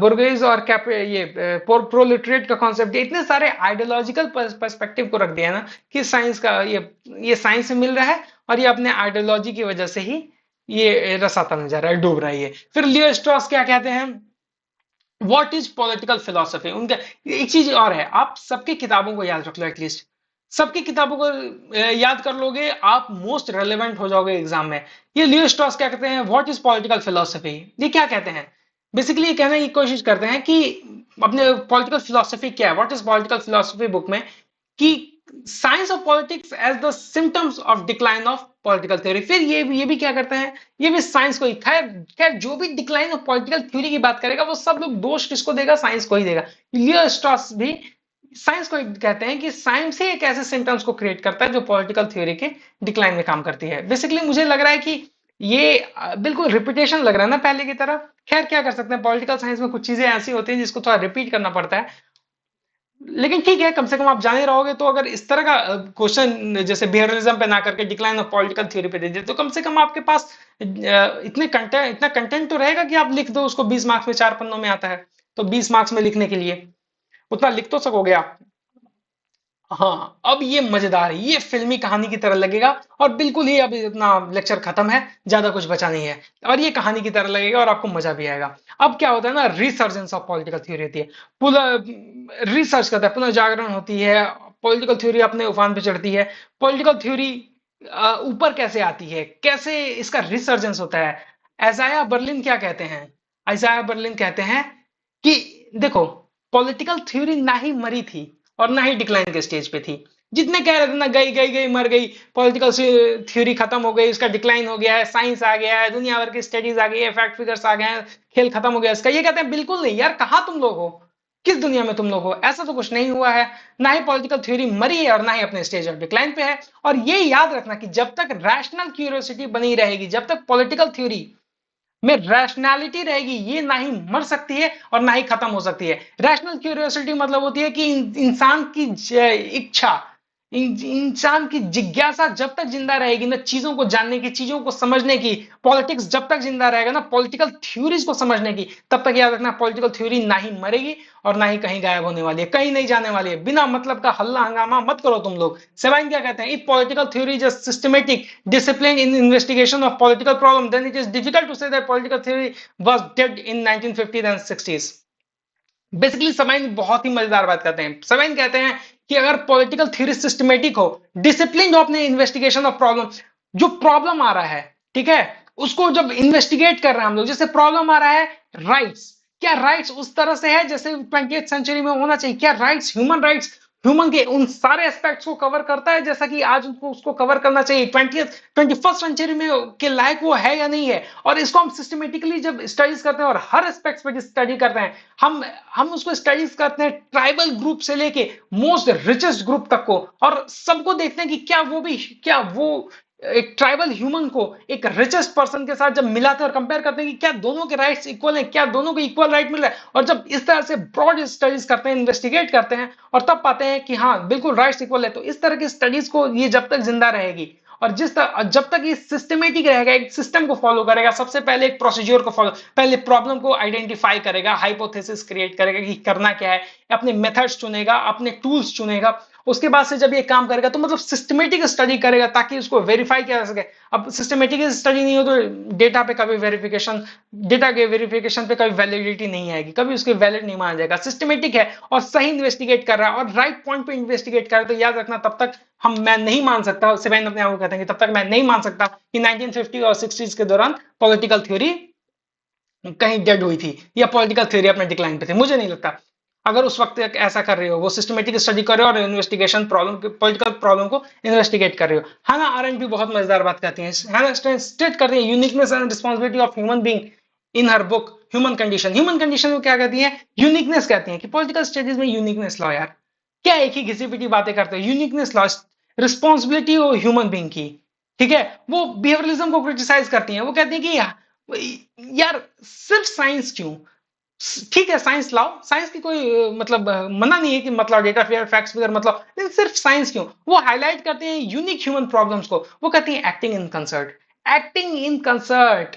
Speaker 1: बुर्गेज और कैप ये प्रोलिटरेट का कॉन्सेप्ट दिया। इतने सारे आइडियोलॉजिकल पर्सपेक्टिव को रख दिया है ना कि साइंस का ये साइंस से मिल रहा है, और ये अपने आइडियोलॉजी की वजह से ही ये रसाता नजर रहा है, डूब रहा है ये। फिर लियो स्ट्रॉस क्या कहते हैं, व्हाट इज पॉलिटिकल फिलोसफी। उनका एक चीज और है, आप सबकी किताबों को याद रख लो, एटलीस्ट सबकी किताबों को याद कर लोगे, आप मोस्ट रेलेवेंट हो जाओगे एग्जाम में। ये लियो स्ट्रॉस क्या कहते हैं, व्हाट इज पॉलिटिकल फिलोसफी, ये क्या कहते हैं, बेसिकली ये कहने की कोशिश करते हैं कि अपने पॉलिटिकल फिलोसफी क्या है, what is political philosophy book में, कि science of politics as the symptoms of decline of political theory. फिर ये भी क्या करते हैं, ये भी साइंस को ही, खैर खैर जो भी डिक्लाइन ऑफ पॉलिटिकल थ्योरी की बात करेगा वो सब लोग दोष किसको देगा, साइंस को ही देगा। लियो स्ट्रॉस भी साइंस को कहते हैं कि साइंस ही एक ऐसे सिम्टम्स को क्रिएट करता है जो पॉलिटिकल थ्योरी के डिक्लाइन में काम करती है। बेसिकली मुझे लग रहा है कि ये बिल्कुल रिपीटेशन लग रहा है ना पहले की तरह। खैर क्या कर सकते हैं, पॉलिटिकल साइंस में कुछ चीजें ऐसी होती हैं जिसको थोड़ा रिपीट करना पड़ता है, लेकिन ठीक है, कम से कम आप जाने रहोगे। तो अगर इस तरह का क्वेश्चन जैसे बिहेवियरिज्म पे ना करके डिक्लाइन ऑफ पॉलिटिकल थ्योरी पे दे दिए, तो कम से कम आपके पास इतना कंटेंट तो रहेगा कि आप लिख दो उसको। 20 मार्क्स में 4 पन्नों में आता है, तो 20 मार्क्स में लिखने के लिए उतना लिख तो सकोगे आप। हाँ, अब ये मजेदार है, ये फिल्मी कहानी की तरह लगेगा, और बिल्कुल ही अब इतना लेक्चर खत्म है, ज्यादा कुछ बचा नहीं है, और ये कहानी की तरह लगेगा और आपको मजा भी आएगा। अब क्या होता है ना, रिसर्जेंस ऑफ पॉलिटिकल थ्योरी होती है, रिसर्च करता है, पुनर्जागरण होती है, पॉलिटिकल थ्योरी अपने उफान पे चढ़ती है। पॉलिटिकल थ्योरी ऊपर कैसे आती है, कैसे इसका रिसर्जेंस होता है। ऐजाया बर्लिन क्या कहते हैं, ऐजाया बर्लिन कहते हैं कि देखो, पॉलिटिकल थ्योरी ना ही मरी थी और ना ही डिक्लाइन के स्टेज पे थी। जितने कह रहे थे ना, गई गई गई मर गई, पॉलिटिकल थ्योरी खत्म हो गई, उसका डिक्लाइन हो गया है, साइंस आ गया है, दुनिया भर की स्टडीज आ गई है, फैक्ट फिगर्स आ गए हैं, खेल खत्म हो गया इसका। ये कहते हैं बिल्कुल नहीं यार, कहाँ तुम लोग हो, किस दुनिया में तुम लोग हो, ऐसा तो कुछ नहीं हुआ है। ना ही पॉलिटिकल थ्योरी मरी है और ना ही अपने स्टेज ऑफ डिक्लाइन पे है। और ये याद रखना कि जब तक रैशनल क्यूरियोसिटी बनी रहेगी, जब तक पॉलिटिकल थ्योरी में रैशनैलिटी रहेगी, ये ना ही मर सकती है और ना ही खत्म हो सकती है। रैशनल क्यूरियोसिटी मतलब होती है कि इंसान की इच्छा, इंसान की जिज्ञासा जब तक जिंदा रहेगी ना, चीजों को जानने की, चीजों को समझने की, पॉलिटिक्स जब तक जिंदा रहेगा ना, पॉलिटिकल थ्योरीज को समझने की, तब तक याद रखना पॉलिटिकल थ्योरी ना ही मरेगी और ना ही कहीं गायब होने वाली है, कहीं नहीं जाने वाली है। बिना मतलब का हल्ला हंगामा मत करो तुम लोग। सेवाइन क्या कहते हैं, if political theory is systematic discipline in investigation of political problem then it is difficult to say that political theory was dead in 1950s and 60s। Basically Sabine बहुत ही मजेदार बात करते हैं। सबाइन कहते हैं कि अगर पॉलिटिकल थ्योरी सिस्टमेटिक हो, डिसिप्लिन हो अपने इन्वेस्टिगेशन ऑफ प्रॉब्लम, जो प्रॉब्लम आ रहा है, ठीक है, उसको जब इन्वेस्टिगेट कर रहे हैं हम लोग, जैसे प्रॉब्लम आ रहा है राइट्स, क्या राइट्स उस तरह से है जैसे 20th सेंचुरी में होना चाहिए? क्या राइट्स, ह्यूमन राइट्स, ह्यूमन के उन सारे एस्पेक्ट्स को कवर करता है जैसा कि आज उसको उसको कवर करना चाहिए? 21st सेंचुरी में के लायक वो है या नहीं है? और इसको हम सिस्टमेटिकली जब स्टडीज करते हैं और हर एस्पेक्ट्स पे स्टडी करते हैं, हम उसको स्टडीज करते हैं ट्राइबल ग्रुप से लेके मोस्ट रिचेस्ट ग्रुप तक को, और सबको देखते हैं कि क्या वो एक ट्राइबल ह्यूमन को एक रिचेस्ट पर्सन के साथ जब मिलाते हैं और कंपेयर करते हैं कि क्या दोनों के राइट्स इक्वल हैं, क्या दोनों को इक्वल राइट मिल रहा है, और जब इस तरह से ब्रॉड स्टडीज करते हैं, इन्वेस्टिगेट करते हैं, और तब पाते हैं कि हाँ बिल्कुल राइट्स इक्वल है, तो इस तरह की स्टडीज को ये जब तक जिंदा रहेगी और जब तक ये सिस्टमेटिक रहेगा, एक सिस्टम को फॉलो करेगा, सबसे पहले एक प्रोसीजर को फॉलो, पहले प्रॉब्लम को आइडेंटिफाई करेगा, हाइपोथेसिस क्रिएट करेगा कि करना क्या है, अपने मेथड्स चुनेगा, अपने टूल्स चुनेगा, उसके बाद से जब ये काम करेगा तो मतलब सिस्टमेटिक स्टडी करेगा ताकि उसको वेरीफाई किया जा सके। अब सिस्टमेटिक स्टडी नहीं हो तो डेटा के वेरिफिकेशन पे कभी वैलिडिटी नहीं आएगी, कभी उसके वैलिड नहीं माना जाएगा। सिस्टमेटिक है और सही इन्वेस्टिगेट कर रहा है और राइट पॉइंट पे इन्वेस्टिगेट कर रहा है, तो याद रखना तब तक मैं नहीं मान सकता, सेवन अपने आप को कहते हैं कि तब तक मैं नहीं मान सकता कि 1950 और 60s के दौरान पॉलिटिकल थ्योरी कहीं डेड हुई थी या पॉलिटिकल थ्योरी अपने डिक्लाइन पे थी। मुझे नहीं लगता। अगर उस वक्त ऐसा कर रहे हो, वो सिस्टमेटिक स्टडी कर रहे हो और इन्वेस्टिगेशन प्रॉब्लम, पॉलिटिकल प्रॉब्लम को इन्वेस्टिगेट कर रहे हो। हाना आरेंट भी बहुत मजेदार बात कहती हैं। हाना स्टेट करती है uniqueness and responsibility of human being in her book human condition. Human condition को क्या कहती है? यूनिकनेस कहती है कि पॉलिटिकल स्टडीज में यूनिकनेस लाओ यार। क्या एक ही घिसी पिटी बातें करते हो? यूनिकनेस लाओ, रिस्पॉन्सिबिलिटी हो ह्यूमन बीइंग की, ठीक है। वो बिहेवियरलिज्म को क्रिटिसाइज करती हैं, वो कहती है कि यार सिर्फ साइंस क्यों? ठीक है साइंस लाओ, साइंस की कोई मतलब मना नहीं है कि मतलब डेटा फिगर फैक्ट्स फिगर मतलब, लेकिन सिर्फ साइंस क्यों? वो हाईलाइट करते हैं यूनिक ह्यूमन प्रॉब्लम्स को। वो कहती हैं acting in concert, acting in concert,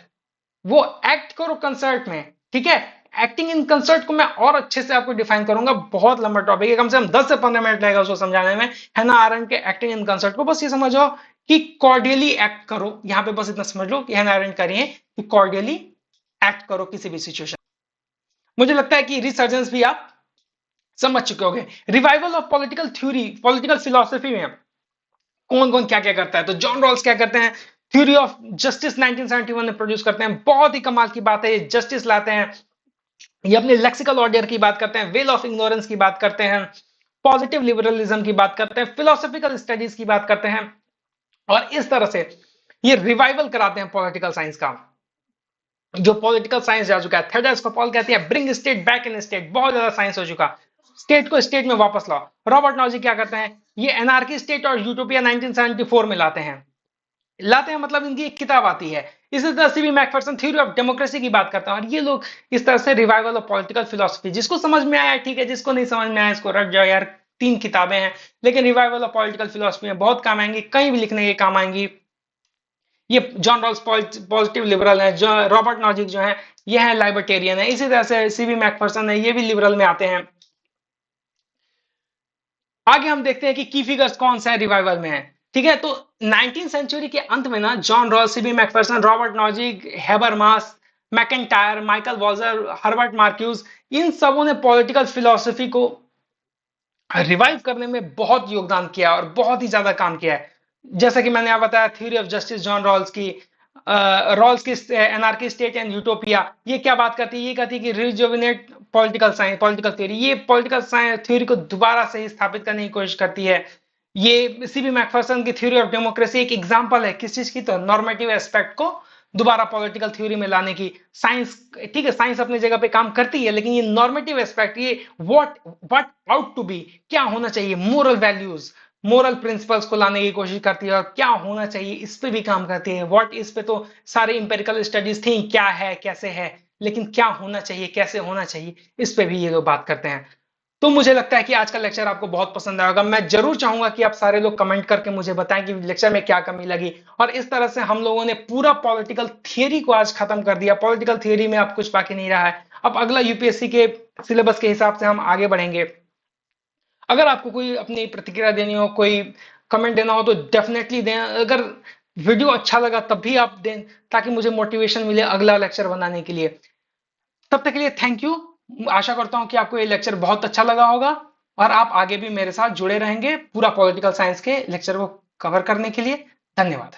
Speaker 1: वो एक्ट करो कंसर्ट में, ठीक है। एक्टिंग इन कंसर्ट को मैं और अच्छे से आपको डिफाइन करूंगा, बहुत लंबा टॉपिक है, कम से कम 10 से 15 मिनट लगेगा उसको समझाने में। है ना आरएन के एक्टिंग इन कंसर्ट को बस ये समझो कि कॉर्डियली एक्ट करो, यहां पे बस इतना समझ लो कि है ना आरएन करिए कि कॉर्डियली एक्ट करो किसी भी सिचुएशन। मुझे लगता है कि रिसर्जेंस भी आप समझ चुके होंगे। Revival of political theory, political philosophy में कौन कौन क्या क्या करता है, तो जॉन रॉल्स क्या करते हैं? थ्योरी ऑफ जस्टिस 1971 में प्रोड्यूस करते हैं, बहुत ही कमाल की बात है, ये जस्टिस लाते हैं, ये अपने लेक्सिकल ऑर्डर की बात करते हैं, वेल ऑफ इग्नोरेंस की बात करते हैं, पॉजिटिव लिबरलिज्म की बात करते हैं, फिलोसॉफिकल स्टडीज की बात करते हैं, और इस तरह से ये रिवाइवल कराते हैं पॉलिटिकल साइंस का, जो पॉलिटिकल साइंस जा चुका है। थर्ड स्कोपॉल कहती है bring state back in state, बहुत ज्यादा साइंस हो चुका, स्टेट को स्टेट में वापस लाओ। रॉबर्ट नॉजी क्या करते हैं? ये एनार्की स्टेट और यूटोपिया 1974 में लाते हैं मतलब इनकी एक किताब आती है। इसी तरह CB McPherson theory of democracy की बात करता है, और ये लोग इस तरह से रिवाइवल ऑफ पॉलिटिकल फिलोसफी, जिसको समझ में आया ठीक है, जिसको नहीं समझ में आया इसको रट जाओ यार, 3 किताबें हैं, लेकिन रिवाइवल ऑफ पॉलिटिकल फिलोसफी में बहुत काम आएंगी, कहीं भी लिखने के काम आएंगी। ये जॉन रॉल्स पॉजिटिव लिबरल है, जो रॉबर्ट नॉजिक जो है ये है लाइबर्टेरियन है, इसी तरह से सीबी मैकफरसन है, ये भी लिबरल में आते हैं। आगे हम देखते हैं कि की फिगर्स कौन सा है रिवाइवल में है, ठीक है। तो 19th सेंचुरी के अंत में ना John Rawls, C B Macpherson, Robert Nozick, Habermas, MacIntyre, Michael Walzer, Herbert Marcuse, इन सबों ने पॉलिटिकल फिलोसफी को रिवाइव करने में बहुत योगदान किया और बहुत ही ज्यादा काम किया है। जैसा कि मैंने आपको बताया theory of justice John Rawls की, रॉल्स की एनार्की स्टेट एंड यूटोपिया, ये क्या बात करती है? ये कहती है कि rejuvenate political science, political theory, ये पॉलिटिकल साइंस थ्योरी को दोबारा से स्थापित करने की कोशिश करती है। ये सीबी मैकफरसन की थ्योरी ऑफ डेमोक्रेसी एक एग्जांपल है किस चीज की? तो नॉर्मेटिव एस्पेक्ट को दोबारा पॉलिटिकल थ्योरी में लाने की। साइंस, ठीक है, साइंस अपनी जगह पे काम करती है, लेकिन ये नॉर्मेटिव एस्पेक्ट, ये व्हाट आउट टू बी, क्या होना चाहिए, मोरल वैल्यूज, मोरल प्रिंसिपल्स को लाने की कोशिश करती है, और क्या होना चाहिए इस पे भी काम करती है। व्हाट इस पे तो सारे इंपेरिकल स्टडीज थी, क्या है कैसे है, लेकिन क्या होना चाहिए कैसे होना चाहिए इस पे भी ये लोग बात करते हैं। तो मुझे लगता है कि आज का लेक्चर आपको बहुत पसंद आएगा। मैं जरूर चाहूंगा कि आप सारे लोग कमेंट करके मुझे बताएं कि लेक्चर में क्या कमी लगी। और इस तरह से हम लोगों ने पूरा पॉलिटिकल थियरी को आज खत्म कर दिया। पॉलिटिकल थियरी में अब कुछ बाकी नहीं रहा है। अब अगला यूपीएससी के सिलेबस के हिसाब से हम आगे बढ़ेंगे। अगर आपको कोई अपनी प्रतिक्रिया देनी हो, कोई कमेंट देना हो तो डेफिनेटली दें। अगर वीडियो अच्छा लगा तब भी आप दें, ताकि मुझे मोटिवेशन मिले अगला लेक्चर बनाने के लिए। तब तक के लिए थैंक यू। आशा करता हूं कि आपको ये लेक्चर बहुत अच्छा लगा होगा और आप आगे भी मेरे साथ जुड़े रहेंगे पूरा पॉलिटिकल साइंस के लेक्चर को कवर करने के लिए। धन्यवाद।